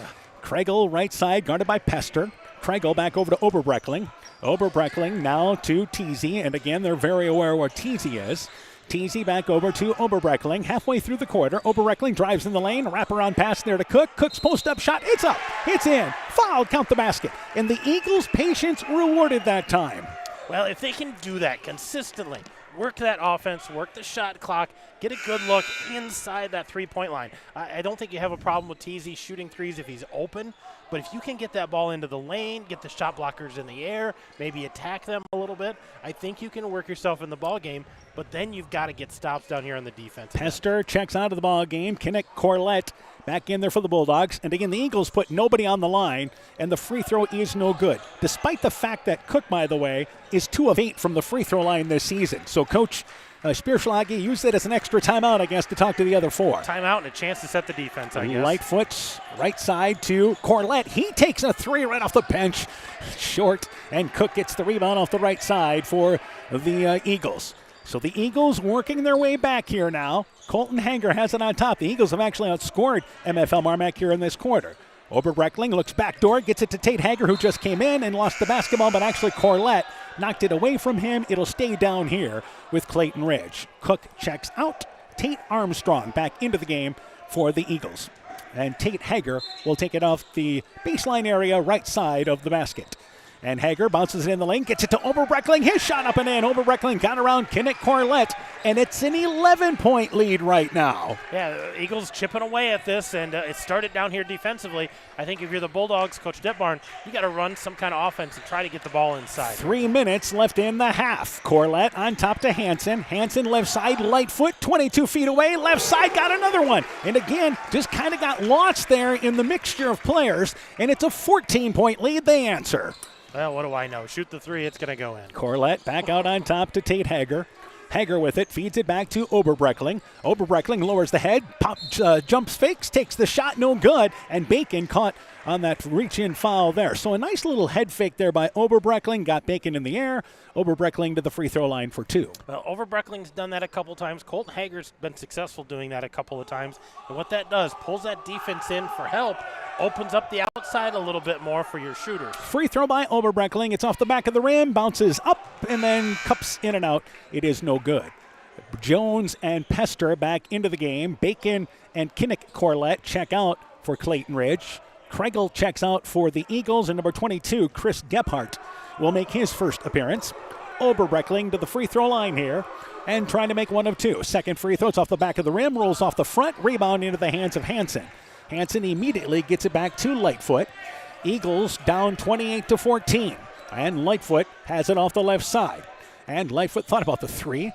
Kregel right side, guarded by Pester. Kregel back over to Oberbreckling. Oberbreckling now to Teasy, and again, they're very aware where Teasy is. Teasy back over to Oberbreckling, halfway through the quarter. Oberbreckling drives in the lane, wraparound pass there to Cook. Cook's post-up shot, it's up, it's in, fouled, count the basket. And the Eagles' patience rewarded that time. Well, if they can do that consistently, work that offense, work the shot clock, get a good look inside that three-point line. I don't think you have a problem with Teasy shooting threes if he's open, but if you can get that ball into the lane, get the shot blockers in the air, maybe attack them a little bit, I think you can work yourself in the ball game, but then you've got to get stops down here on the defense. Pester checks out of the ball game. Kinnick Corlett back in there for the Bulldogs. And again, the Eagles put nobody on the line, and the free throw is no good. Despite the fact that Cook, by the way, is 2 of 8 from the free throw line this season. So Coach Spierschlage used it as an extra timeout, I guess, to talk to the other 4. Timeout and a chance to set the defense, I guess. Lightfoot's right side to Corlett. He takes a 3 right off the bench. Short, and Cook gets the rebound off the right side for the Eagles. So the Eagles working their way back here now. Colton Hanger has it on top. The Eagles have actually outscored MFL MarMac here in this quarter. Oberbreckling looks backdoor, gets it to Tate Hager, who just came in and lost the basketball, but actually Corlett knocked it away from him. It'll stay down here with Clayton Ridge. Cook checks out. Tate Armstrong back into the game for the Eagles. And Tate Hager will take it off the baseline area right side of the basket. And Hager bounces it in the lane, gets it to Oberbreckling. His shot up and in. Oberbreckling got around Kinnick Corlett, and it's an 11-point lead right now. Yeah, the Eagles chipping away at this, and it started down here defensively. I think if you're the Bulldogs, Coach Detbarn, you got to run some kind of offense and try to get the ball inside. 3 minutes left in the half. Corlett on top to Hansen. Hansen left side, Lightfoot, 22 feet away. Left side got another one. And again, just kind of got lost there in the mixture of players, and it's a 14-point lead. They answer. Well, what do I know? Shoot the 3, it's going to go in. Corlett back out on top to Tate Hager. Hager with it, feeds it back to Oberbreckling. Oberbreckling lowers the head, jumps, fakes, takes the shot, no good, and Bacon caught on that reach-in foul there. So a nice little head fake there by Oberbreckling, got Bacon in the air. Oberbreckling to the free throw line for 2. Well, Oberbreckling's done that a couple times. Colton Hager's been successful doing that a couple of times. And what that does, pulls that defense in for help, opens up the outside a little bit more for your shooters. Free throw by Oberbreckling. It's off the back of the rim, bounces up, and then cups in and out. It is no good. Jones and Pester back into the game. Bacon and Kinnick Corlett check out for Clayton Ridge. Kregel checks out for the Eagles, and number 22, Chris Gephardt, will make his first appearance. Oberbreckling to the free throw line here and trying to make 1 of 2. Second free throw, it's off the back of the rim, rolls off the front, rebound into the hands of Hansen. Hansen immediately gets it back to Lightfoot. Eagles down 28-14, and Lightfoot has it off the left side. And Lightfoot thought about the 3,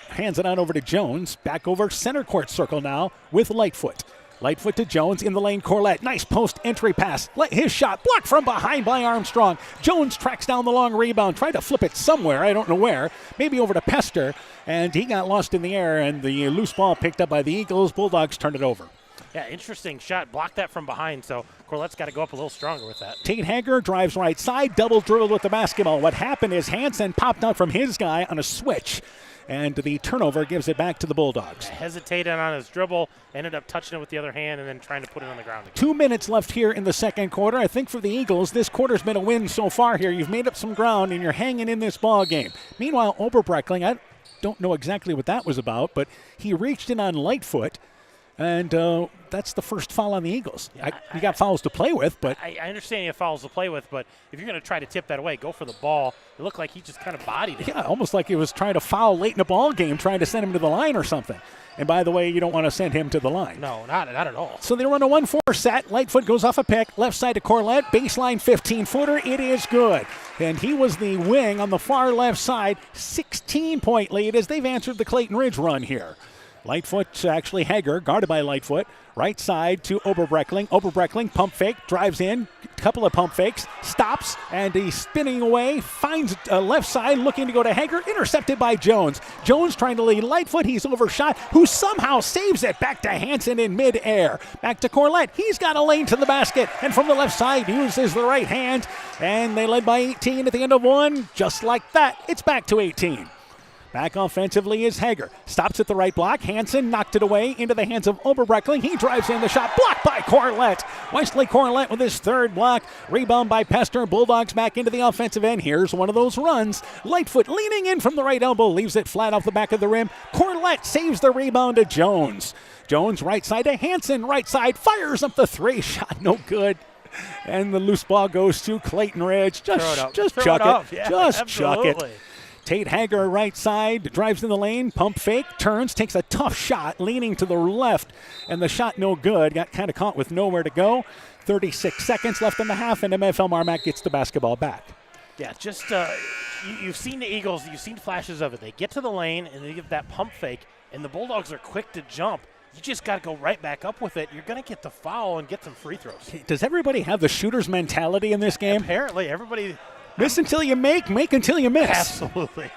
hands it on over to Jones, back over center court circle now with Lightfoot. Lightfoot to Jones in the lane. Corlett, nice post entry pass. Let his shot blocked from behind by Armstrong. Jones tracks down the long rebound, tried to flip it somewhere, I don't know where, maybe over to Pester, and he got lost in the air, and the loose ball picked up by the Eagles. Bulldogs turned it over. Yeah, interesting shot. Blocked that from behind, so Corlett's got to go up a little stronger with that. Tate Hager drives right side, double dribbled with the basketball. What happened is Hansen popped out from his guy on a switch, and the turnover gives it back to the Bulldogs. Hesitated on his dribble, ended up touching it with the other hand, and then trying to put it on the ground again. 2 minutes left here in the second quarter. I think for the Eagles, this quarter's been a win so far here. You've made up some ground, and you're hanging in this ball game. Meanwhile, Oberbreckling, I don't know exactly what that was about, but he reached in on Lightfoot, And that's the first foul on the Eagles. You got fouls to play with, but I understand you have fouls to play with, but if you're going to try to tip that away, go for the ball. It looked like he just kind of bodied it. yeah, almost like he was trying to foul late in the ball game, trying to send him to the line or something. And by the way, you don't want to send him to the line. No, not at all. So they run a 1-4 set. Lightfoot goes off a pick. Left side to Corlett. Baseline 15-footer. It is good. And he was the wing on the far left side. 16-point lead as they've answered the Clayton Ridge run here. Lightfoot, actually Hager, guarded by Lightfoot. Right side to Oberbreckling. Oberbreckling, pump fake, drives in. Couple of pump fakes, stops, and he's spinning away. Finds left side, looking to go to Hager. Intercepted by Jones. Jones trying to lead Lightfoot. He's overshot, who somehow saves it. Back to Hansen in midair. Back to Corlett. He's got a lane to the basket. And from the left side, uses the right hand. And they led by 18 at the end of one. Just like that, it's back to 18. Back offensively is Hager. Stops at the right block. Hansen knocked it away into the hands of Oberbreckling. He drives in the shot. Blocked by Corlett. Wesley Corlett with his third block. Rebound by Pester. Bulldogs back into the offensive end. Here's one of those runs. Lightfoot leaning in from the right elbow. Leaves it flat off the back of the rim. Corlett saves the rebound to Jones. Jones right side to Hansen. Right side fires up the three. Shot no good. And the loose ball goes to Clayton Ridge. Just chuck it. Yeah, just absolutely. chuck it. Tate Hager right side, drives in the lane, pump fake, turns, takes a tough shot, leaning to the left, and the shot no good. Got kind of caught with nowhere to go. 36 seconds left in the half, and MFL MarMac gets the basketball back. Yeah, just you've seen the Eagles, you've seen flashes of it. They get to the lane, and they give that pump fake, and the Bulldogs are quick to jump. You just got to go right back up with it. You're going to get the foul and get some free throws. Does everybody have the shooter's mentality in this game? Apparently, everybody... Miss until you make until you miss. Absolutely.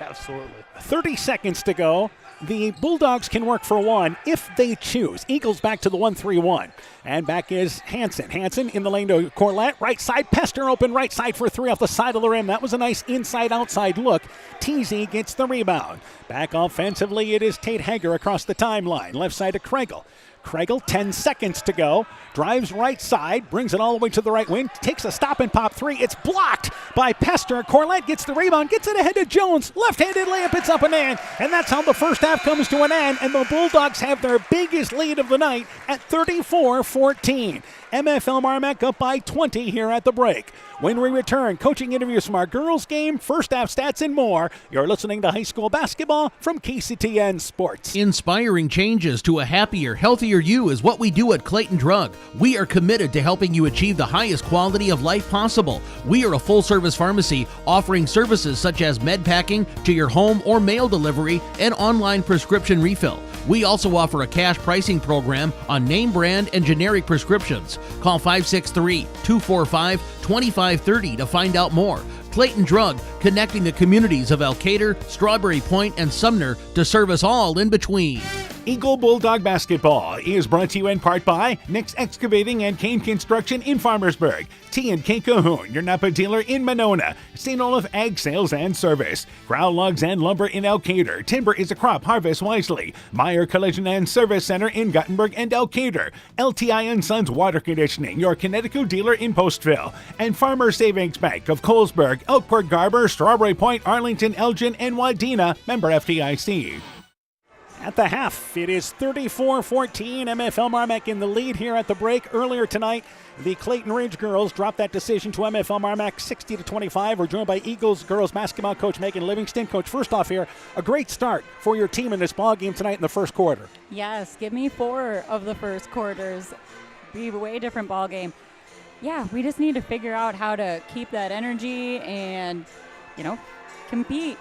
30 seconds to go. The Bulldogs can work for one if they choose. Eagles back to the 1-3-1. And back is Hansen. Hansen in the lane to Corlett. Right side, Pester open right side for three off the side of the rim. That was a nice inside-outside look. Teasy gets the rebound. Back offensively, it is Tate Hager across the timeline. Left side to Kregel. Kregel, 10 seconds to go. Drives right side, brings it all the way to the right wing, takes a stop and pop three. It's blocked by Pester. Corlett gets the rebound, gets it ahead to Jones. Left-handed layup, it's up and in. And that's how the first half comes to an end. And the Bulldogs have their biggest lead of the night at 34-14. MFL MarMac up by 20 here at the break. When we return, coaching interviews from our girls game, first half stats, and more. You're listening to high school basketball from KCTN Sports. Inspiring changes to a happier, healthier you is what we do at Clayton Drug. We are committed to helping you achieve the highest quality of life possible. We are a full-service pharmacy offering services such as med packing to your home or mail delivery and online prescription refill. We also offer a cash pricing program on name brand and generic prescriptions. Call 563-245-2530 to find out more. Clayton Drug, connecting the communities of Elkader, Strawberry Point, and Sumner to serve us all in between. Eagle Bulldog Basketball is brought to you in part by Nick's Excavating and Kane Construction in Farmersburg, T&K Cahoon, your Napa dealer in Monona, St. Olaf Ag Sales and Service, Ground Logs and Lumber in Elkader, Timber is a Crop, Harvest Wisely, Meyer Collision and Service Center in Guttenberg and Elkader, LTI & Sons Water Conditioning, your Connecticut dealer in Postville, and Farmer Savings Bank of Colesburg, Elkport Garber, Strawberry Point, Arlington, Elgin, and Wadena, member FDIC. At the half, it is 34-14. MFL MarMac in the lead here at the break. Earlier tonight, the Clayton Ridge girls dropped that decision to MFL MarMac 60-25. We're joined by Eagles girls basketball coach Megan Livingston. Coach, first off here, a great start for your team in this ball game tonight in the first quarter. Yes, give me 4 of the first quarters. Be a way different ball game. Yeah, we just need to figure out how to keep that energy and, compete.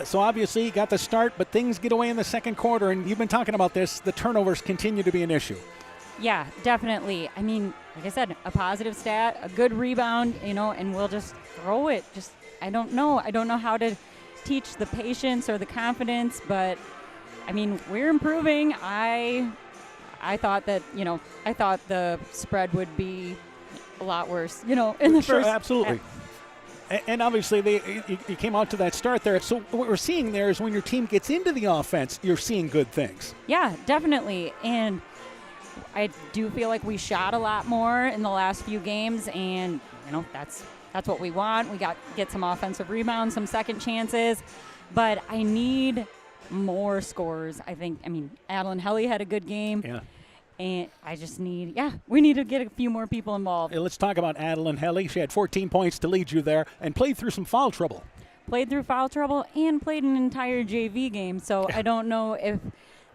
So obviously you got the start, but things get away in the second quarter, and you've been talking about this. The turnovers continue to be an issue. Yeah, definitely. I mean, like I said, a positive stat, a good rebound, and we'll just throw it. I don't know. I don't know how to teach the patience or the confidence, but, I mean, we're improving. I thought that, I thought the spread would be a lot worse, in the first. Absolutely. And obviously, you came out to that start there. So what we're seeing there is when your team gets into the offense, you're seeing good things. Yeah, definitely. And I do feel like we shot a lot more in the last few games, and that's what we want. We get some offensive rebounds, some second chances, but I need more scores. I mean, Adeline Helly had a good game. Yeah. And I just we need to get a few more people involved. Let's talk about Adeline Helly. She had 14 points to lead you there and played through some foul trouble. Played through foul trouble and played an entire JV game. So I don't know if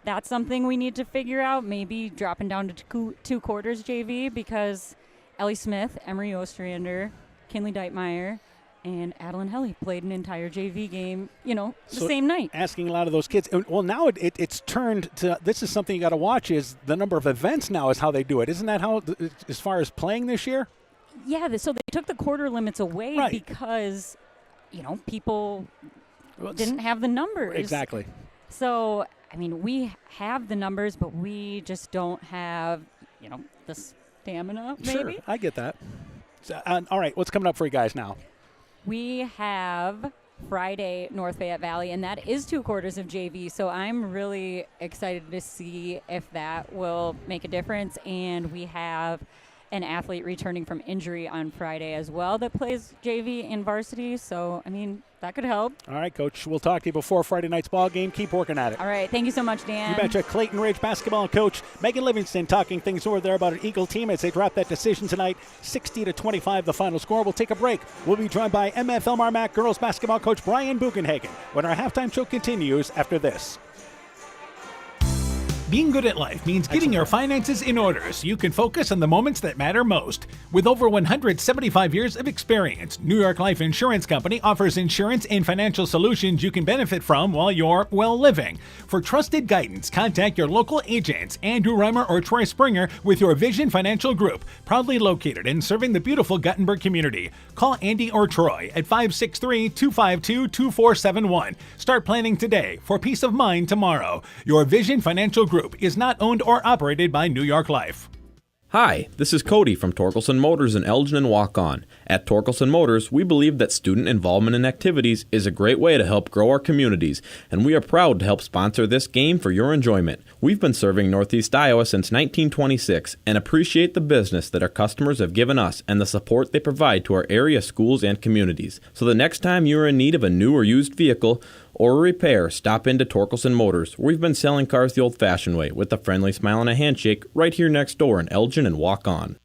that's something we need to figure out. Maybe dropping down to two quarters JV, because Ellie Smith, Emery Ostrander, Kinley Deitmeyer, and Adeline Helly played an entire JV game, the same night. Asking a lot of those kids. Well, now it's turned to, this is something you got to watch, is the number of events now is how they do it. Isn't that how, as far as playing this year? Yeah, so they took the quarter limits away because, people didn't have the numbers. Exactly. So, we have the numbers, but we just don't have, the stamina, maybe. Sure, I get that. So, all right, what's coming up for you guys now? We have Friday North Fayette Valley, and that is 2 quarters of JV. So I'm really excited to see if that will make a difference. And we have an athlete returning from injury on Friday as well that plays JV in varsity. So, that could help. All right, Coach. We'll talk to you before Friday night's ball game. Keep working at it. All right. Thank you so much, Dan. You betcha. Clayton Ridge basketball coach Megan Livingston talking things over there about an Eagle team as they drop that decision tonight. 60-25 the final score. We'll take a break. We'll be joined by MFL MarMac girls basketball coach Brian Bugenhagen when our halftime show continues after this. Being good at life means getting your finances in order so you can focus on the moments that matter most. With over 175 years of experience, New York Life Insurance Company offers insurance and financial solutions you can benefit from while you're, living. For trusted guidance, contact your local agents, Andrew Reimer or Troy Springer with your Vision Financial Group, proudly located and serving the beautiful Guttenberg community. Call Andy or Troy at 563-252-2471. Start planning today for peace of mind tomorrow. Your Vision Financial Group is not owned or operated by New York Life. Hi, this is Cody from Torkelson Motors in Elgin and Walk-On. At Torkelson Motors, we believe that student involvement in activities is a great way to help grow our communities, and we are proud to help sponsor this game for your enjoyment. We've been serving Northeast Iowa since 1926 and appreciate the business that our customers have given us and the support they provide to our area schools and communities. So the next time you are in need of a new or used vehicle or a repair, stop into Torkelson Motors. We've been selling cars the old-fashioned way with a friendly smile and a handshake right here next door in Elgin and Walk-On.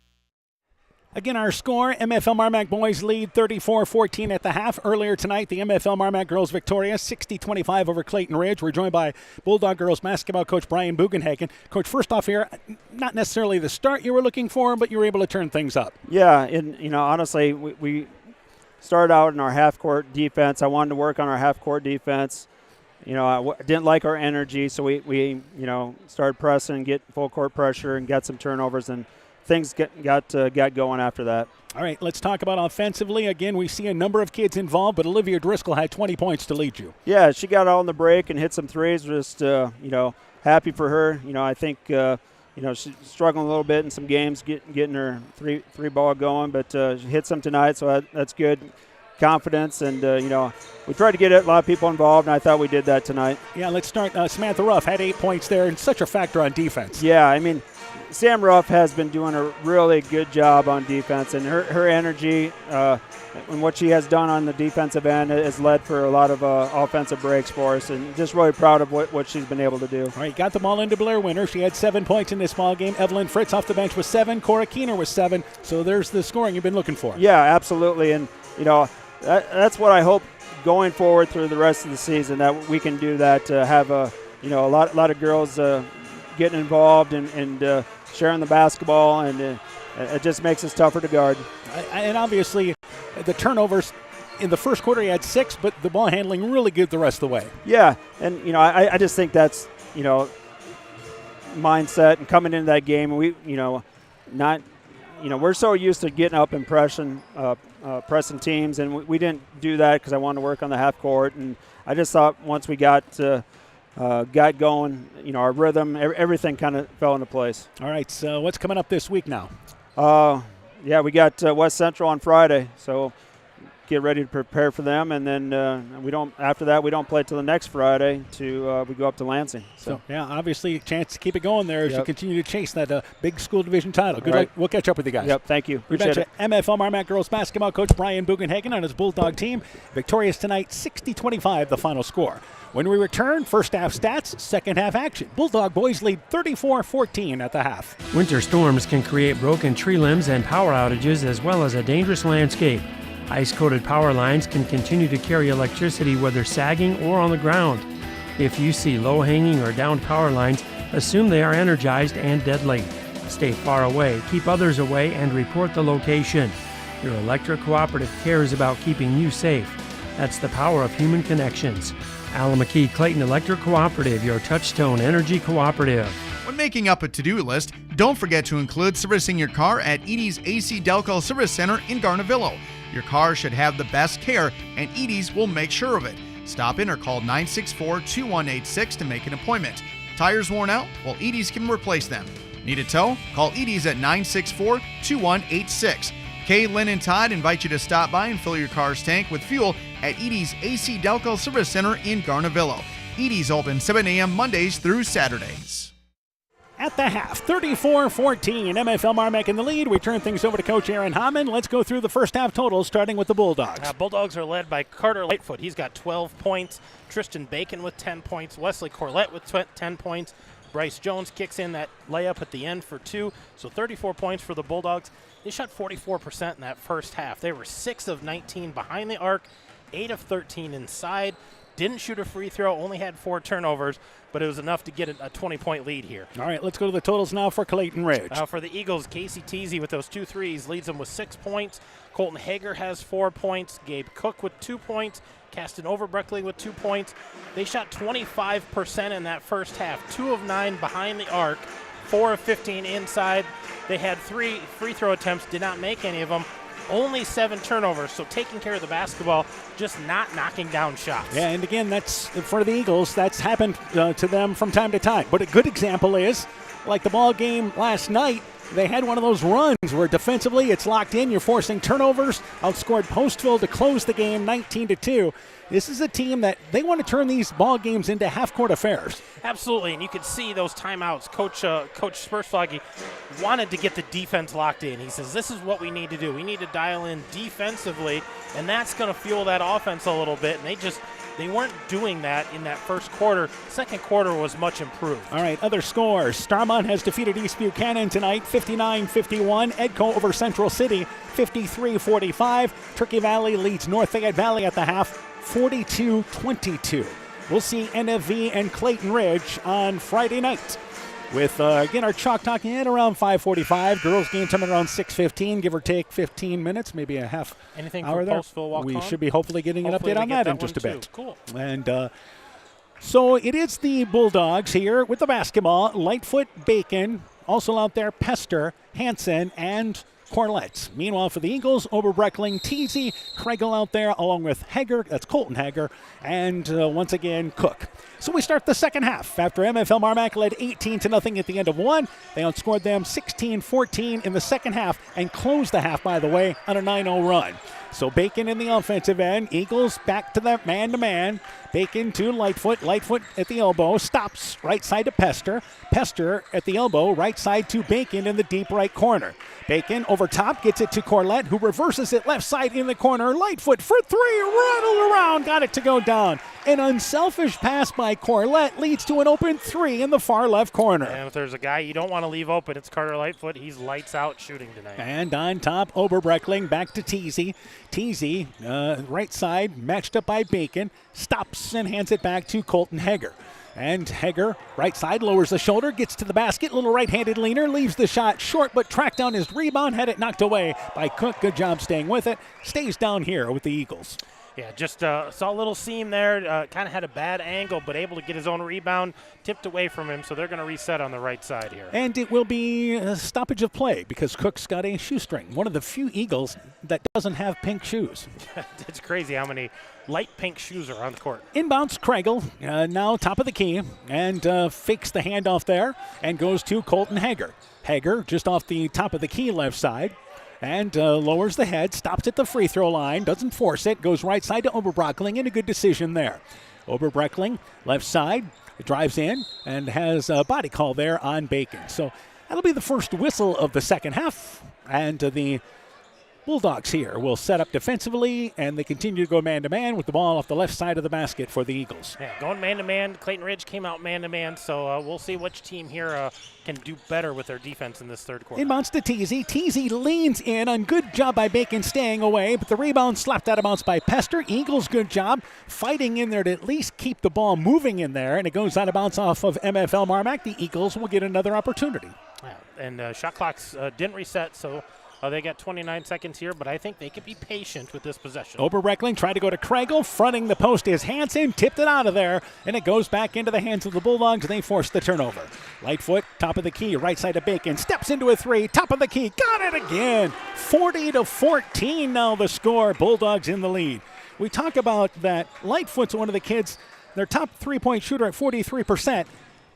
Again, our score, MFL MarMac boys lead 34-14 at the half. Earlier tonight, the MFL MarMac girls victorious, 60-25 over Clayton Ridge. We're joined by Bulldog girls basketball coach Brian Bugenhagen. Coach, first off here, not necessarily the start you were looking for, but you were able to turn things up. Yeah, and honestly, we started out in our half-court defense. I wanted to work on our half-court defense. I didn't like our energy, so we started pressing, get full court pressure, and got some turnovers, and things got going after that. All right, let's talk about offensively. Again, we see a number of kids involved, but Olivia Driscoll had 20 points to lead you. Yeah, she got out on the break and hit some threes. Just happy for her. I think she's struggling a little bit in some games, getting her three ball going, but she hit some tonight, so that's good. Confidence, and we tried to get a lot of people involved, and I thought we did that tonight. Yeah, let's start. Samantha Ruff had 8 points there, and such a factor on defense. Yeah, Sam Ruff has been doing a really good job on defense, and her energy and what she has done on the defensive end has led for a lot of offensive breaks for us, and just really proud of what she's been able to do. All right, got the ball into Blair Winter. She had 7 points in this ball game. Evelyn Fritz off the bench with 7. Cora Keener with 7. So there's the scoring you've been looking for. Yeah, absolutely, and that's what I hope going forward through the rest of the season, that we can do that, have a lot of girls getting involved and sharing the basketball, and it just makes us tougher to guard. And obviously, the turnovers in the first quarter, he had 6, but the ball handling really good the rest of the way. Yeah, and I just think that's mindset and coming into that game. We we're so used to getting up and pressing teams, and we didn't do that because I wanted to work on the half court. And I just thought once we got going, our rhythm, everything kind of fell into place. All right, so what's coming up this week now? We got West Central on Friday, so get ready to prepare for them, and then after that we don't play till the next Friday. We go up to Lansing. So yeah, obviously a chance to keep it going there as you continue to chase that big school division title. Good luck. We'll catch up with you guys. Yep, thank you. Appreciate it. MFL MarMac girls basketball coach Brian Bugenhagen on his Bulldog team. Victorious tonight, 60-25 the final score. When we return, first half stats, second half action. Bulldog boys lead 34-14 at the half. Winter storms can create broken tree limbs and power outages as well as a dangerous landscape. Ice-coated power lines can continue to carry electricity whether sagging or on the ground. If you see low-hanging or downed power lines, assume they are energized and deadly. Stay far away, keep others away, and report the location. Your electric cooperative cares about keeping you safe. That's the power of human connections. Alameda Clayton Electric Cooperative, your touchstone energy cooperative. When making up a to-do list, don't forget to include servicing your car at Edie's AC Delco Service Center in Garnavillo. Your car should have the best care, and Edie's will make sure of it. Stop in or call 964-2186 to make an appointment. Tires worn out? Well, Edie's can replace them. Need a tow? Call Edie's at 964-2186. Kay, Lynn, and Todd invite you to stop by and fill your car's tank with fuel at Edie's AC Delco Service Center in Garnavillo. Edie's open 7 a.m. Mondays through Saturdays. At the half, 34-14, MFL MarMac in the lead. We turn things over to Coach Aaron Hammond. Let's go through the first half totals, starting with the Bulldogs. Bulldogs are led by Carter Lightfoot. He's got 12 points. Tristan Bacon with 10 points. Wesley Corlett with 10 points. Bryce Jones kicks in that layup at the end for 2. So 34 points for the Bulldogs. They shot 44% in that first half. They were 6 of 19 behind the arc, 8 of 13 inside. Didn't shoot a free throw, only had 4 turnovers, but it was enough to get a 20-point lead here. All right, let's go to the totals now for Clayton Ridge. For the Eagles, Casey Teasy with those 2 threes leads them with 6 points. Colton Hager has 4 points. Gabe Cook with 2 points. Caston Overbreckley with 2 points. They shot 25% in that first half, 2 of 9 behind the arc, 4 of 15 inside. They had 3 free throw attempts, did not make any of them. Only 7 turnovers, so taking care of the basketball, just not knocking down shots. Yeah, and again, that's for the Eagles. That's happened to them from time to time. But a good example is, like the ball game last night, they had one of those runs where defensively it's locked in, you're forcing turnovers, outscored Postville to close the game 19-2. This is a team that they want to turn these ball games into half-court affairs. Absolutely, and you could see those timeouts. Coach Spursfoggy wanted to get the defense locked in. He says, this is what we need to do. We need to dial in defensively, and that's going to fuel that offense a little bit, and they weren't doing that in that first quarter. Second quarter was much improved. All right, other scores. Starmont has defeated East Buchanan tonight, 59-51. Edco over Central City, 53-45. Turkey Valley leads North Fayette Valley at the half, 42-22. We'll see NFV and Clayton Ridge on Friday night. With, again, our Chalk Talking at around 5:45. Girls game time around 6:15, give or take 15 minutes, maybe a half Anything hour there. Postville We walk-on? should be hopefully getting an update on that in just a bit. Cool. And so it is the Bulldogs here with the basketball. Lightfoot, Bacon, also out there, Pester, Hansen, and Corlett. Meanwhile, for the Eagles, Oberbreckling, Teasy, Kregel out there, along with Hager, that's Colton Hager, and once again, Cook. So we start the second half. After MFL MarMac led 18-0 at the end of 1, they outscored them 16-14 in the second half and closed the half, by the way, on a 9-0 run. So Bacon in the offensive end. Eagles back to the man-to-man. Bacon to Lightfoot. Lightfoot at the elbow. Stops right side to Pester. Pester at the elbow. Right side to Bacon in the deep right corner. Bacon over top. Gets it to Corlett, who reverses it left side in the corner. Lightfoot for 3. Rattled around. Got it to go down. An unselfish pass by Corlett leads to an open 3 in the far left corner. And if there's a guy you don't want to leave open, it's Carter Lightfoot. He's lights out shooting tonight. And on top, Oberbreckling back to Teasy. Teasy, right side, matched up by Bacon, stops and hands it back to Colton Hager. And Hager, right side, lowers the shoulder, gets to the basket, little right-handed leaner, leaves the shot short, but tracked down his rebound, had it knocked away by Cook. Good job staying with it. Stays down here with the Eagles. Yeah, just saw a little seam there, kind of had a bad angle, but able to get his own rebound, tipped away from him, so they're going to reset on the right side here. And it will be a stoppage of play because Cook's got a shoestring. One of the few Eagles that doesn't have pink shoes. It's crazy how many light pink shoes are on the court. Inbounds Kregel, now top of the key, and fakes the handoff there and goes to Colton Hager. Hager just off the top of the key left side. And lowers the head, stops at the free throw line, doesn't force it, goes right side to Oberbrockling, and a good decision there. Oberbrockling, left side, drives in, and has a body call there on Bacon. So that'll be the first whistle of the second half, and the Bulldogs here will set up defensively, and they continue to go man-to-man with the ball off the left side of the basket for the Eagles. Yeah, going man-to-man. Clayton Ridge came out man-to-man, so we'll see which team here can do better with their defense in this third quarter. Inbounds to Teasy. Teasy leans in on good job by Bacon staying away, but the rebound slapped out of bounds by Pester. Eagles, good job fighting in there to at least keep the ball moving in there, and it goes out of bounds off of MFL MarMac. The Eagles will get another opportunity. Yeah, and shot clocks didn't reset, so they got 29 seconds here, but I think they could be patient with this possession. Oberbrockling tried to go to Kregel. Fronting the post is Hansen. Tipped it out of there, and it goes back into the hands of the Bulldogs. They force the turnover. Lightfoot, top of the key, right side of Bacon. Steps into a three. Top of the key. Got it again. 40-14 now the score. Bulldogs in the lead. We talk about that Lightfoot's one of the kids, their top three-point shooter at 43%.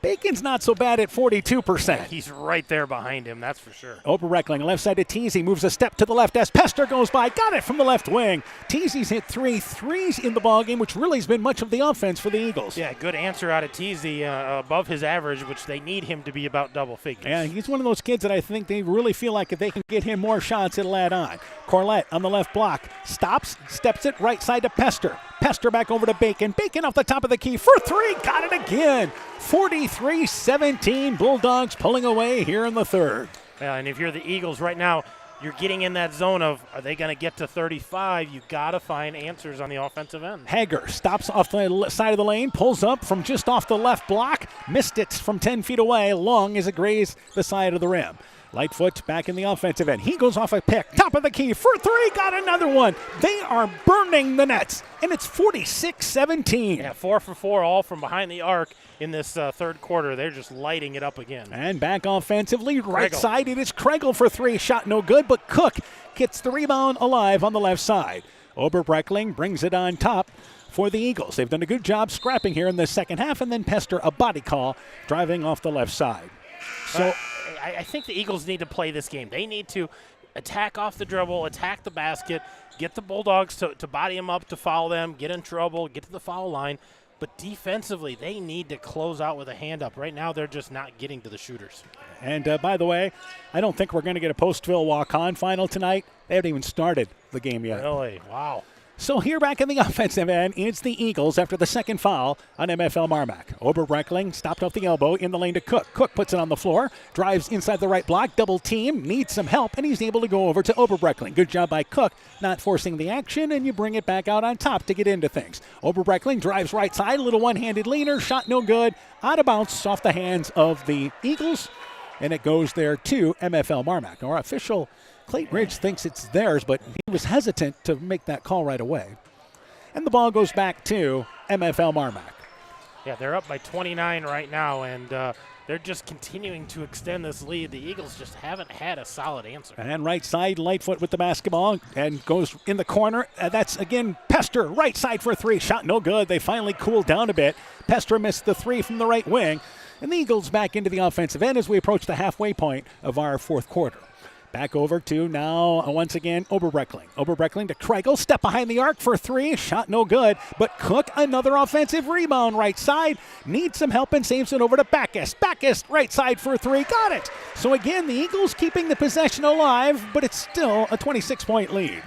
Bacon's not so bad at 42%. He's right there behind him, that's for sure. Oberbrockling, left side to Teasy, moves a step to the left as Pester goes by. Got it from the left wing. Teasy's hit 3 threes in the ballgame, which really has been much of the offense for the Eagles. Yeah, good answer out of Teasy, above his average, which they need him to be about double figures. Yeah, he's one of those kids that I think they really feel like if they can get him more shots, it'll add on. Corlett on the left block. Stops, steps it right side to Pester. Pester back over to Bacon. Bacon off the top of the key for 3. Got it again. 43-17. Bulldogs pulling away here in the third. Yeah, and if you're the Eagles right now, you're getting in that zone of, are they going to get to 35? You got to find answers on the offensive end. Hager stops off the side of the lane, pulls up from just off the left block, missed it from 10 feet away, long as it grazed the side of the rim. Lightfoot back in the offensive end. He goes off a pick. Top of the key for 3. Got another one. They are burning the nets. And it's 46-17. Yeah, 4 for 4, all from behind the arc in this third quarter. They're just lighting it up again. And back offensively, right side, it is Kregel for 3. Shot no good, but Cook gets the rebound alive on the left side. Oberbrockling brings it on top for the Eagles. They've done a good job scrapping here in the second half, and then Pester, a body call, driving off the left side. So I think the Eagles need to play this game. They need to attack off the dribble, attack the basket, get the Bulldogs to body them up, to foul them, get in trouble, get to the foul line. But defensively, they need to close out with a hand up. Right now, they're just not getting to the shooters. And by the way, I don't think we're going to get a Postville walk-on final tonight. They haven't even started the game yet. Really? Wow. So here back in the offensive end, it's the Eagles after the second foul on MFL MarMac. Oberbrockling stopped off the elbow in the lane to Cook. Cook puts it on the floor, drives inside the right block, double team, needs some help, and he's able to go over to Oberbrockling. Good job by Cook, not forcing the action, and you bring it back out on top to get into things. Oberbrockling drives right side, a little one-handed leaner, shot no good, out of bounds off the hands of the Eagles, and it goes there to MFL MarMac. Our official Clayton Ridge thinks it's theirs, but he was hesitant to make that call right away. And the ball goes back to MFL MarMac. Yeah, they're up by 29 right now, and they're just continuing to extend this lead. The Eagles just haven't had a solid answer. And right side, Lightfoot with the basketball and goes in the corner. That's, again, Pester, right side for 3. Shot no good. They finally cooled down a bit. Pester missed the 3 from the right wing. And the Eagles back into the offensive end as we approach the halfway point of our fourth quarter. Back over to now, once again, Oberbrockling. Oberbrockling to Kregel. Step behind the arc for 3. Shot no good. But Cook, another offensive rebound right side. Needs some help and saves it over to Backus. Backus, right side for 3. Got it. So again, the Eagles keeping the possession alive, but it's still a 26-point lead.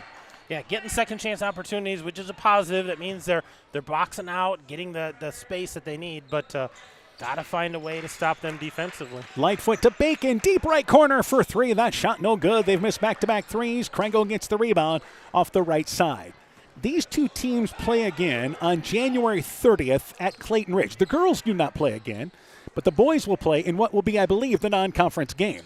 Yeah, getting second chance opportunities, which is a positive. That means they're boxing out, getting the space that they need. But got to find a way to stop them defensively. Lightfoot to Bacon, deep right corner for 3. That shot no good. They've missed back-to-back threes. Kregel gets the rebound off the right side. These two teams play again on January 30th at Clayton Ridge. The girls do not play again, but the boys will play in what will be, I believe, the non-conference game.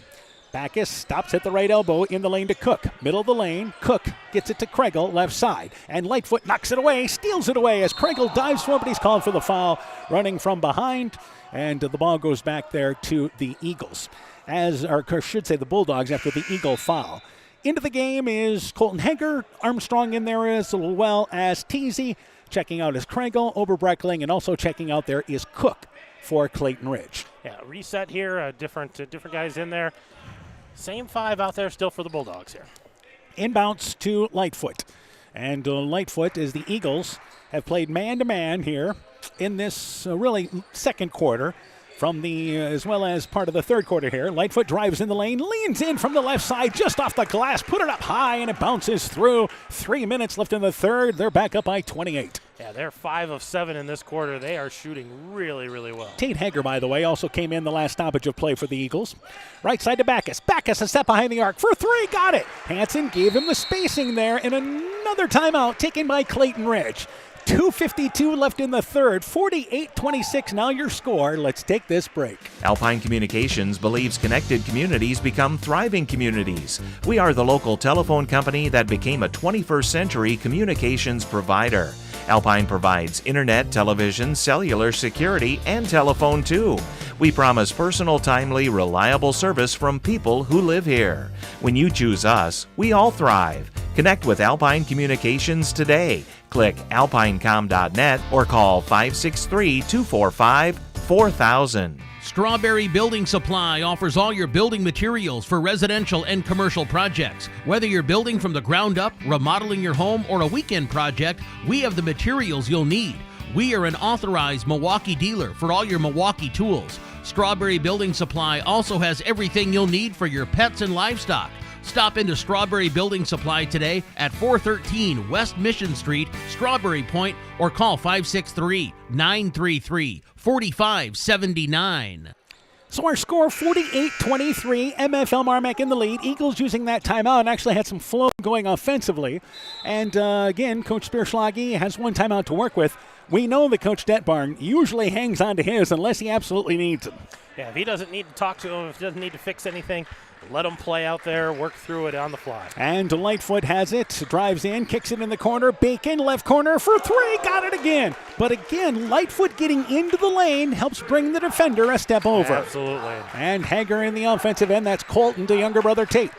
Backus stops at the right elbow in the lane to Cook. Middle of the lane, Cook gets it to Kregel, left side. And Lightfoot knocks it away, steals it away as Kregel dives for him, but he's called for the foul, running from behind. And the ball goes back there to the Eagles. Or I should say the Bulldogs after the Eagle foul. Into the game is Colton Hager. Armstrong in there as well as Teasy. Checking out is Kregel, Oberbrockling, and also checking out there is Cook for Clayton Ridge. Yeah, reset here. Different guys in there. Same 5 out there still for the Bulldogs here. Inbounds to Lightfoot. And Lightfoot, as the Eagles have played man-to-man here in this really second quarter, from the as well as part of the third quarter here. Lightfoot drives in the lane, leans in from the left side, just off the glass, put it up high, and it bounces through. 3 minutes left in the third. They're back up by 28. Yeah, they're 5 of 7 in this quarter. They are shooting really, really well. Tate Hager, by the way, also came in the last stoppage of play for the Eagles. Right side to Backus. Backus a step behind the arc for 3. Got it. Hanson gave him the spacing there, and another timeout taken by Clayton Ridge. 2:52 left in the third. 48-26 now your score. Let's take this break. Alpine Communications believes connected communities become thriving communities. We are the local telephone company that became a 21st century communications provider. Alpine provides internet, television, cellular security, and telephone too. We promise personal, timely, reliable service from people who live here. When you choose us, we all thrive. Connect with Alpine Communications today. Click alpinecom.net or call 563-245-4000. Strawberry Building Supply offers all your building materials for residential and commercial projects. Whether you're building from the ground up, remodeling your home, or a weekend project, we have the materials you'll need. We are an authorized Milwaukee dealer for all your Milwaukee tools. Strawberry Building Supply also has everything you'll need for your pets and livestock. Stop into Strawberry Building Supply today at 413 West Mission Street, Strawberry Point, or call 563-933-4579. So our score, 48-23, MFL MarMac in the lead. Eagles using that timeout and actually had some flow going offensively. And again, Coach Spearschlage has one timeout to work with. We know that Coach Detbarn usually hangs on to his unless he absolutely needs him. Yeah, if he doesn't need to talk to him, if he doesn't need to fix anything, let him play out there, work through it on the fly. And Lightfoot has it, drives in, kicks it in the corner. Bacon, left corner for 3, got it again. But again, Lightfoot getting into the lane helps bring the defender a step over. Absolutely. And Hager in the offensive end, that's Colton to younger brother Tate.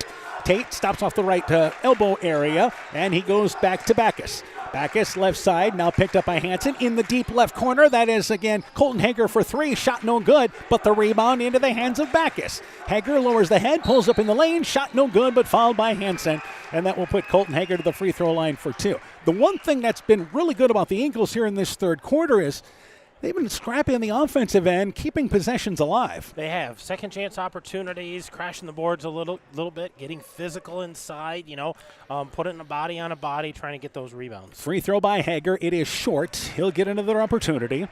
Tate stops off the right elbow area, and he goes back to Backus. Backus, left side, now picked up by Hanson in the deep left corner. That is, again, Colton Hager for 3. Shot no good, but the rebound into the hands of Backus. Hager lowers the head, pulls up in the lane. Shot no good, but fouled by Hanson. And that will put Colton Hager to the free throw line for 2. The one thing that's been really good about the Eagles here in this third quarter is they've been scrappy on the offensive end, keeping possessions alive. They have second chance opportunities, crashing the boards a little bit, getting physical inside, putting a body on a body, trying to get those rebounds. Free throw by Hager. It is short. He'll get another opportunity.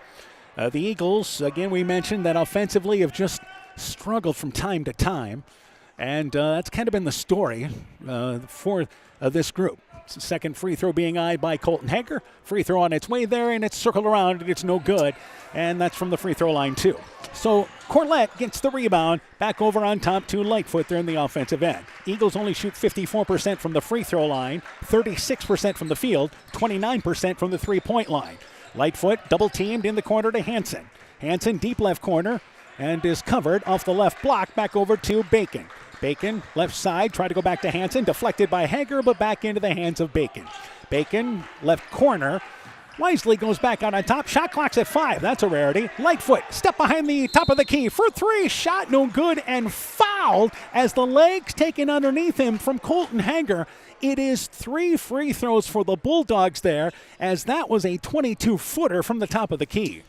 The Eagles, again, we mentioned that offensively have just struggled from time to time. And that's kind of been the story for this group. Second free throw being eyed by Colton Hager. Free throw on its way there, and it's circled around, and it's no good. And that's from the free throw line, too. So Corlett gets the rebound. Back over on top to Lightfoot there in the offensive end. Eagles only shoot 54% from the free throw line, 36% from the field, 29% from the three-point line. Lightfoot double-teamed in the corner to Hanson. Hanson deep left corner and is covered off the left block. Back over to Bacon. Bacon, left side, tried to go back to Hanson, deflected by Hager, but back into the hands of Bacon. Bacon, left corner, wisely goes back out on top. Shot clock's at 5. That's a rarity. Lightfoot, step behind the top of the key for 3. Shot no good and fouled as the legs taken underneath him from Colton Hager. It is 3 free throws for the Bulldogs there, as that was a 22-footer from the top of the key.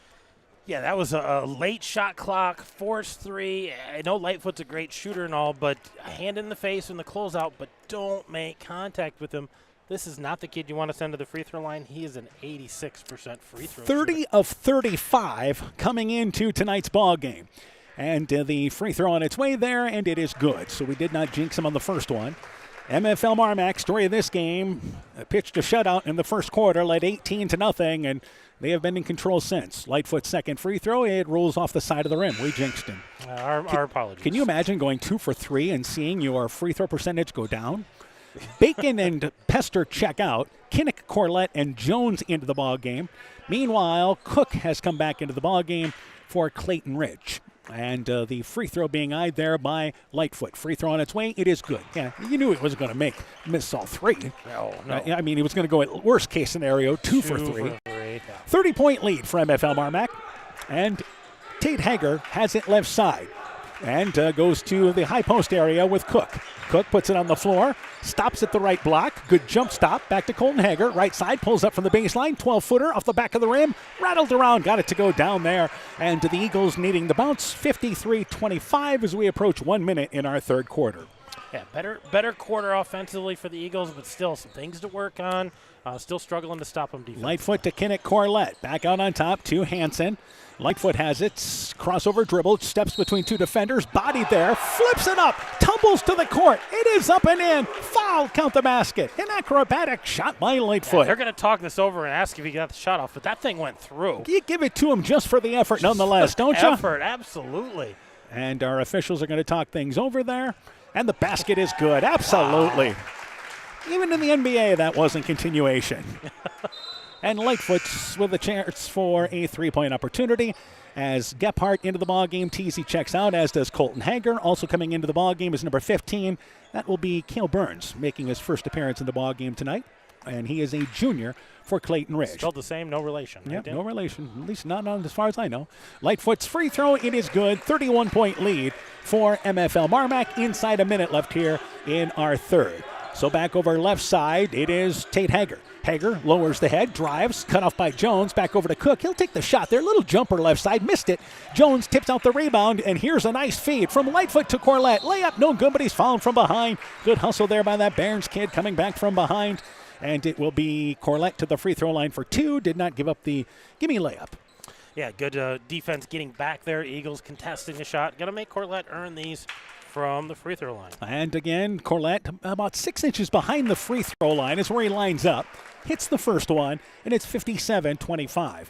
Yeah, that was a late shot clock, forced 3. I know Lightfoot's a great shooter and all, but a hand in the face in the closeout, but don't make contact with him. This is not the kid you want to send to the free throw line. He is an 86% free throw 30 shooter. of 35 coming into tonight's ball game. And the free throw on its way there, and it is good. So we did not jinx him on the first one. MFL MarMac, story of this game, pitched a shutout in the first quarter, led 18-0, and they have been in control since. Lightfoot's second free throw, it rolls off the side of the rim. We jinxed him. Our apologies. Can you imagine going 2 for 3 and seeing your free throw percentage go down? Bacon and Pester check out. Kinnick, Corlett, and Jones into the ball game. Meanwhile, Cook has come back into the ball game for Clayton Ridge. And the free throw being eyed there by Lightfoot. Free throw on its way. It is good. Yeah, you knew he wasn't going to miss all 3. No. I mean, he was going to go at worst case scenario, 2 for 3. 30-point lead for MFL MarMac. And Tate Hager has it left side. and goes to the high post area with Cook. Cook puts it on the floor, stops at the right block. Good jump stop. Back to Colton Hager. Right side, pulls up from the baseline. 12-footer off the back of the rim. Rattled around, got it to go down there. And the Eagles needing the bounce. 53-25 as we approach 1 minute in our third quarter. Yeah, better quarter offensively for the Eagles, but still some things to work on. Still struggling to stop them defensively. Lightfoot to Kinnick Corlett. Back out on top to Hansen. Lightfoot has it. Crossover dribble. Steps between two defenders. Bodied there. Flips it up. Tumbles to the court. It is up and in. Foul. Count the basket. An acrobatic shot by Lightfoot. Yeah, they're going to talk this over and ask if he got the shot off, but that thing went through. You give it to him just for the effort nonetheless, don't you? Effort, absolutely. And our officials are going to talk things over there. And the basket is good. Absolutely. Wow. Even in the NBA, that wasn't continuation. And Lightfoot's with a chance for a three-point opportunity as Gephardt into the ballgame. Teasy checks out, as does Colton Hager. Also coming into the ballgame is number 15. That will be Cale Burns, making his first appearance in the ballgame tonight. And he is a junior for Clayton Ridge. Still the same, no relation. Yeah, no relation, at least not on, as far as I know. Lightfoot's free throw, it is good. 31-point lead for MFL MarMac. Inside a minute left here in our third. So back over left side, it is Tate Hager. Hager lowers the head, drives, cut off by Jones. Back over to Cook. He'll take the shot there. Little jumper left side, missed it. Jones tips out the rebound, and here's a nice feed from Lightfoot to Corlett. Layup, no good, but he's fouled from behind. Good hustle there by that Barnes kid coming back from behind. And it will be Corlett to the free throw line for two. Did not give up the gimme layup. Yeah, good defense getting back there. Eagles contesting the shot. Got to make Corlett earn these from the free throw line. And again, Corlett about 6 inches behind the free throw line is where he lines up. Hits the first one, and it's 57-25.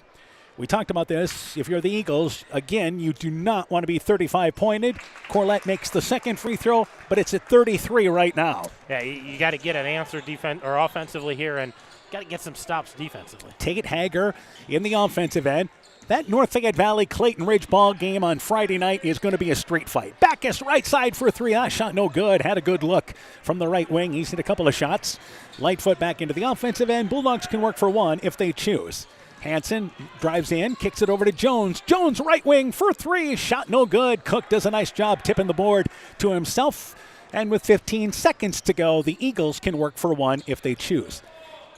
We talked about this. If you're the Eagles, again, you do not want to be 35-pointed. Corlett makes the second free throw, but it's at 33 right now. Yeah, you got to get an answer offensively here, and got to get some stops defensively. Tate Hager in the offensive end. That North Fayette Valley Clayton Ridge ball game on Friday night is going to be a street fight. Backus right side for three. Shot no good. Had a good look from the right wing. He's hit a couple of shots. Lightfoot back into the offensive end. Bulldogs can work for one if they choose. Hansen drives in, kicks it over to Jones. Jones right wing for three. Shot no good. Cook does a nice job tipping the board to himself. And with 15 seconds to go, the Eagles can work for one if they choose.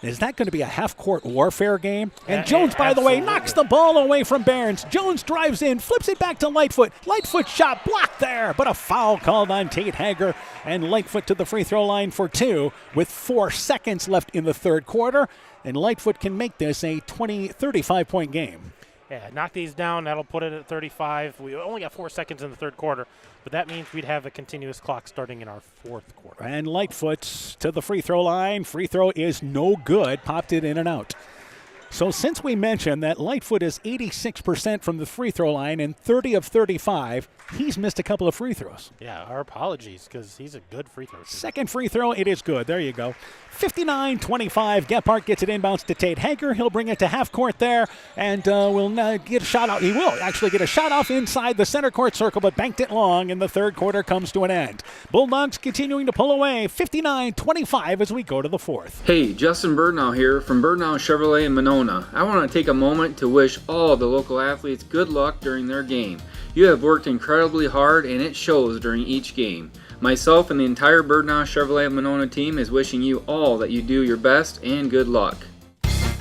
Is that going to be a half-court warfare game? And Jones, by the way, knocks the ball away from Barnes. Jones drives in, flips it back to Lightfoot. Lightfoot shot blocked there, but a foul called on Tate Hager. And Lightfoot to the free throw line for two with 4 seconds left in the third quarter. And Lightfoot can make this a 35-point game. Yeah, knock these down. That'll put it at 35. We only got 4 seconds in the third quarter, but that means we'd have a continuous clock starting in our fourth quarter. And Lightfoot to the free throw line. Free throw is no good. Popped it in and out. So since we mentioned that Lightfoot is 86% from the free throw line and 30 of 35, he's missed a couple of free throws. Yeah, our apologies, because he's a good free throw shooter. Second free throw, it is good. There you go. 59-25. Gephardt gets it inbounds to Tate Hager. He'll bring it to half court there, and will get a shot out. He will actually get a shot off inside the center court circle, but banked it long, and the third quarter comes to an end. Bulldogs continuing to pull away. 59-25 as we go to the fourth. Hey, Justin Birdnow here from Birdnow Chevrolet in Monona. I want to take a moment to wish all the local athletes good luck during their game. You have worked incredibly hard, and it shows during each game. Myself and the entire Birdnow Chevrolet Monona team is wishing you all that you do your best and good luck.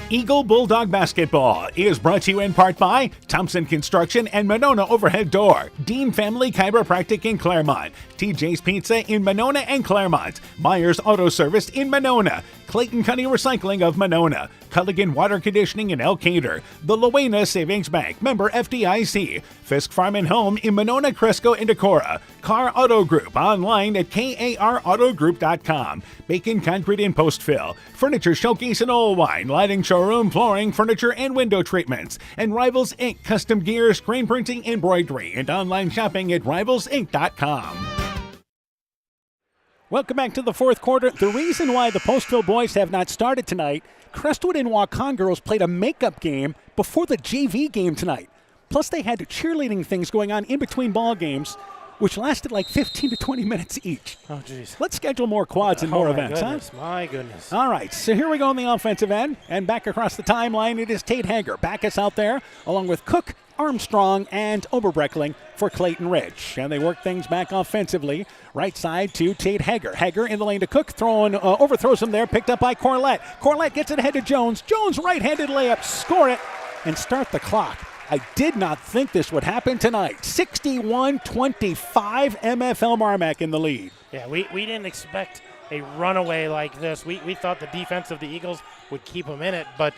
Eagle Bulldog Basketball is brought to you in part by Thompson Construction and Monona Overhead Door, Dean Family Chiropractic in Claremont, TJ's Pizza in Monona and Claremont, Myers Auto Service in Monona, Clayton County Recycling of Monona, Culligan Water Conditioning in Elkader, the Luena Savings Bank, member FDIC, Fisk Farm and Home in Monona, Cresco, and Decorah, Car Auto Group online at karautogroup.com, Bacon Concrete in Postville, Furniture Showcase in Oldwine, Lighting Showroom, Flooring, Furniture, and Window Treatments, and Rivals Inc. Custom Gear, Screen Printing, Embroidery, and online shopping at rivalsinc.com. Welcome back to the fourth quarter. The reason why the Postville boys have not started tonight, Crestwood and Waukon girls played a makeup game before the JV game tonight. Plus, they had cheerleading things going on in between ball games, which lasted like 15 to 20 minutes each. Oh, jeez. Let's schedule more quads and more events, huh? My goodness. All right, so here we go on the offensive end, and back across the timeline, it is Tate Hager. Backus out there, along with Cook, Armstrong and Oberbreckling for Clayton Ridge. And they work things back offensively. Right side to Tate Hager. Hager in the lane to Cook, overthrows him there, picked up by Corlett. Corlett gets it ahead to Jones. Jones right-handed layup, score it, and start the clock. I did not think this would happen tonight. 61-25, MFL MarMac in the lead. Yeah, we didn't expect a runaway like this. We thought the defense of the Eagles would keep them in it, but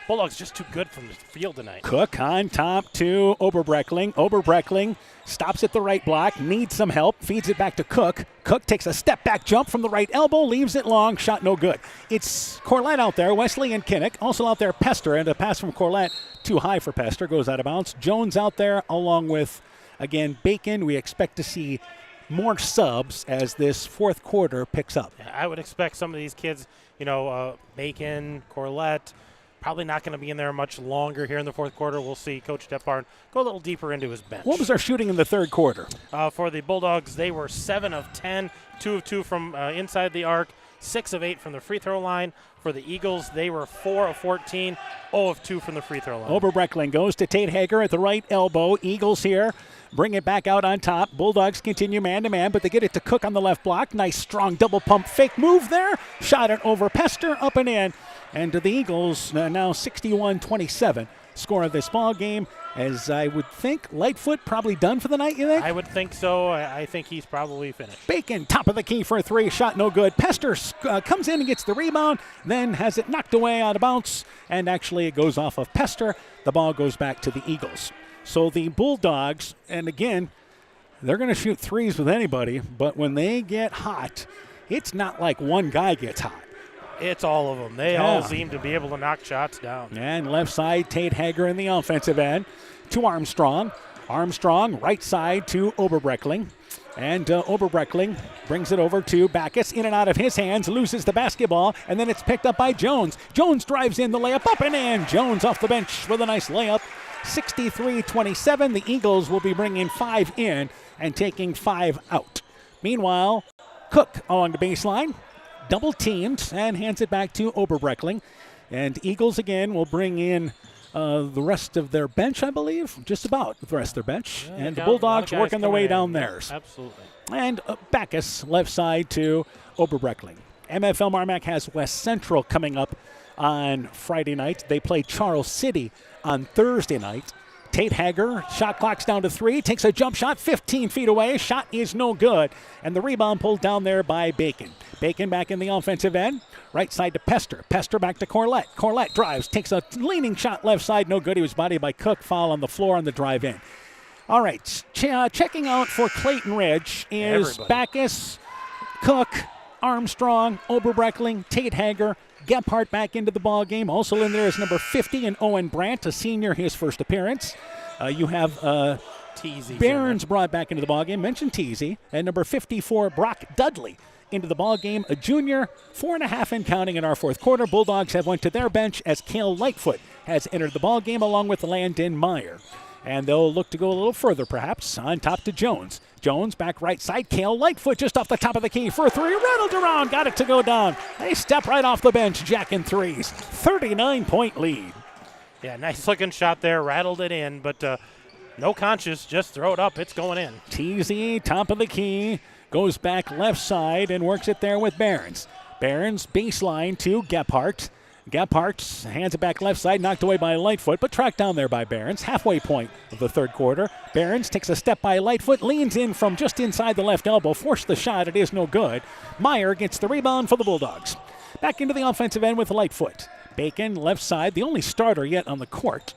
Bulldogs just too good from the field tonight. Cook on top to Oberbreckling. Oberbreckling stops at the right block, needs some help, feeds it back to Cook. Cook takes a step-back jump from the right elbow, leaves it long, shot no good. It's Corlett out there, Wesley and Kinnick. Also out there, Pester, and a pass from Corlett, too high for Pester, goes out of bounds. Jones out there along with, again, Bacon. We expect to see more subs as this fourth quarter picks up. I would expect some of these kids, Bacon, Corlett, probably not going to be in there much longer here in the fourth quarter. We'll see Coach Deppard go a little deeper into his bench. What was our shooting in the third quarter? For the Bulldogs, they were 7 of 10, 2 of 2 from inside the arc, 6 of 8 from the free throw line. For the Eagles, they were 4 of 14, 0 of 2 from the free throw line. Oberbreckling goes to Tate Hager at the right elbow. Eagles here bring it back out on top. Bulldogs continue man-to-man, but they get it to Cook on the left block. Nice, strong double pump fake move there. Shot it over Pester, up and in. And to the Eagles, now 61-27, score of this ball game. As I would think, Lightfoot probably done for the night, you think? I would think so. I think he's probably finished. Bacon, top of the key for a three, shot no good. Pester comes in and gets the rebound, then has it knocked away out of bounds, and actually it goes off of Pester. The ball goes back to the Eagles. So the Bulldogs, and again, they're going to shoot threes with anybody, but when they get hot, it's not like one guy gets hot. It's all of them. They all seem to be able to knock shots down. And left side, Tate Hager in the offensive end to Armstrong. Armstrong, right side to Oberbreckling. And Oberbreckling brings it over to Backus. In and out of his hands, loses the basketball, and then it's picked up by Jones. Jones drives in the layup, up and in. Jones off the bench with a nice layup. 63-27. The Eagles will be bringing 5 in and taking 5 out. Meanwhile, Cook along the baseline, double teamed, and hands it back to Oberbreckling. And Eagles again will bring in the rest of their bench, I believe, just about the rest of their bench. Yeah, and the Bulldogs working their way down in. theirs. Absolutely. And Backus, left side to Oberbreckling. MFL MarMac has West Central coming up on Friday night. They play Charles City on Thursday night. Tate Hager, shot clock's down to 3, takes a jump shot 15 feet away. Shot is no good. And the rebound pulled down there by Bacon. Bacon back in the offensive end. Right side to Pester. Pester back to Corlett. Corlett drives, takes a leaning shot left side, no good. He was bodied by Cook. Foul on the floor on the drive in. All right, checking out for Clayton Ridge is Backus, Cook, Armstrong, Oberbreckling, Tate Hager, Gephardt back into the ball game. Also in there is number 50 and Owen Brandt, a senior, his first appearance. You have Teasy Barnes brought back into the ball game. Mentioned Teasy. And number 54, Brock Dudley into the ball game, a junior, 4.5 and counting in our fourth quarter. Bulldogs have went to their bench as Cale Lightfoot has entered the ball game along with Landon Meyer. And they'll look to go a little further, perhaps, on top to Jones. Jones back right side. Cale Lightfoot just off the top of the key for a three. Rattled around. Got it to go down. They step right off the bench, jacking threes. 39-point lead. Yeah, nice looking shot there. Rattled it in, but no conscience. Just throw it up. It's going in. TZ, top of the key. Goes back left side and works it there with Barnes. Barnes, baseline to Gephardt. Gephardt hands it back left side, knocked away by Lightfoot, but tracked down there by Barnes. Halfway point of the third quarter. Barnes takes a step by Lightfoot, leans in from just inside the left elbow, forced the shot. It is no good. Meyer gets the rebound for the Bulldogs. Back into the offensive end with Lightfoot. Bacon, left side, the only starter yet on the court.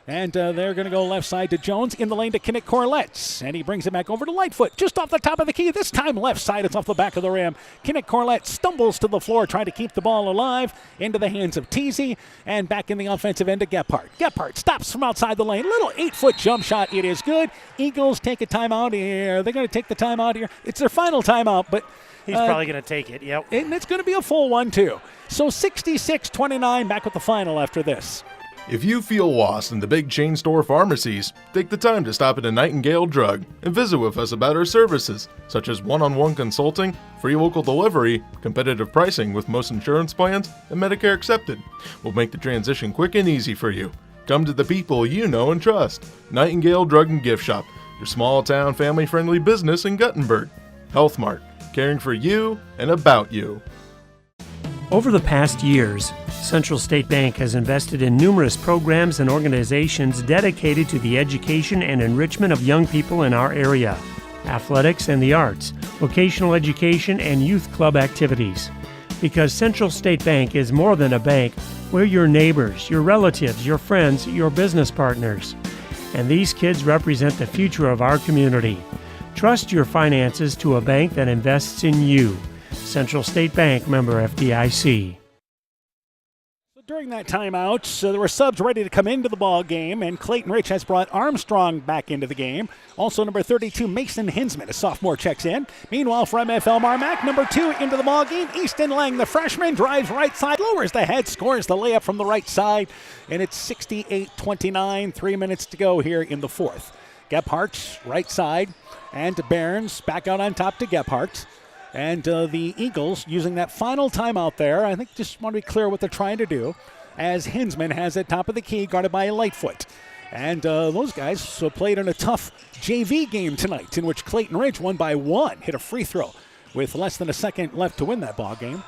And they're going to go left side to Jones, in the lane to Kinnick Corlett. And he brings it back over to Lightfoot, just off the top of the key. This time left side, it's off the back of the rim. Kinnick Corlett stumbles to the floor, trying to keep the ball alive. Into the hands of Teasy, and back in the offensive end to Gephardt. Gephardt stops from outside the lane. Little 8-foot jump shot, it is good. Eagles take a timeout here. They're going to take the timeout here. It's their final timeout, but he's probably going to take it, yep. And it's going to be a full one, too. So 66-29, back with the final after this. If you feel lost in the big chain store pharmacies, take the time to stop at a Nightingale Drug and visit with us about our services, such as one-on-one consulting, free local delivery, competitive pricing with most insurance plans, and Medicare accepted. We'll make the transition quick and easy for you. Come to the people you know and trust. Nightingale Drug and Gift Shop, your small-town family-friendly business in Guttenberg. Health Mart, caring for you and about you. Over the past years, Central State Bank has invested in numerous programs and organizations dedicated to the education and enrichment of young people in our area. Athletics and the arts, vocational education, and youth club activities. Because Central State Bank is more than a bank, we're your neighbors, your relatives, your friends, your business partners. And these kids represent the future of our community. Trust your finances to a bank that invests in you. Central State Bank, member FDIC. During that timeout, there were subs ready to come into the ball game, and Clayton Ridge has brought Armstrong back into the game. Also, number 32, Mason Hinsman, a sophomore, checks in. Meanwhile, for MFL MarMac, number 2 into the ball game, Easton Lang, the freshman, drives right side, lowers the head, scores the layup from the right side, and it's 68-29, 3 minutes to go here in the fourth. Gephardt, right side, and Barnes back out on top to Gephardt. And the Eagles using that final timeout there, I think just want to be clear what they're trying to do, as Hinsman has it top of the key, guarded by Lightfoot. And those guys played in a tough JV game tonight, in which Clayton Ridge won by 1, hit a free throw with less than a second left to win that ball game.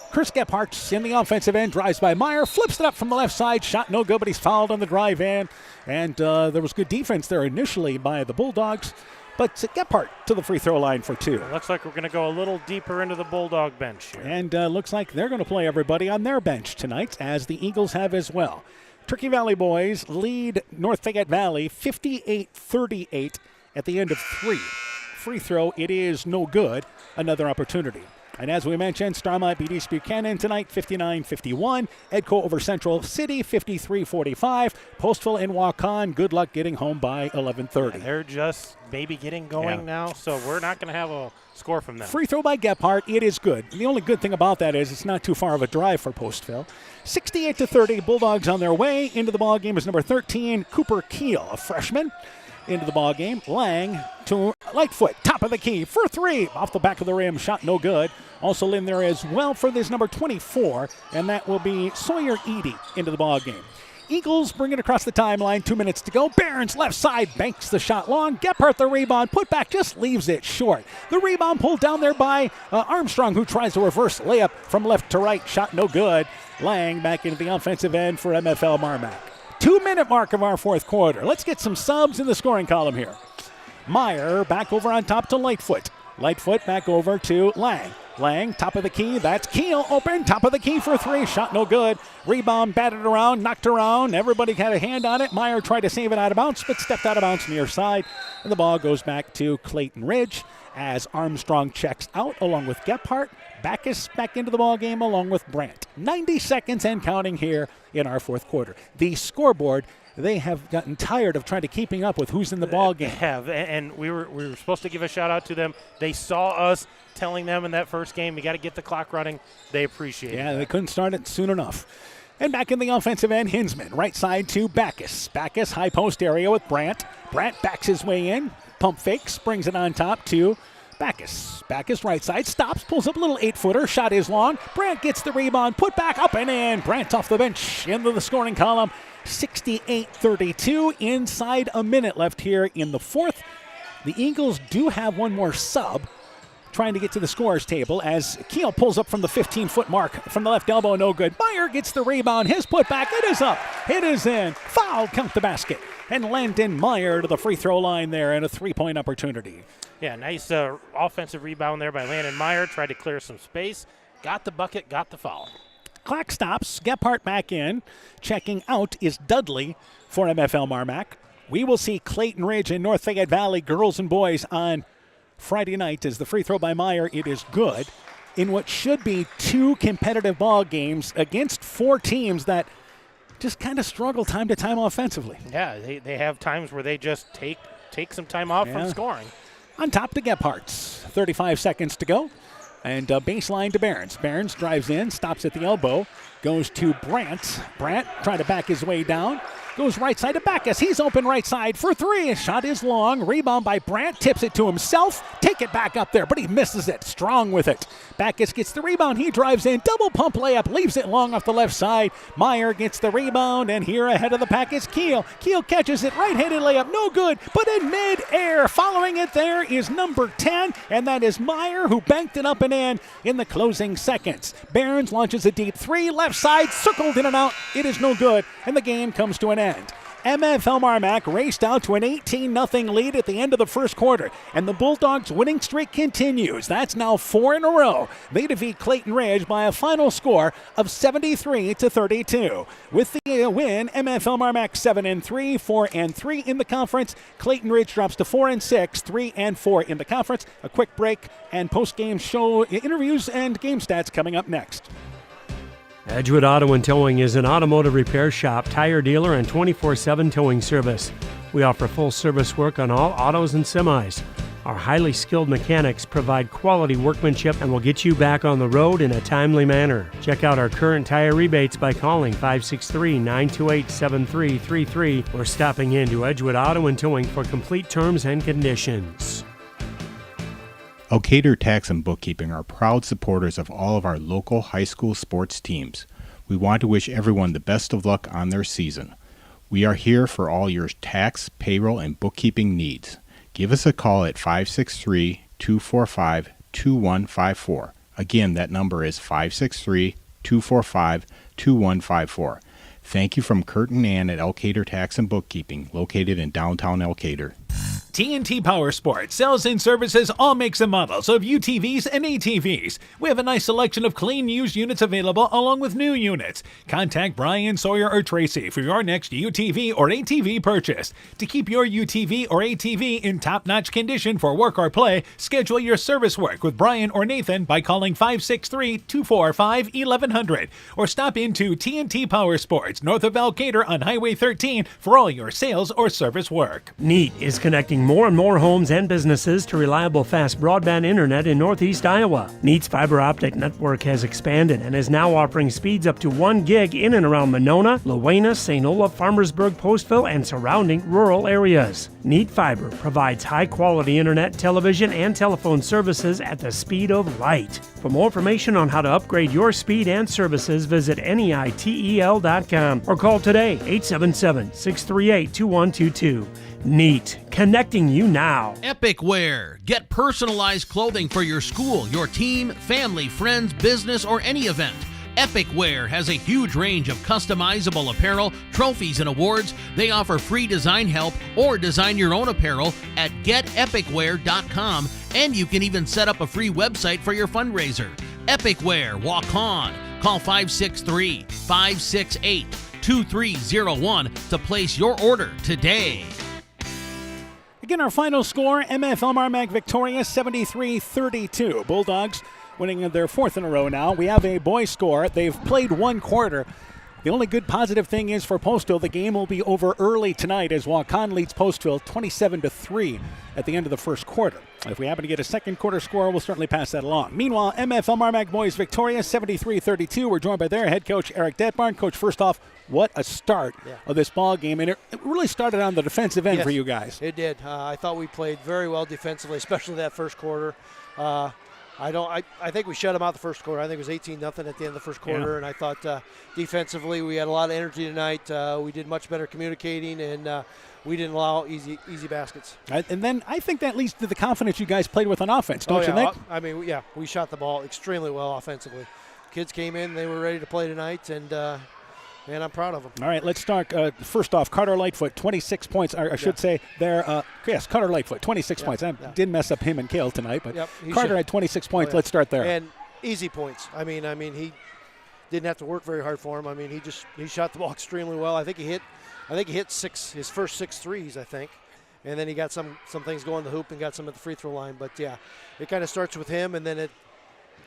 Chris Gephardt in the offensive end, drives by Meyer, flips it up from the left side, shot no good, but he's fouled on the drive in. And there was good defense there initially by the Bulldogs. But Gephardt to the free throw line for 2. It looks like we're going to go a little deeper into the Bulldog bench here. And looks like they're going to play everybody on their bench tonight, as the Eagles have as well. Turkey Valley boys lead North Fayette Valley 58-38 at the end of 3. Free throw, it is no good. Another opportunity. And as we mentioned, Starmont beat East Buchanan tonight, 59-51. Edco over Central City, 53-45. Postville and Waukon, good luck getting home by 11:30. Yeah, they're just maybe getting going now, so we're not going to have a score from them. Free throw by Gephardt, it is good. The only good thing about that is it's not too far of a drive for Postville. 68-30, Bulldogs on their way. Into the ball game is number 13, Cooper Keel, a freshman. Into the ball game, Lang to Lightfoot, top of the key for 3, off the back of the rim, shot no good. Also in there as well for this number 24, and that will be Sawyer Edie into the ball game. Eagles bring it across the timeline, 2 minutes to go. Barons left side banks the shot long. Gephardt the rebound, put back, just leaves it short. The rebound pulled down there by Armstrong, who tries to reverse layup from left to right, shot no good. Lang back into the offensive end for MFL MarMac. 2-minute mark of our fourth quarter. Let's get some subs in the scoring column here. Meyer back over on top to Lightfoot. Lightfoot back over to Lang. Lang, top of the key, that's Keel, open, top of the key for 3, shot no good. Rebound batted around, knocked around, everybody had a hand on it. Meyer tried to save it out of bounds, but stepped out of bounds near side. And the ball goes back to Clayton Ridge as Armstrong checks out along with Gephardt. Backus back into the ball game along with Brandt. 90 seconds and counting here in our fourth quarter. The scoreboard, they have gotten tired of trying to keeping up with who's in the ball game. They have, and we were supposed to give a shout out to them. They saw us telling them in that first game, we got to get the clock running. They appreciate it. Yeah, they couldn't start it soon enough. And back in the offensive end, Hinsman, right side to Backus. Backus, high post area with Brandt. Brandt backs his way in, pump fakes, brings it on top to Backus. Backus right side, stops, pulls up a little 8-footer, shot is long. Brandt gets the rebound, put back up and in. Brandt off the bench into the scoring column. 68-32, inside a minute left here in the fourth. The Eagles do have one more sub trying to get to the scorer's table as Keel pulls up from the 15-foot mark from the left elbow, no good. Meyer gets the rebound, his putback, it is up, it is in. Foul, count the basket. And Landon Meyer to the free throw line there and a 3-point opportunity. Yeah, nice offensive rebound there by Landon Meyer. Tried to clear some space. Got the bucket, got the foul. Clock stops. Gephardt back in. Checking out is Dudley for MFL MarMac. We will see Clayton Ridge and North Fayette Valley girls and boys on Friday night as the free throw by Meyer. It is good in what should be 2 competitive ball games against 4 teams that just kind of struggle time to time offensively. Yeah, they have times where they just take some time off from scoring. On top to Gephardt. 35 seconds to go. And baseline to Barons. Barons drives in, stops at the elbow, goes to Brandt. Brandt trying to back his way down. Goes right side to Backus. He's open right side for three. His shot is long. Rebound by Brandt. Tips it to himself. Take it back up there, but he misses it. Strong with it. Backus gets the rebound. He drives in. Double pump layup. Leaves it long off the left side. Meyer gets the rebound, and here ahead of the pack is Keel. Keel catches it. Right-handed layup. No good, but in mid-air. Following it there is number 10, and that is Meyer, who banked it up and in the closing seconds. Barnes launches a deep three. Left side. Circled in and out. It is no good, and the game comes to an end. MFL MarMac raced out to an 18-0 lead at the end of the first quarter, and the Bulldogs' winning streak continues. That's now 4 in a row. They defeat Clayton Ridge by a final score of 73-32. With the win, MFL MarMac 7-3, 4-3 in the conference. Clayton Ridge drops to 4-6, 3-4 in the conference. A quick break and post-game show interviews and game stats coming up next. Edgewood Auto and Towing is an automotive repair shop, tire dealer, and 24/7 towing service. We offer full service work on all autos and semis. Our highly skilled mechanics provide quality workmanship and will get you back on the road in a timely manner. Check out our current tire rebates by calling 563-928-7333 or stopping into Edgewood Auto and Towing for complete terms and conditions. Elkader Tax and Bookkeeping are proud supporters of all of our local high school sports teams. We want to wish everyone the best of luck on their season. We are here for all your tax, payroll, and bookkeeping needs. Give us a call at 563-245-2154. Again, that number is 563-245-2154. Thank you from Kurt and Ann at Elkader Tax and Bookkeeping, located in downtown Elkader. TNT Power Sports sells and services all makes and models of UTVs and ATVs. We have a nice selection of clean used units available along with new units. Contact Brian, Sawyer, or Tracy for your next UTV or ATV purchase. To keep your UTV or ATV in top-notch condition for work or play, schedule your service work with Brian or Nathan by calling 563-245-1100 or stop into TNT Power Sports north of Elkader on Highway 13 for all your sales or service work. NEAT is connecting more and more homes and businesses to reliable fast broadband internet in Northeast Iowa. NEAT's fiber optic network has expanded and is now offering speeds up to 1 gig in and around Monona, Lowena, St. Olaf, Farmersburg, Postville, and surrounding rural areas. NEAT Fiber provides high-quality internet, television, and telephone services at the speed of light. For more information on how to upgrade your speed and services, visit NEITEL.com or call today 877-638-2122. NEAT, connecting you now. Epic Wear. Get personalized clothing for your school, your team, family, friends, business, or any event. Epic Wear has a huge range of customizable apparel, trophies, and awards. They offer free design help or design your own apparel at getepicwear.com, and you can even set up a free website for your fundraiser. Epic Wear, walk on. Call 563-568-2301 to place your order today. Again, our final score, MFL MarMac victorious 73-32. Bulldogs winning their 4th in a row now. We have a boys score. They've played 1 quarter. The only good positive thing is for Postville, the game will be over early tonight as Waukon leads Postville 27-3 at the end of the first quarter. If we happen to get a second quarter score, we'll certainly pass that along. Meanwhile, MFL MarMac boys victorious 73-32. We're joined by their head coach, Eric Detbarn. Coach, first off, what a start of this ball game, and it really started on the defensive end for you guys. It did. I thought we played very well defensively, especially that first quarter. I think we shut them out the first quarter. I think it was 18-0 at the end of the first quarter, and I thought defensively we had a lot of energy tonight. We did much better communicating, and we didn't allow easy baskets. And then I think that leads to the confidence you guys played with on offense, don't you think? I mean, we shot the ball extremely well offensively. Kids came in, they were ready to play tonight, and man, I'm proud of them. All right, let's start. First off, Carter Lightfoot, 26 points. I should say there. Yes, Carter Lightfoot, 26 points. I did mess up him and Kale tonight, but Carter had 26 points. Let's start there. And easy points. I mean, he didn't have to work very hard for him. I mean, he shot the ball extremely well. I think he hit his first 6 threes, I think. And then he got some things going the hoop and got some at the free throw line. But, yeah, it kind of starts with him, and then it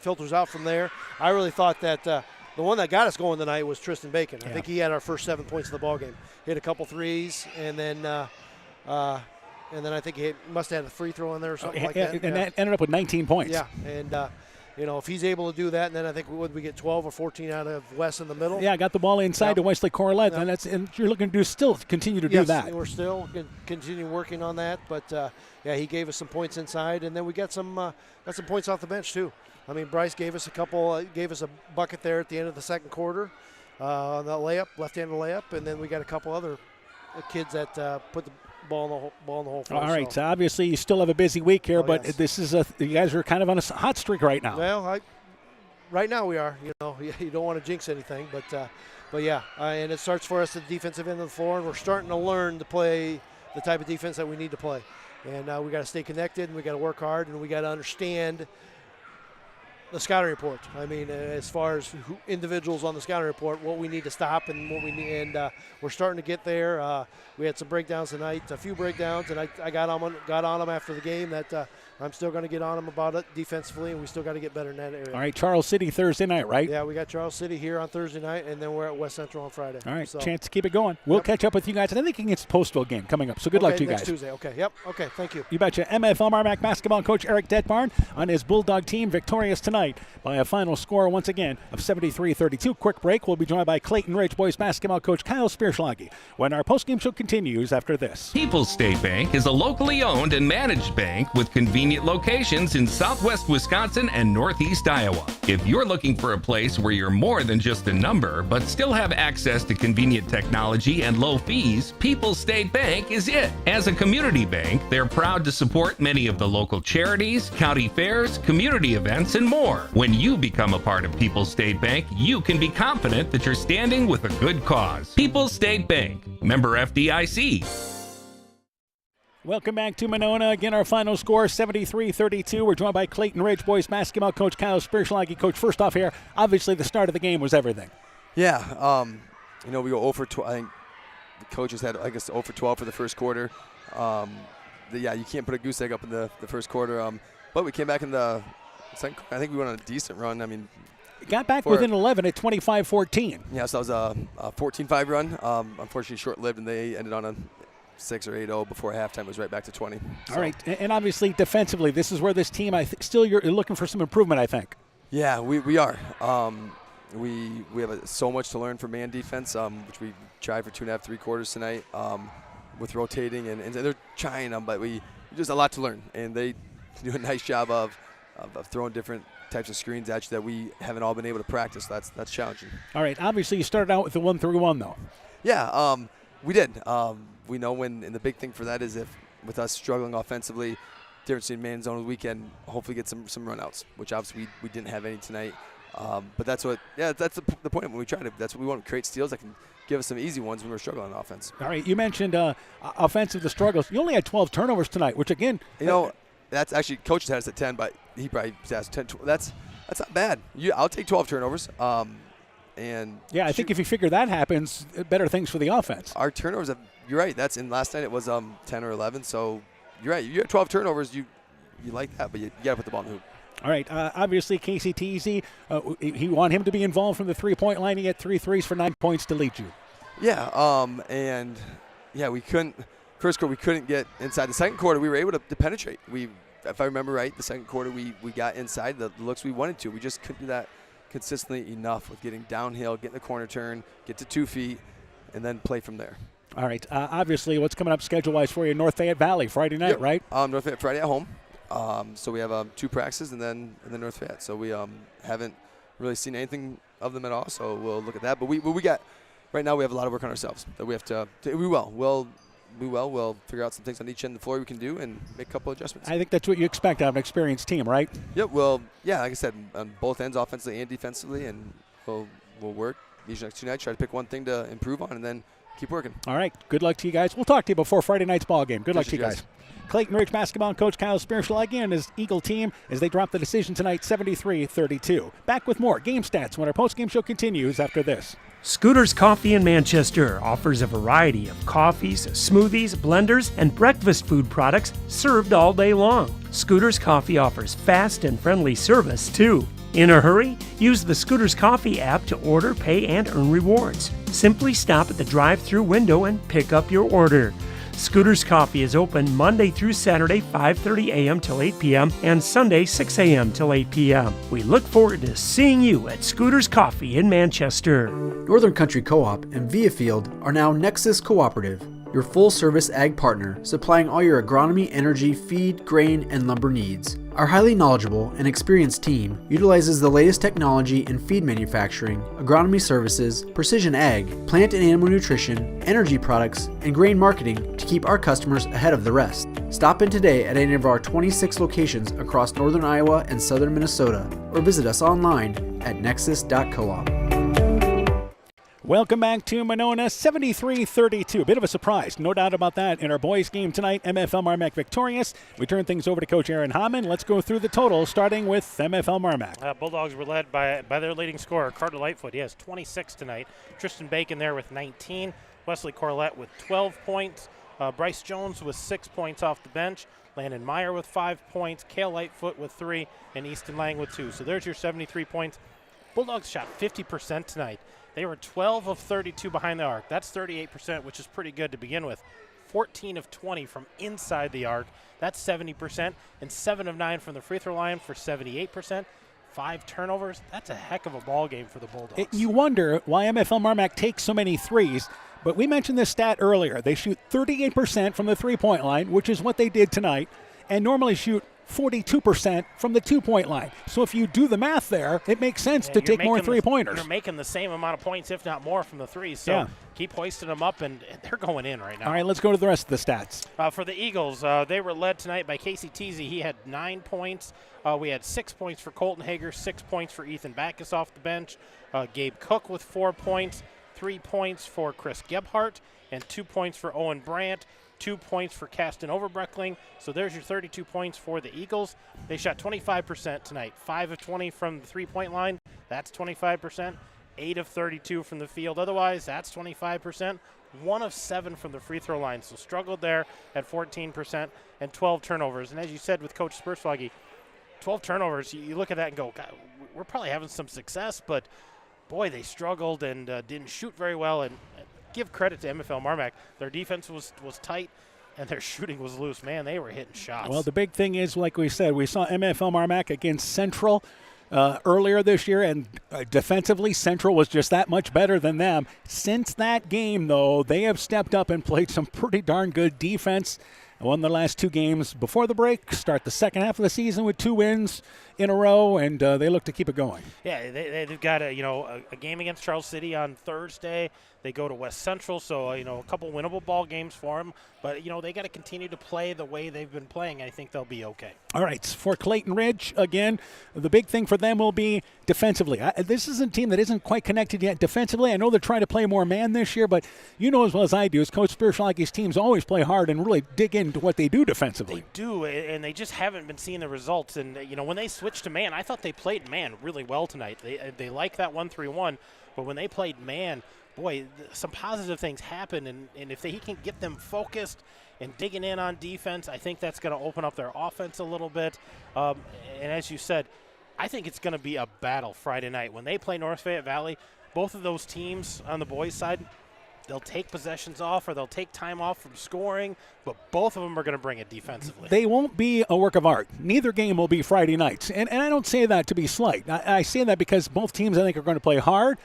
filters out from there. I really thought that the one that got us going tonight was Tristan Bacon. I think he had our first 7 points of the ball game. Hit a couple threes, and then I think he must have had a free throw in there or something like that. And that ended up with 19 points. Yeah, and if he's able to do that, and then I think we get 12 or 14 out of Wes in the middle. Yeah, got the ball inside to Wesley Corlett, and you're looking to still continue to do that. Yes, we're still continue working on that, but he gave us some points inside, and then we got some points off the bench too. I mean, Bryce gave us a bucket there at the end of the second quarter on the layup, left-handed layup, and then we got a couple other kids that put the ball in the hole for us. All right, so obviously you still have a busy week here, but this is you guys are kind of on a hot streak right now. Well, right now we are. You don't want to jinx anything, but yeah, and it starts for us at the defensive end of the floor, and we're starting to learn to play the type of defense that we need to play, and we got to stay connected, and we got to work hard, and we got to understand the scouting report. I mean, as far as individuals on the scouting report, what we need to stop and what we need, and we're starting to get there. We had some breakdowns tonight, a few breakdowns, and I got on them after the game that I'm still going to get on them about it defensively, and we still got to get better in that area. All right, Charles City Thursday night, right? Yeah, we got Charles City here on Thursday night, and then we're at West Central on Friday. All right, chance to keep it going. We'll catch up with you guys, and I think it's a Postville game coming up, so good luck to you guys. Next Tuesday, okay, yep, okay, thank you. You betcha. MFL MarMac basketball coach Eric Detbarn on his Bulldog team victorious tonight by a final score, once again, of 73-32. Quick break. We'll be joined by Clayton Ridge boys basketball coach Kyle Spearschlage when our postgame show continues after this. People's State Bank is a locally owned and managed bank with convenient locations in southwest Wisconsin and northeast Iowa. If you're looking for a place where you're more than just a number, but still have access to convenient technology and low fees, People's State Bank is it. As a community bank, they're proud to support many of the local charities, county fairs, community events, and more. When you become a part of People's State Bank, you can be confident that you're standing with a good cause. People's State Bank, member FDIC. Welcome back to Monona. Again, our final score, 73-32. We're joined by Clayton Ridge boys basketball coach Kyle Spearschlage. Coach, first off here, obviously the start of the game was everything. Yeah, we go 0 for 12. I think the coaches had, 0 for 12 for the first quarter. You can't put a goose egg up in the first quarter. But we came back in the second quarter. I think we went on a decent run. I mean, got back within 11 at 25-14. Yeah, so that was a 14-5 run. Unfortunately, short-lived, and they ended on a 6 or 8-0 before halftime. It was right back to 20. So. All right, and obviously defensively, this is where this team, I think, still you're looking for some improvement, I think. Yeah, we are. We have so much to learn for man defense, which we tried for 2.5, 3 quarters tonight with rotating, and they're trying, but there's a lot to learn, and they do a nice job of throwing different types of screens at you that we haven't all been able to practice. That's challenging. All right, obviously you started out with the 1-3-1 though. Yeah, we did. We know and the big thing for that is if with us struggling offensively, difference in man zone of the weekend, hopefully get some runouts, which obviously we didn't have any tonight. But that's the point when we try to. That's what we want to create steals that can give us some easy ones when we're struggling on offense. All right, you mentioned offensive the struggles. You only had 12 turnovers tonight, which again, that's actually coach had us at 10, but he probably has 10. That's not bad. I'll take 12 turnovers. And yeah, I think if you figure that happens, better things for the offense. Our turnovers you're right. That's in last night it was 10 or 11. So you're right. You have 12 turnovers. You like that, but you got to put the ball in the hoop. All right. Obviously, Casey Teasy, he want him to be involved from the 3-point line. He had 3 threes for 9 points to lead you. Yeah. We couldn't. First quarter we couldn't get inside. The second quarter we were able to penetrate. If I remember right, the second quarter we got inside the looks we wanted to. We just couldn't do that consistently enough with getting downhill, getting the corner turn, get to 2 feet, and then play from there. All right. Obviously, what's coming up schedule-wise for you? North Fayette Valley Friday night, right? North Fayette Friday at home. So we have 2 practices and then North Fayette. So we haven't really seen anything of them at all. So we'll look at that. But we got right now we have a lot of work on ourselves that we have to. We'll figure out some things on each end of the floor we can do and make a couple adjustments. I think that's what you expect out of an experienced team, right? Yep. Well, yeah. Like I said, on both ends, offensively and defensively, and we'll work these next 2 nights. Try to pick one thing to improve on, and then keep working. All right. Good luck to you guys. We'll talk to you before Friday night's ball game. Good luck to you guys. Clayton Ridge basketball coach Kyle Spearschlage and his Eagle team as they drop the decision tonight 73-32. Back with more game stats when our postgame show continues after this. Scooter's Coffee in Manchester offers a variety of coffees, smoothies, blenders, and breakfast food products served all day long. Scooter's Coffee offers fast and friendly service, too. In a hurry? Use the Scooter's Coffee app to order, pay, and earn rewards. Simply stop at the drive-thru window and pick up your order. Scooter's Coffee is open Monday through Saturday, 5:30 a.m. till 8 p.m. and Sunday, 6 a.m. till 8 p.m. We look forward to seeing you at Scooter's Coffee in Manchester. Northern Country Co-op and Viafield are now Nexus Cooperative, your full-service ag partner supplying all your agronomy, energy, feed, grain, and lumber needs. Our highly knowledgeable and experienced team utilizes the latest technology in feed manufacturing, agronomy services, precision ag, plant and animal nutrition, energy products, and grain marketing to keep our customers ahead of the rest. Stop in today at any of our 26 locations across northern Iowa and southern Minnesota, or visit us online at nexus.coop. Welcome back to Monona, 73-32. Bit of a surprise, no doubt about that, in our boys' game tonight. MFL MarMac victorious. We turn things over to Coach Aaron Hammond. Let's go through the total, starting with MFL MarMac. Bulldogs were led by their leading scorer, Carter Lightfoot. He has 26 tonight. Tristan Bacon there with 19. Wesley Corlett with 12 points. Bryce Jones with 6 points off the bench. Landon Meyer with 5 points. Cale Lightfoot with 3. And Easton Lang with 2. So there's your 73 points. Bulldogs shot 50% tonight. They were 12 of 32 behind the arc. That's 38%, which is pretty good to begin with. 14 of 20 from inside the arc. That's 70%. And 7 of 9 from the free throw line for 78%. 5 turnovers. That's a heck of a ball game for the Bulldogs. You wonder why MFL MarMac takes so many threes, but we mentioned this stat earlier. They shoot 38% from the three-point line, which is what they did tonight, and normally shoot 42% from the two-point line. So if you do the math there, it makes sense to take more three-pointers. You're making the same amount of points, if not more, from the threes. So keep hoisting them up, and they're going in right now. All right, let's go to the rest of the stats. For the Eagles, they were led tonight by Casey Teasy. He had 9 points. We had 6 points for Colton Hager, 6 points for Ethan Backus off the bench. Gabe Cook with 4 points, 3 points for Chris Gebhardt, and 2 points for Owen Brandt. 2 points for Kasten Overbreckling. So there's your 32 points for the Eagles. They shot 25% tonight. 5 of 20 from the three-point line. That's 25%. 8 of 32 from the field. Otherwise, that's 25%. 1 of 7 from the free throw line. So struggled there at 14% and 12 turnovers. And as you said with Coach Spurswaggy, 12 turnovers, you look at that and go, God, we're probably having some success, but boy, they struggled and didn't shoot very well. And give credit to MFL MarMac. Their defense was tight, and their shooting was loose. Man, they were hitting shots. Well, the big thing is, like we said, we saw MFL MarMac against Central earlier this year, and defensively, Central was just that much better than them. Since that game, though, they have stepped up and played some pretty darn good defense. Won the last 2 games before the break, start the second half of the season with 2 wins in a row, and they look to keep it going. Yeah, they've got a game against Charles City on Thursday. They go to West Central, so a couple winnable ball games for them. But they got to continue to play the way they've been playing. I think they'll be okay. All right, for Clayton Ridge, again, the big thing for them will be defensively. This is a team that isn't quite connected yet defensively. I know they're trying to play more man this year, but you know as well as I do, as Coach Spirschlage's teams always play hard and really dig into what they do defensively. They do, and they just haven't been seeing the results. And when they switched to man, I thought they played man really well tonight. They like that 1-3-1, but when they played man, boy, some positive things happen, and if he can get them focused and digging in on defense, I think that's going to open up their offense a little bit. And as you said, I think it's going to be a battle Friday night. When they play North Fayette Valley, both of those teams on the boys' side, they'll take possessions off or they'll take time off from scoring, but both of them are going to bring it defensively. They won't be a work of art. Neither game will be Friday nights. And I don't say that to be slight. I say that because both teams, I think, are going to play hard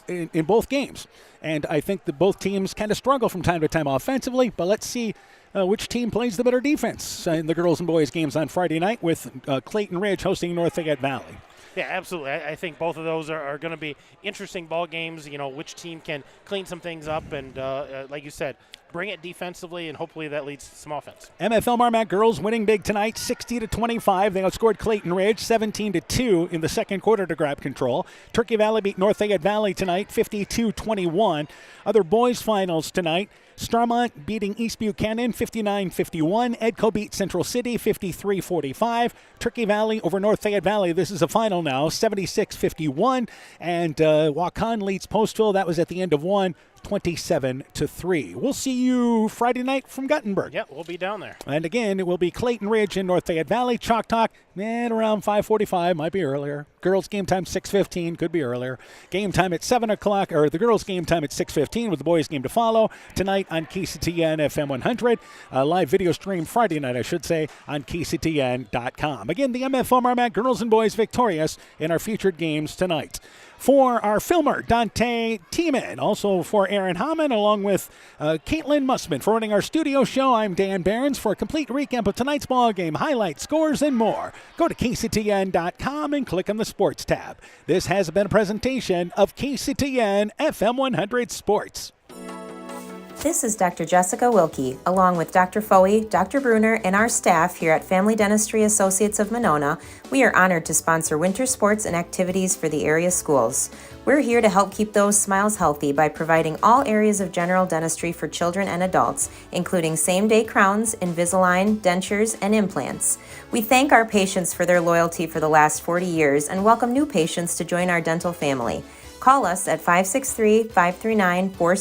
in both games. And I think that both teams kind of struggle from time to time offensively, but let's see which team plays the better defense in the girls and boys games on Friday night with Clayton Ridge hosting North Fayette Valley. Yeah, absolutely. I think both of those are going to be interesting ball games. Which team can clean some things up and, like you said, bring it defensively, and hopefully that leads to some offense. MFL MarMac girls winning big tonight, 60-25. They outscored Clayton Ridge 17-2 in the second quarter to grab control. Turkey Valley beat North Fayette Valley tonight, 52-21. Other boys finals tonight. Starmont beating East Buchanan 59-51. Edco beat Central City 53-45. Turkey Valley over North Fayette Valley. This is a final now, 76-51. And Waukon leads Postville. That was at the end of one. 27-3. We'll see you Friday night from Guttenberg. Yeah, we'll be down there. And again, it will be Clayton Ridge in North Fayette Valley. Chalk Talk, around 5:45, might be earlier. Girls game time 6:15, could be earlier. Game time at 7 o'clock, or the girls game time at 6:15 with the boys game to follow. Tonight on KCTN FM 100. Live video stream Friday night, I should say, on KCTN.com. Again, the MFL MarMac girls and boys victorious in our featured games tonight. For our filmer, Dante Tiemann, also for Aaron Hammond, along with Caitlin Mussman. For running our studio show, I'm Dan Behrens. For a complete recap of tonight's ball game, highlights, scores, and more, go to KCTN.com and click on the Sports tab. This has been a presentation of KCTN FM 100 Sports. This is Dr. Jessica Wilkie, along with Dr. Foey, Dr. Bruner, and our staff here at Family Dentistry Associates of Monona. We are honored to sponsor winter sports and activities for the area schools. We're here to help keep those smiles healthy by providing all areas of general dentistry for children and adults, including same-day crowns, Invisalign, dentures, and implants. We thank our patients for their loyalty for the last 40 years and welcome new patients to join our dental family. Call us at 563-539-46